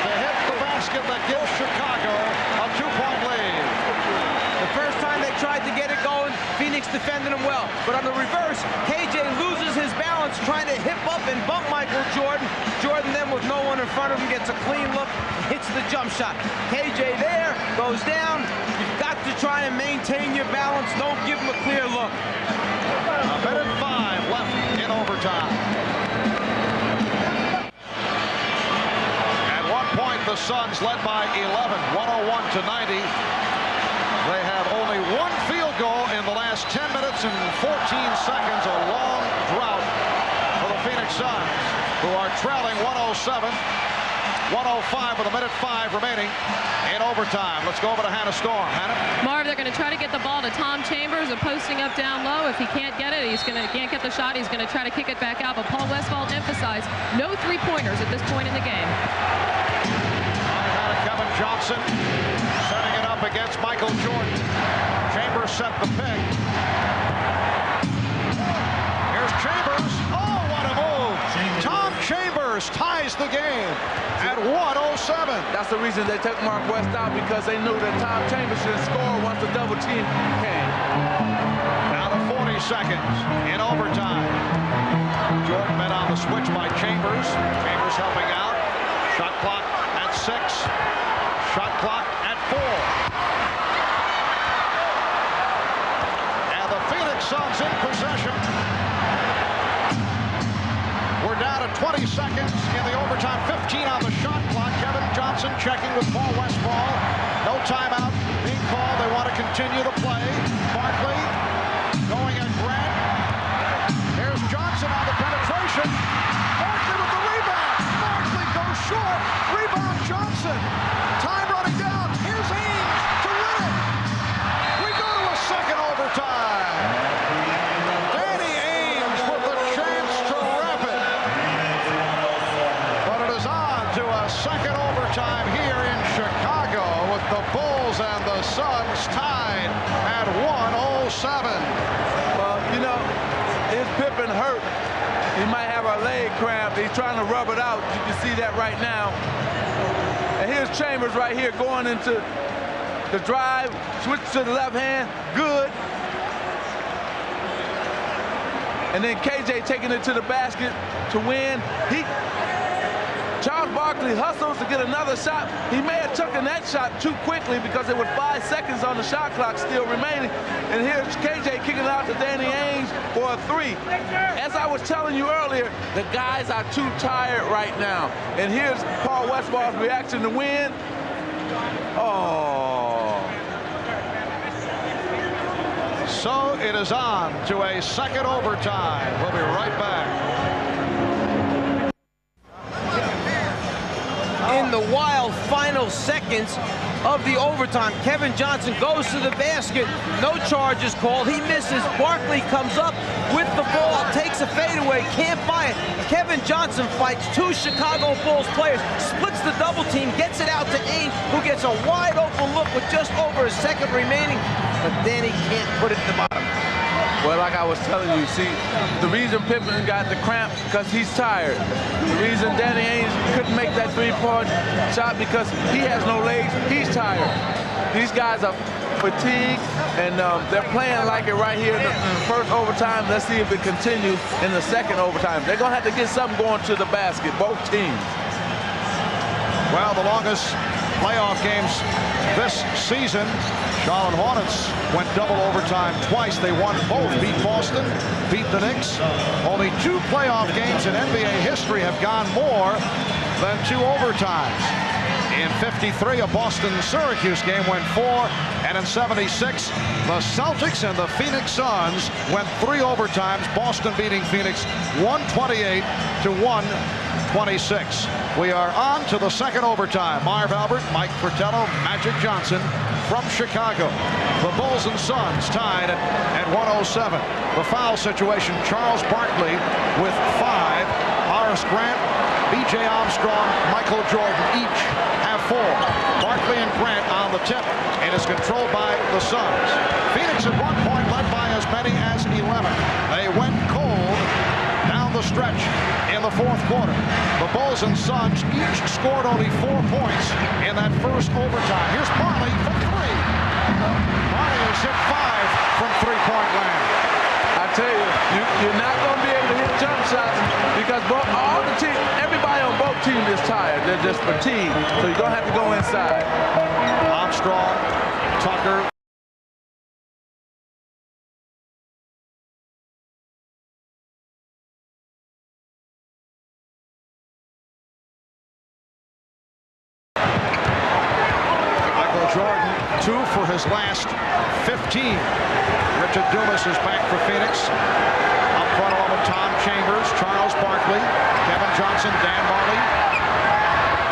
to hit the basket that gives Chicago a 2-point lead. The first time they tried to get it going, Phoenix defended him well. But on the reverse, KJ loses his balance trying to hip up and bump Michael Jordan. Jordan then, with no one in front of him, gets a clean look, hits the jump shot. KJ there, goes down. You've got to try and maintain your balance. Don't give him a clear look. A minute 5 left in overtime. Point, the Suns led by 11, 101-90. They have only one field goal in the last 10 minutes and 14 seconds, a long drought for the Phoenix Suns, who are trailing 107, 105 with a minute 5 remaining in overtime. Let's go over to Hannah Storm. Hannah? Marv, they're going to try to get the ball to Tom Chambers, and posting up down low. If he can't get it, can't get the shot, he's going to try to kick it back out. But Paul Westphal emphasized no three-pointers at this point in the game. Kevin Johnson setting it up against Michael Jordan. Chambers set the pick. Here's Chambers. Oh, what a move. Tom Chambers ties the game at 107. That's the reason they took Mark West out, because they knew that Tom Chambers should score once the double team came. Now to 40 seconds in overtime. Jordan met on the switch by Chambers. Chambers helping out. Shot clock at 6. Shot clock at 4. And the Phoenix Suns in possession. We're down to 20 seconds in the overtime. 15 on the shot clock. Kevin Johnson checking with Paul Westphal. No timeout being called. They want to continue the play. Barkley going at Grant. Here's Johnson on the penetration. Barkley with the rebound. Barkley goes short. Rebound Johnson. Time running down. Here's Ames to win it. We go to a second overtime. Danny Ames with a chance to wrap it. But it is on to a second overtime here in Chicago, with the Bulls and the Suns tied at 107. Well, you know, is Pippen hurt? He might have a leg cramp. He's trying to rub it out. You can see that right now. And here's Chambers right here going into the drive, switch to the left hand, good. And then KJ taking it to the basket to win. Charles Barkley hustles to get another shot. He may have taken that shot too quickly because there were 5 seconds on the shot clock still remaining. And here's KJ kicking it out to Danny Ainge for a 3. As I was telling you earlier, the guys are too tired right now. And here's Paul Westphal's reaction to win. Oh. So it is on to a second overtime. We'll be right back. In the wild final seconds of the overtime, Kevin Johnson goes to the basket. No charges called. He misses. Barkley comes up with the ball, takes a fadeaway, can't buy it. Kevin Johnson fights 2 Chicago Bulls players, splits the double team, gets it out to Ainge, who gets a wide open look with just over a second remaining, but then he can't put it in the bottom. Well, like I was telling you, see, the reason Pippen got the cramp, because he's tired. The reason Danny Ainge couldn't make that 3-point shot, because he has no legs, he's tired. These guys are fatigued, and they're playing like it right here in the first overtime. Let's see if it continues in the second overtime. They're going to have to get something going to the basket, both teams. Well, the longest playoff games this season. Charlotte Hornets went double overtime twice. They won both, beat Boston, beat the Knicks. Only 2 playoff games in NBA history have gone more than 2 overtimes. In 53, a Boston-Syracuse game went 4, and in 76, the Celtics and the Phoenix Suns went 3 overtimes, Boston beating Phoenix 128 to 126. We are on to the second overtime. Marv Albert, Mike Fratello, Magic Johnson from Chicago. The Bulls and Suns tied at 107. The foul situation, Charles Barkley with 5. Horace Grant, B.J. Armstrong, Michael Jordan each have 4. Barkley and Grant on the tip. It is controlled by the Suns. Phoenix at one point led by as many as 11. They went cold down the stretch in the fourth quarter. The Bulls and Suns each scored only 4 points in that first overtime. Here's Marley from 3. Marley has hit 5 from 3-point land. I tell you, you're not going to be able to hit jump shots because everybody on both teams is tired. They're just fatigued. So you're going to have to go inside. Armstrong, Tucker. Michael Jordan, 2 for his last 15. Richard Dumas is back for Phoenix. Up front along with Tom Chambers, Charles Barkley, Kevin Johnson, Dan Marley.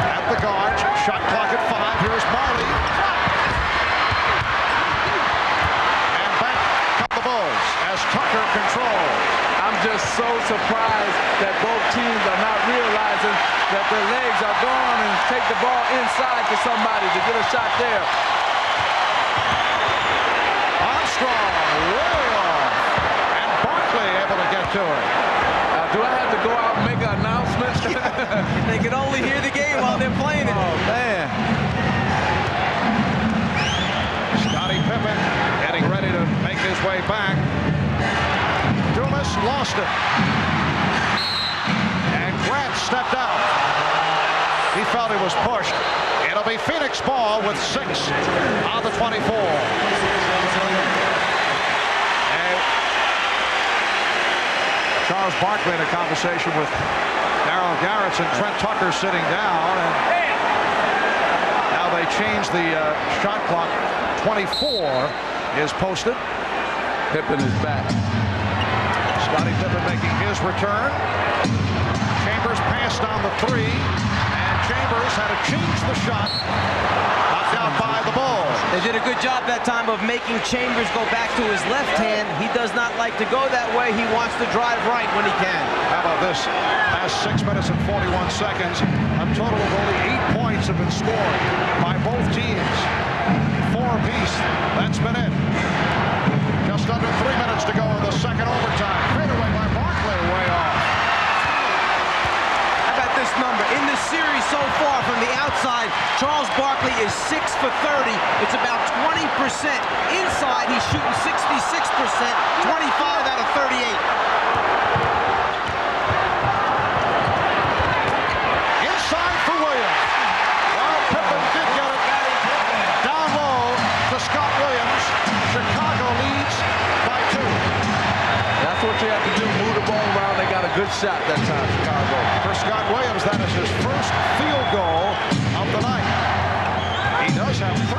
At the guards, shot clock at 5. Here's Marley. And back come the Bulls as Tucker controls. I'm just so surprised that both teams are not realizing that their legs are gone and take the ball inside to somebody to get a shot there. Armstrong, way off. And Barkley able to get to it. Do I have to go out and make an announcement? They can only hear the game while they're playing it. Oh, man. Scottie Pippen getting ready to make his way back. Dumas lost it. And Grant stepped out. He felt he was pushed. It'll be Phoenix ball with 6 on the 24. And Charles Barkley in a conversation with Darryl Garretts and Trent Tucker sitting down. And now they change the shot clock. 24 is posted. Pippen is back. Scottie Pippen making his return. Chambers passed on the 3. And Chambers had to change the shot. Knocked out by the Bulls. They did a good job that time of making Chambers go back to his left hand. He does not like to go that way. He wants to drive right when he can. How about this? Last 6 minutes and 41 seconds. A total of only 8 points have been scored by both teams. 4 apiece. That's been it. Just under 3 minutes to go in the second overtime. Fadeaway by Barkley, way off. How about this number? In the series so far from the outside, Charles Barkley is 6 for 30. It's about 20%. Inside, he's shooting 66%, 25 out of 38. Inside for Williams. Well, Pippen did get it. Down low to Scott Williams. Chicago leads by 2. That's what you have to do. Move the ball around. They got a good shot that time, Chicago. For Scott Williams, that is his first field goal of the night. He does have 13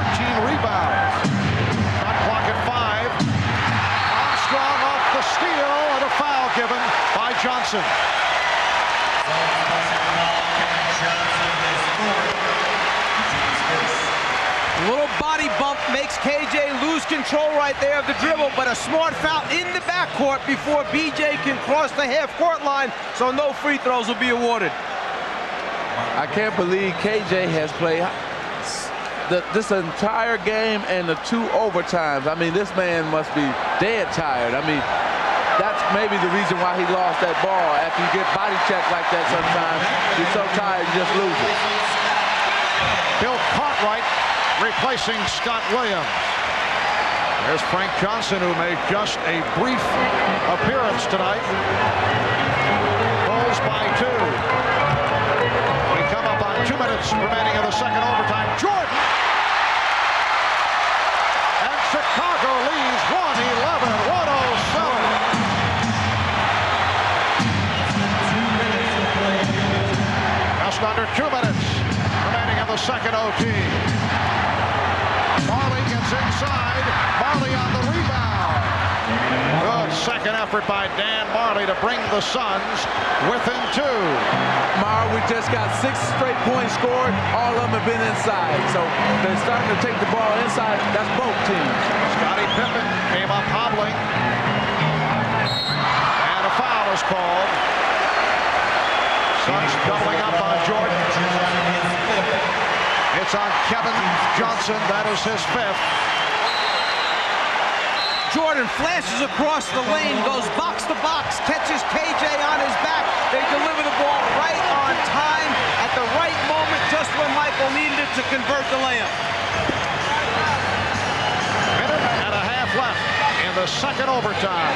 rebounds. Shot clock at 5. Armstrong off the steal and a foul given by Johnson. A little body bump makes KJ lose control right there of the dribble, but a smart foul in the backcourt before BJ can cross the half-court line, so no free throws will be awarded. I can't believe KJ has played this entire game and the 2 overtimes. I mean, this man must be dead tired. I mean, that's maybe the reason why he lost that ball. After you get body checked like that sometimes, you're so tired you just lose it. Bill Cartwright replacing Scott Williams. There's Frank Johnson, who made just a brief appearance tonight. Bulls by 2. We come up on 2 minutes remaining in the second overtime. Jordan! And under 2 minutes remaining in the second OT. Marley gets inside. Marley on the rebound. Good second effort by Dan Marley to bring the Suns within 2. We just got 6 straight points scored. All of them have been inside. So they're starting to take the ball inside. That's both teams. Scottie Pippen came up hobbling. And a foul is called. Suns doubling up on Jordan. It's on Kevin Johnson. That is his 5th. Jordan flashes across the lane, goes box to box, catches KJ on his back. They deliver the ball right on time at the right moment, just when Michael needed it to convert the layup. Minute and a half left in the second overtime.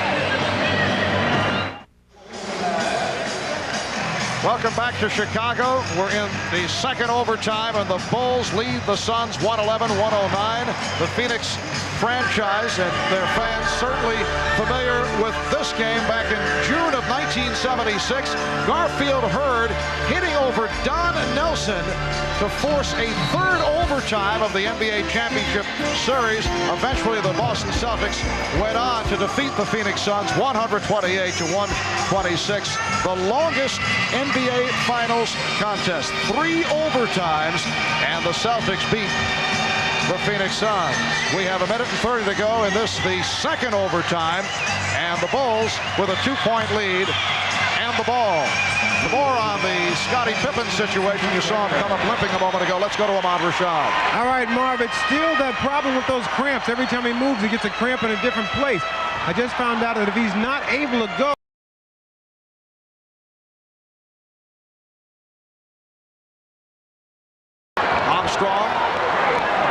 Welcome back to Chicago. We're in the second overtime, and the Bulls lead the Suns 111-109. The Phoenix franchise and their fans certainly familiar with this game back in June of 1976. Garfield Hurd hitting over Don Nelson to force a 3rd overtime of the NBA Championship Series. Eventually, the Boston Celtics went on to defeat the Phoenix Suns 128-126. The longest NBA Finals contest. 3 overtimes, and the Celtics beat the Phoenix Suns. We have 1 minute and 30 to go in this, the second overtime, and the Bulls with a 2-point lead and the ball. More on the Scottie Pippen situation. You saw him come up limping a moment ago. Let's go to Ahmad Rashad. All right, Marv, it's still that problem with those cramps. Every time he moves, he gets a cramp in a different place. I just found out that if he's not able to go, Armstrong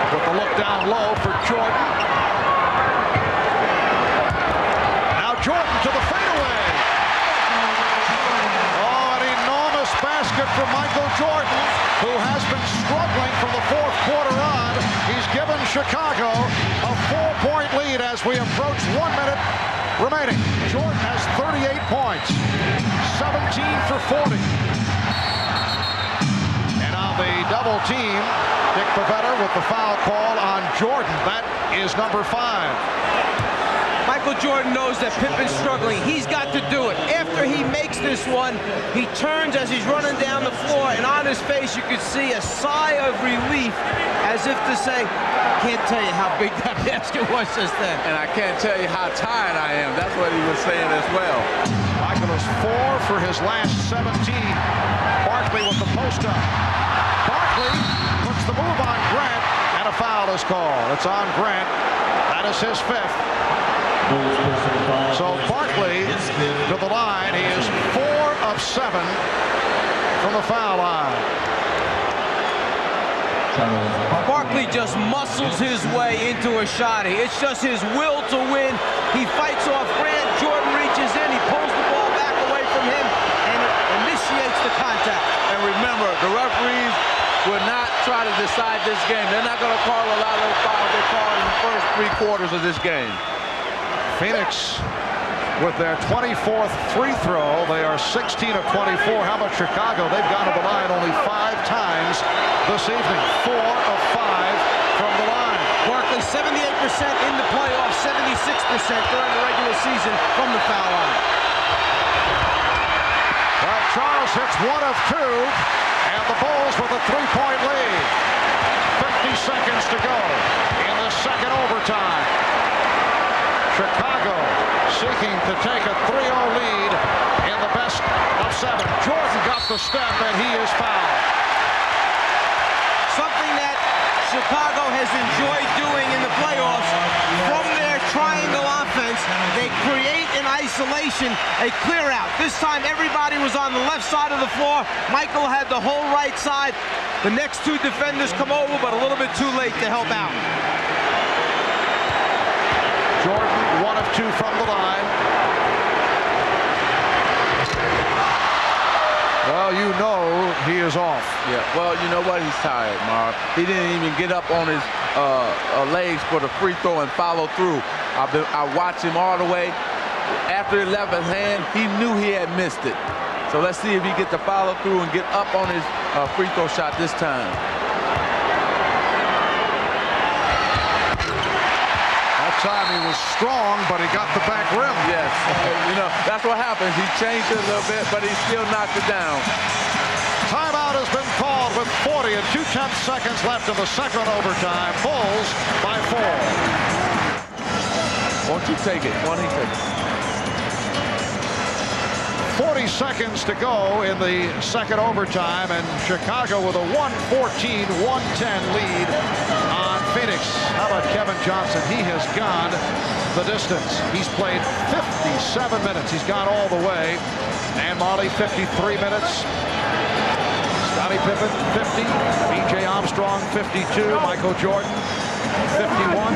with the look down low for Jordan. Now Jordan to the fadeaway. Oh, an enormous basket from Michael Jordan, who has been struggling from the 4th quarter on. He's given Chicago a 4-point lead as we approach 1 minute remaining. Jordan has 38 points, 17 for 40. And on the double team, Dick Pavetta with the foul call on Jordan. That is number 5. Michael Jordan knows that Pippen's struggling. He's got to do it. After he makes this one, he turns as he's running down the floor, and on his face you could see a sigh of relief, as if to say, I can't tell you how big that basket was just then. And I can't tell you how tired I am. That's what he was saying as well. Michael is 4 for his last 17. Barkley with the post up. Barkley puts the move on Grant, and a foul is called. It's on Grant. That is his 5th. So Barkley to the line. He is 4 of 7 from the foul line. Barkley just muscles his way into a shot. It's just his will to win. He fights off Grant. Jordan reaches in. He pulls the ball back away from him and initiates the contact. And remember, the referees will not try to decide this game. They're not going to call a lot of those fouls they call in the first 3 quarters of this game. Phoenix with their 24th free throw. They are 16 of 24. How about Chicago? They've gone to the line only 5 times this evening. 4 of 5 from the line. Barkley 78% in the playoffs, 76% during the regular season from the foul line. Well, Charles hits 1 of 2, and the Bulls with a 3-point lead. 50 seconds to go in the second overtime. Chicago seeking to take a 3-0 lead in the best of 7. Jordan got the step, and he is fouled. Something that Chicago has enjoyed doing in the playoffs. From their triangle offense, they create in isolation a clear out. This time everybody was on the left side of the floor. Michael had the whole right side. The next 2 defenders come over, but a little bit too late to help out. Jordan 1 of 2 from the line. Well, you know he is off. Yeah, well, you know what? He's tired, Marv. He didn't even get up on his legs for the free throw and follow through. I watched him all the way. After the 11th hand, he knew he had missed it. So let's see if he gets the follow through and get up on his free throw shot this time. That time he was strong, but he got the back rim. Yes, you know, that's what happens. He changed it a little bit, but he still knocked it down. Timeout has been called with 40 and 2/10 seconds left in the second overtime. Bulls by 4. Won't you take it? Why don't you take it? 40 seconds to go in the second overtime, and Chicago with a 114-110 lead on Phoenix. How about Kevin Johnson? He has gone the distance. He's played 57 minutes. He's gone all the way. Dan Majerle, 53 minutes. Scottie Pippen, 50. B.J. Armstrong, 52. Michael Jordan, 51.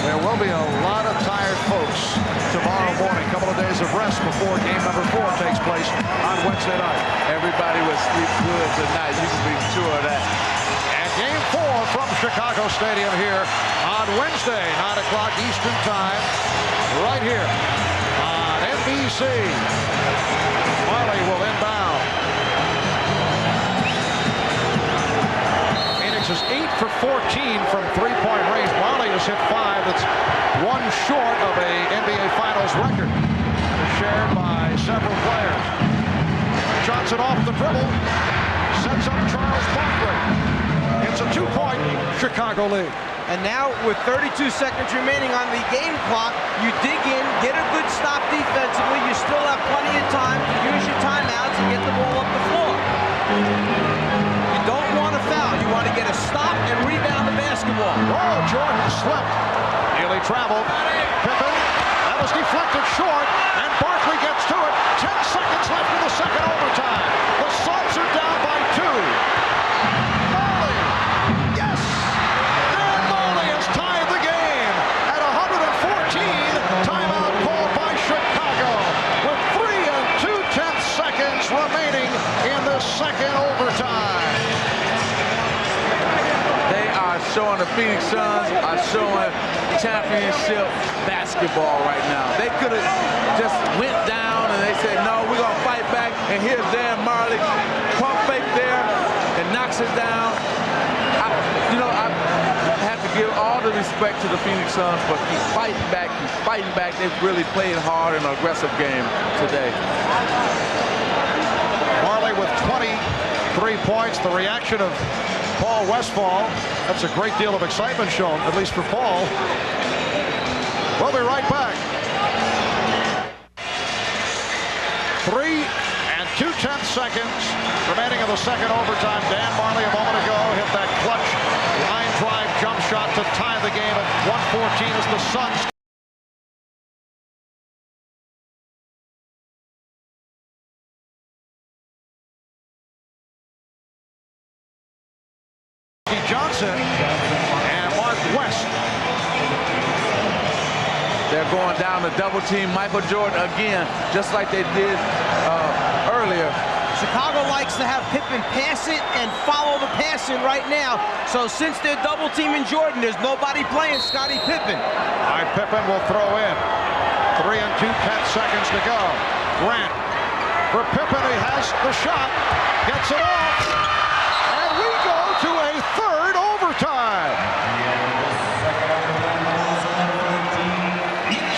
There will be a lot of tired folks tomorrow morning. A couple of days of rest before game number 4 takes place on Wednesday night. Everybody will sleep good tonight. You can be sure of that. And game 4 from Chicago Stadium here on Wednesday, 9 o'clock Eastern Time, right here on NBC. Majerle will inbound. Phoenix is 8 for 14 from three-point range. Majerle has hit 5. That's one short of a NBA Finals record. Shared by several players. Johnson off the dribble. Sets up Charles Barkley. It's a 2-point Chicago lead. And now with 32 seconds remaining on the game clock, you dig in, get a good stop defensively. You still have plenty of time to use your timeouts and get the ball up the floor. You don't want to foul. You want to get a stop and rebound the basketball. Oh, Jordan slipped. Nearly traveled. Pippen. That was deflected short, and Barkley gets to it. 10 seconds left in the second overtime. The Suns are down by 2. Majerle. Yes! Dan Majerle has tied the game at 114. Timeout called by Chicago with 3 and 2/10 seconds remaining in the second overtime. They are showing, the Phoenix Suns are showing championship basketball right now. They could have just went down and they said, no, we're going to fight back. And here's Dan Majerle, pump fake there and knocks it down. I have to give all the respect to the Phoenix Suns, but keep fighting back, keep fighting back. They've really played hard in an aggressive game today. Majerle with 23 points. The reaction of Paul Westphal. That's a great deal of excitement shown, at least for Paul. We'll be right back. 3 and 2/10 seconds remaining in the second overtime. Dan Majerle a moment ago hit that clutch line drive jump shot to tie the game at 114 as the Suns. Johnson and Mark West. They're going down to double team Michael Jordan again, just like they did earlier. Chicago likes to have Pippen pass it and follow the passing right now. So since they're double teaming Jordan, there's nobody playing Scottie Pippen. All right, Pippen will throw in. 3 and 2/10 seconds to go. Grant for Pippen. He has the shot. Gets it off. And we go to a third overtime.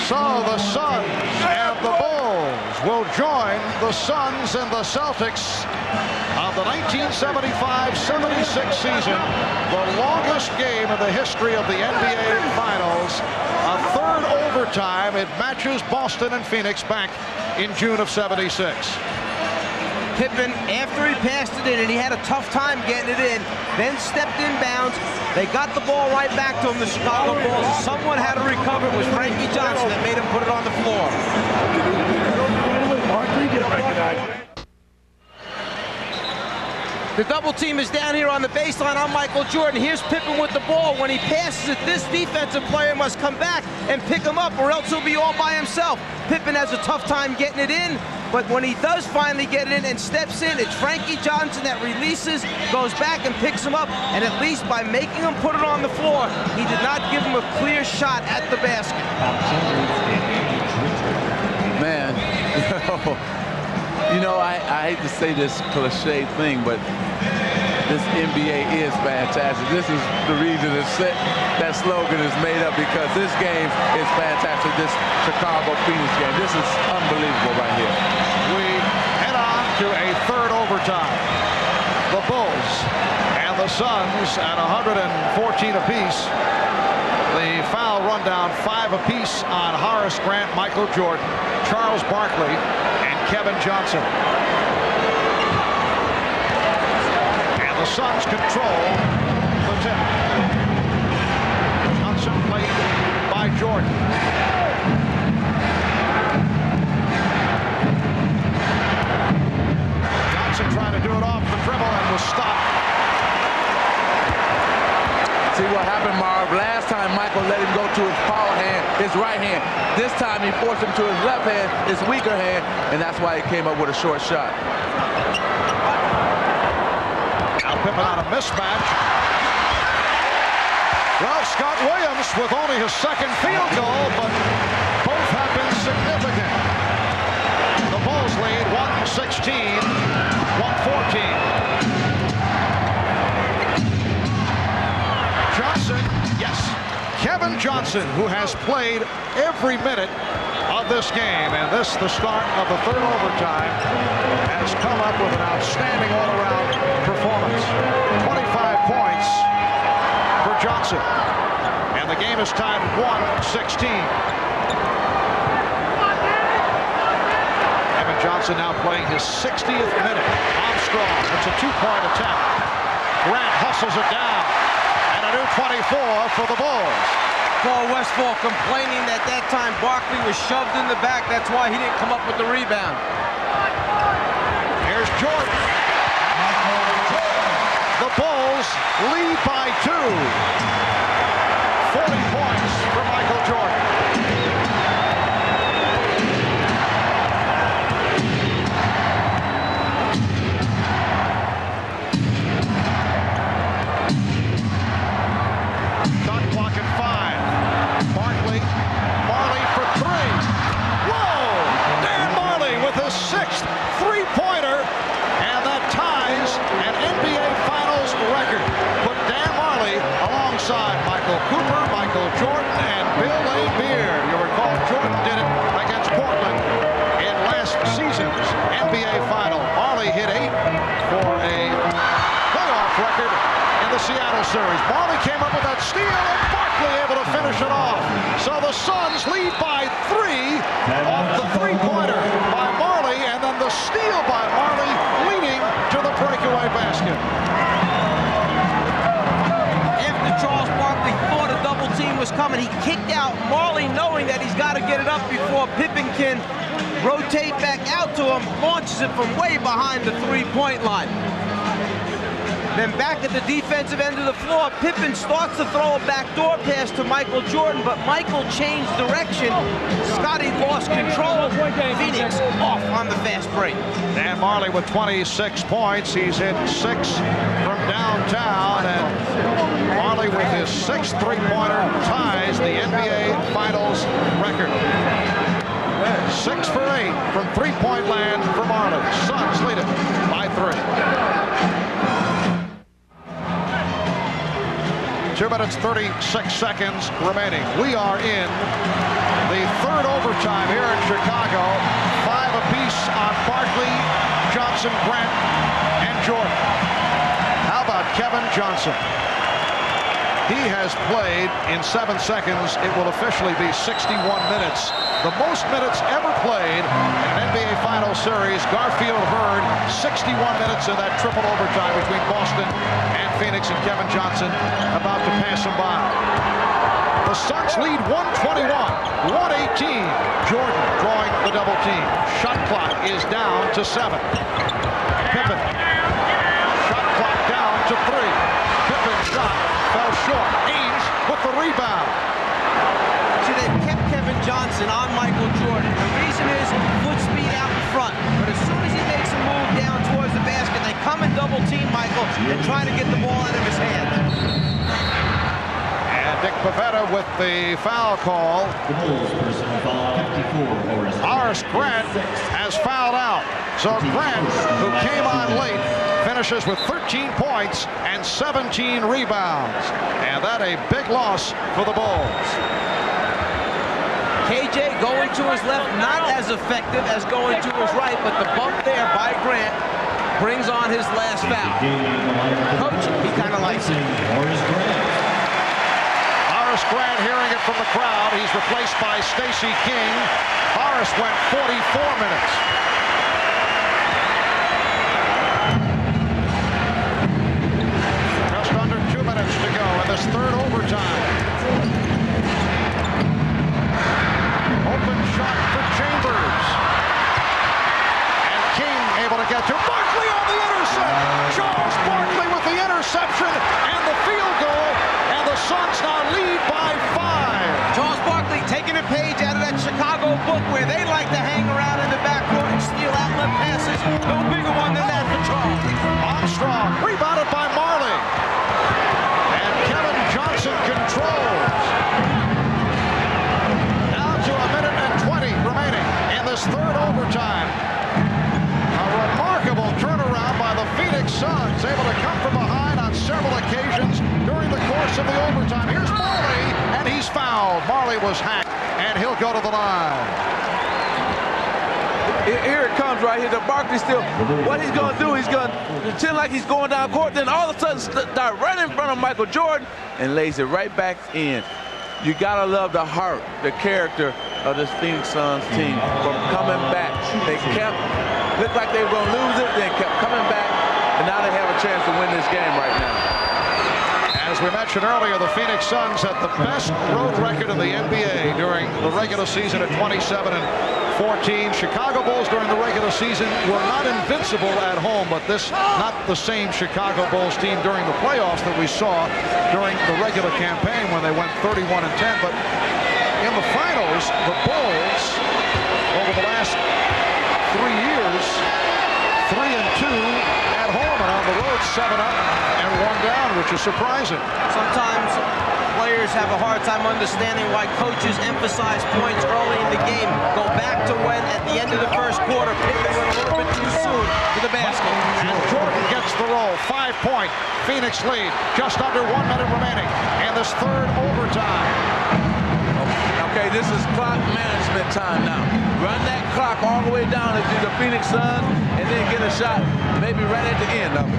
So the Suns and the Bulls will join the Suns and the Celtics of the 1975-76 season, the longest game in the history of the NBA Finals. A third overtime. It matches Boston and Phoenix back in June of '76. Pippen, after he passed it in, and he had a tough time getting it in, then stepped inbounds. They got the ball right back to him, the Chicago Bulls. Someone had to recover. It was Frankie Johnson that made him put it on the floor. The double team is down here on the baseline on Michael Jordan. Here's Pippen with the ball. When he passes it, this defensive player must come back and pick him up, or else he'll be all by himself. Pippen has a tough time getting it in, but when he does finally get it in and steps in, it's Frankie Johnson that releases, goes back and picks him up, and at least by making him put it on the floor, he did not give him a clear shot at the basket. Man, You know, I hate to say this cliche thing, but this NBA is fantastic. This is the reason that slogan is made up, because this game is fantastic. This Chicago-Phoenix game. This is unbelievable right here. We head on to a third overtime. The Bulls and the Suns at 114 apiece. The foul rundown, 5 apiece on Horace Grant, Michael Jordan, Charles Barkley, and Kevin Johnson. And the Suns control the tip. Johnson played by Jordan. Johnson trying to do it off the dribble and was stopped. See what happened, Marv? Last time Michael let him go to his power hand, his right hand. This time he forced him to his left hand, his weaker hand, and that's why he came up with a short shot. Now Pippen on a mismatch. Well, Scott Williams with only his second field goal, but both have been significant. The Bulls lead 116, 114. Johnson, yes, Kevin Johnson, who has played every minute of this game, and this the start of the third overtime, has come up with an outstanding all-around performance. 25 points for Johnson, and the game is tied 116. Kevin Johnson now playing his 60th minute. Armstrong, it's a two-point attack. Grant hustles it down. A new 24 for the Bulls. Paul Westphal complaining that time Barkley was shoved in the back. That's why he didn't come up with the rebound. Here's Jordan. The Bulls lead by 2. 40 points for Michael Jordan. Sixth three-pointer, and that ties an NBA Finals record. Put Dan Marley alongside Michael Cooper, Michael Jordan, and Bill Laimbeer. You recall Jordan did it against Portland in last season's NBA Final. Marley hit 8 for a playoff record in the Seattle series. Marley came up with that steal, and Barkley able to finish it off. So the Suns lead by 3 off the three-pointer by Marley, and then the steal by Marley leading to the breakaway basket. After Charles Barkley thought a double team was coming, he kicked out Marley, knowing that he's got to get it up before Pippen can rotate back out to him, launches it from way behind the three-point line. Then back at the defensive end of the floor, Pippen starts to throw a backdoor pass to Michael Jordan, but Michael changed direction. Scotty lost control. Phoenix off on the fast break. Dan Marley with 26 points. He's hit 6 from downtown, and Marley with his 6th three-pointer ties the NBA Finals record. 6 for 8 from three-point land for Marley. Suns lead it by 3. 2 minutes, 36 seconds remaining. We are in the third overtime here in Chicago. 5 apiece on Barkley, Johnson, Grant, and Jordan. How about Kevin Johnson? He has played in 7 seconds. It will officially be 61 minutes. The most minutes ever played in an NBA Finals series. Garfield Hurd, 61 minutes in that triple overtime between Boston and Phoenix, and Kevin Johnson about to pass him by. The Suns lead 121, 118. Jordan drawing the double team. Shot clock is down to 7. Pippen. Shot clock down to 3. Pippen shot fell short. Ainge with the rebound. See, they've kept Kevin Johnson on Michael Jordan. The reason is foot speed out in front. But as soon as he makes a move down towards the basket, they come and double team Michael and try to get the ball out of his hand. And Dick Pivetta with the foul call. Horace Grant has fouled out. So Grant, who came on late, finishes with 13 points and 17 rebounds. And that a big loss for the Bulls. KJ going to his left, not as effective as going to his right, but the bump there by Grant brings on his last foul. Coach, he kind of likes it. Horace Grant hearing it from the crowd. He's replaced by Stacey King. Horace went 44 minutes. Just under 2 minutes to go in this third overtime. Open shot for Chambers. And King able to get to Barkley on the intercept. Charles Barkley with the interception and the field goal. And the Suns now lead by 5. Charles Barkley taking a page out of that Chicago book where they like to hang around in the backcourt and steal outlet passes. No bigger one than that for Charles. Armstrong rebounded by Marley. And Kevin Johnson controls. Now to a minute and 20 remaining in this third overtime. A remarkable turnaround by the Phoenix Suns, able to come from behind on several occasions during the course of the overtime. Here's Marley, and he's fouled. Marley was hacked, and he'll go to the line. Here it comes right here. The Barkley still, what he's going to do, he's going to pretend like he's going down court, then all of a sudden start right in front of Michael Jordan and lays it right back in. You got to love the heart, the character of this Phoenix Suns team from coming back. They looked like they were going to lose it, then kept coming back, and now they have a chance to win this game right now. As we mentioned earlier, the Phoenix Suns had the best road record in the NBA during the regular season at 27-14. Chicago Bulls during the regular season were not invincible at home, but this not the same Chicago Bulls team during the playoffs that we saw during the regular campaign when they went 31-10. But in the finals, the Bulls, over the last 3 years, 3-2 at home, and on the road 7 up and 1 down, which is surprising. Sometimes players have a hard time understanding why coaches emphasize points early in the game. Go back to when, at the end of the first quarter, Pippen went a little bit too soon to the basket. And Jordan gets the roll. 5-point Phoenix lead. Just under 1 minute remaining in this third overtime. Okay, this is clock management time now. Run that clock all the way down into the Phoenix Suns and then get a shot maybe right at the end of it.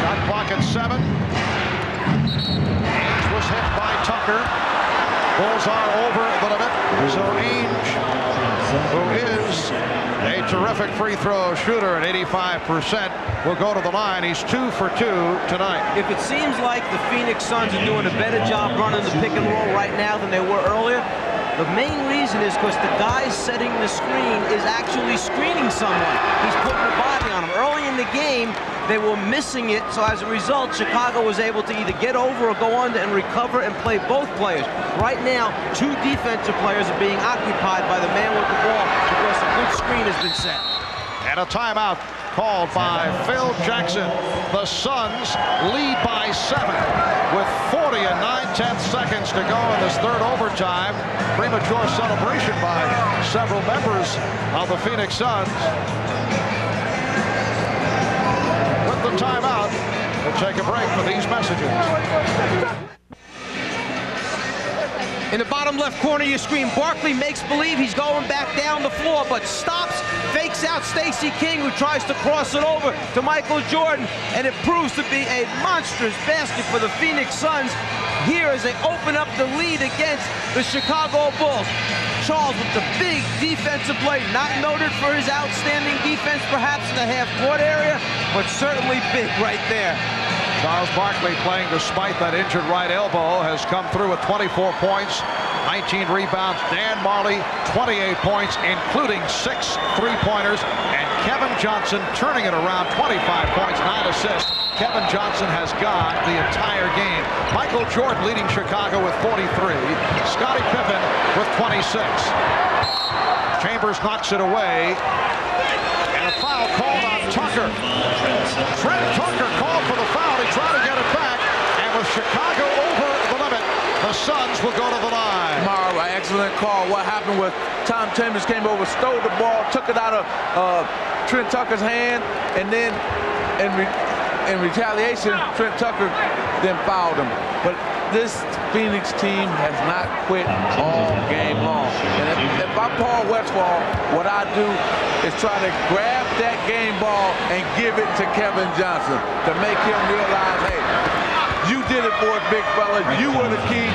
Shot clock at 7. Ainge was hit by Tucker. Bulls are over the limit. So Ainge, who is a terrific free throw shooter at 85%, will go to the line. He's 2 for 2 tonight. If it seems like the Phoenix Suns are doing a better job running the pick and roll right now than they were earlier, the main reason is because the guy setting the screen is actually screening someone. He's putting a body on him. Early in the game, they were missing it, so as a result, Chicago was able to either get over or go under and recover and play both players. Right now, 2 defensive players are being occupied by the man with the ball because a good screen has been set. And a timeout called by Phil Jackson. The Suns lead by 7 with 40 and 9/10 seconds to go in this third overtime. Premature celebration by several members of the Phoenix Suns. With the timeout, we'll take a break for these messages. In the bottom left corner of your screen, Barkley makes believe he's going back down the floor, but stops, fakes out Stacey King, who tries to cross it over to Michael Jordan, and it proves to be a monstrous basket for the Phoenix Suns here as they open up the lead against the Chicago Bulls. Charles with the big defensive play, not noted for his outstanding defense perhaps in the half-court area, but certainly big right there. Charles Barkley, playing despite that injured right elbow, has come through with 24 points, 19 rebounds. Dan Marley, 28 points, including 6 3-pointers. And Kevin Johnson turning it around, 25 points, 9 assists. Kevin Johnson has got the entire game. Michael Jordan leading Chicago with 43. Scottie Pippen with 26. Chambers knocks it away. And a foul called on Tucker. Trent Tucker called for the foul. He tried to get it back. And with Chicago over recall what happened with Tom Chambers came over, stole the ball, took it out of Trent Tucker's hand, and then in retaliation, Trent Tucker then fouled him. But this Phoenix team has not quit all game long. And if I'm Paul Westphal, what I do is try to grab that game ball and give it to Kevin Johnson to make him realize, hey, you did it for us, big fella. You were the key.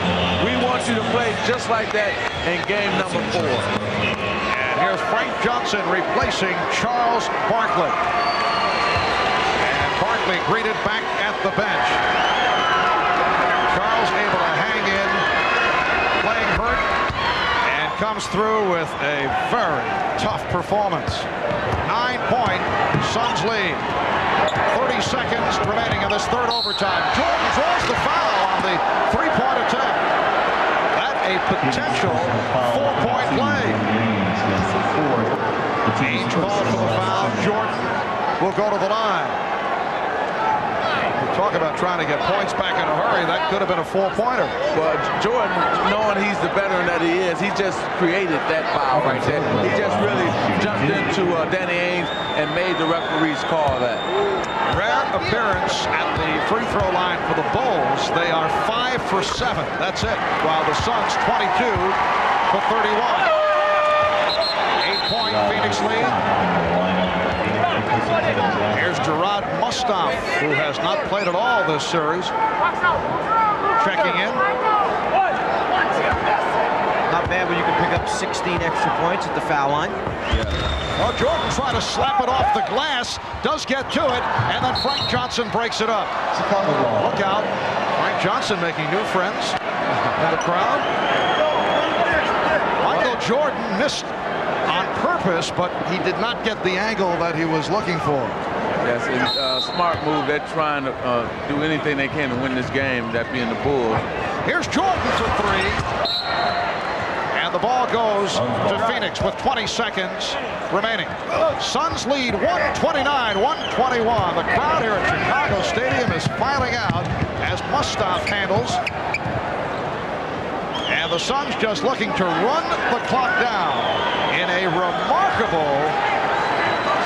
We want you to play just like that in game number 4. And here's Frank Johnson replacing Charles Barkley. And Barkley greeted back at the bench. Charles able to hang in, playing hurt, and comes through with a very tough performance. 9-point Suns lead. 30 seconds remaining in this third overtime. Jordan draws the foul on the three-point attempt. That a potential 4-point play. Ainge called for the foul. Jordan will go to the line. Talk about trying to get points back in a hurry. That could have been a 4-pointer. Well, Jordan, knowing he's the veteran that he is, he just created that foul right there. He just really jumped into Danny Ainge and made the referees call that. Rare appearance at the free throw line for the Bulls. They are 5 for 7. That's it. While the Suns 22 for 31. 8-point Phoenix lead. Here's Gerard Mustaf, who has not played at all this series. Checking in. Not bad when you can pick up 16 extra points at the foul line. Well, Jordan trying to slap it off the glass, does get to it, and then Frank Johnson breaks it up. Look out. Frank Johnson making new friends in the crowd. Michael Jordan missed on purpose, but he did not get the angle that he was looking for. Yes, it's a smart move. They're trying to do anything they can to win this game, that being the Bulls. Here's Jordan for 3. And the ball goes to Phoenix with 20 seconds remaining. Suns lead 129-121. The crowd here at Chicago Stadium is filing out as Mustaf handles. And the Suns just looking to run the clock down in a remarkable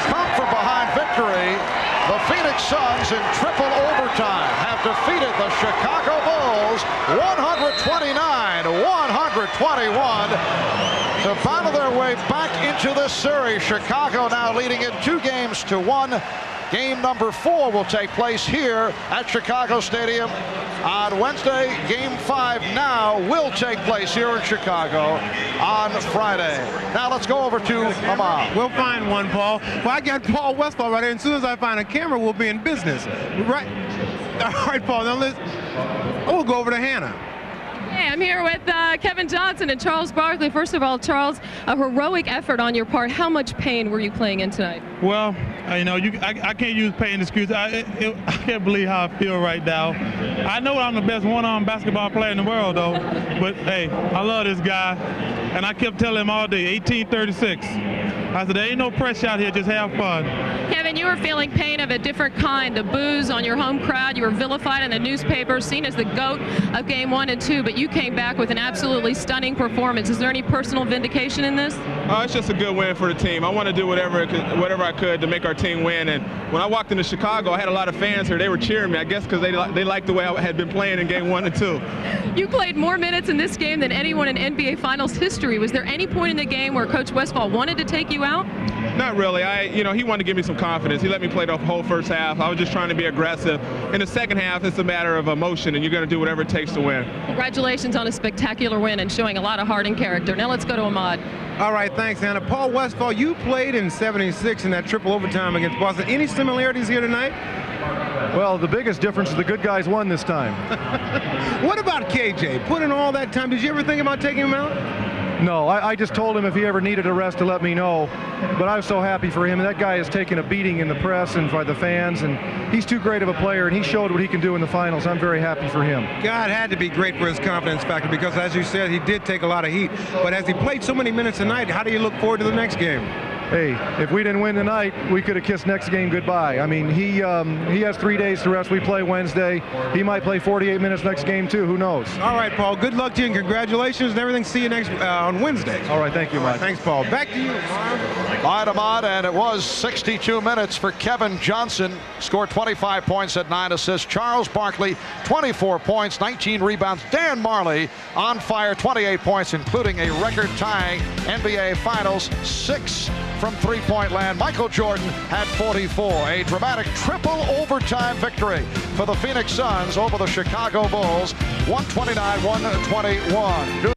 come-from-behind victory. The Phoenix Suns in triple overtime have defeated the Chicago Bulls 129-121 to battle their way back into this series. Chicago now leading it 2-1. Game number 4 will take place here at Chicago Stadium on Wednesday. Game 5 now will take place here in Chicago on Friday. Now let's go over to Ahmad. We'll find one, Paul. Well, I got Paul Westphal right here. And as soon as I find a camera, we'll be in business. Right. All right, Paul. Now we'll go over to Hannah. Hey, I'm here with Kevin Johnson and Charles Barkley. First of all, Charles, a heroic effort on your part. How much pain were you playing in tonight? Well, I can't use pain excuse. I can't believe how I feel right now. I know I'm the best one-arm basketball player in the world, though. But, hey, I love this guy. And I kept telling him all day, 1836. I said, there ain't no pressure out here, just have fun. Kevin, you were feeling pain of a different kind. The boos on your home crowd. You were vilified in the newspaper, seen as the GOAT of Game 1 and 2, but you came back with an absolutely stunning performance. Is there any personal vindication in this? It's just a good win for the team. I want to do whatever I could to make our team win. And when I walked into Chicago, I had a lot of fans here. They were cheering me, I guess, because they liked the way I had been playing in Game 1 and 2. You played more minutes in this game than anyone in NBA Finals history. Was there any point in the game where Coach Westphal wanted to take you out? Not really. He wanted to give me some confidence. He let me play the whole first half. I was just trying to be aggressive. In the second half, it's a matter of emotion, and you're going to do whatever it takes to win. Congratulations on a spectacular win and showing a lot of heart and character. Now let's go to Ahmad. All right, thanks, Hannah. Paul Westphal, you played in '76 in that triple overtime against Boston. Any similarities here tonight? Well, the biggest difference is the good guys won this time. What about KJ? Put in all that time. Did you ever think about taking him out? No, I just told him if he ever needed a rest to let me know. But I was so happy for him. And that guy has taken a beating in the press and by the fans. And he's too great of a player, and he showed what he can do in the finals. I'm very happy for him. God had to be great for his confidence factor because, as you said, he did take a lot of heat. But as he played so many minutes tonight, how do you look forward to the next game? hey, if we didn't win tonight, we could have kissed next game goodbye. I mean, he has 3 days to rest. We play Wednesday. He might play 48 minutes next game too. Who knows? All right, Paul. Good luck to you and congratulations and everything. See you next on Wednesday. All right, thank you, Mike. Thanks, Paul. Back to you, Bye to Ahmad, and it was 62 minutes for Kevin Johnson. Scored 25 points at 9 assists. Charles Barkley, 24 points, 19 rebounds. Dan Marley on fire, 28 points, including a record-tying NBA Finals, 6 from three-point land. Michael Jordan had 44. A dramatic triple overtime victory for the Phoenix Suns over the Chicago Bulls, 129-121.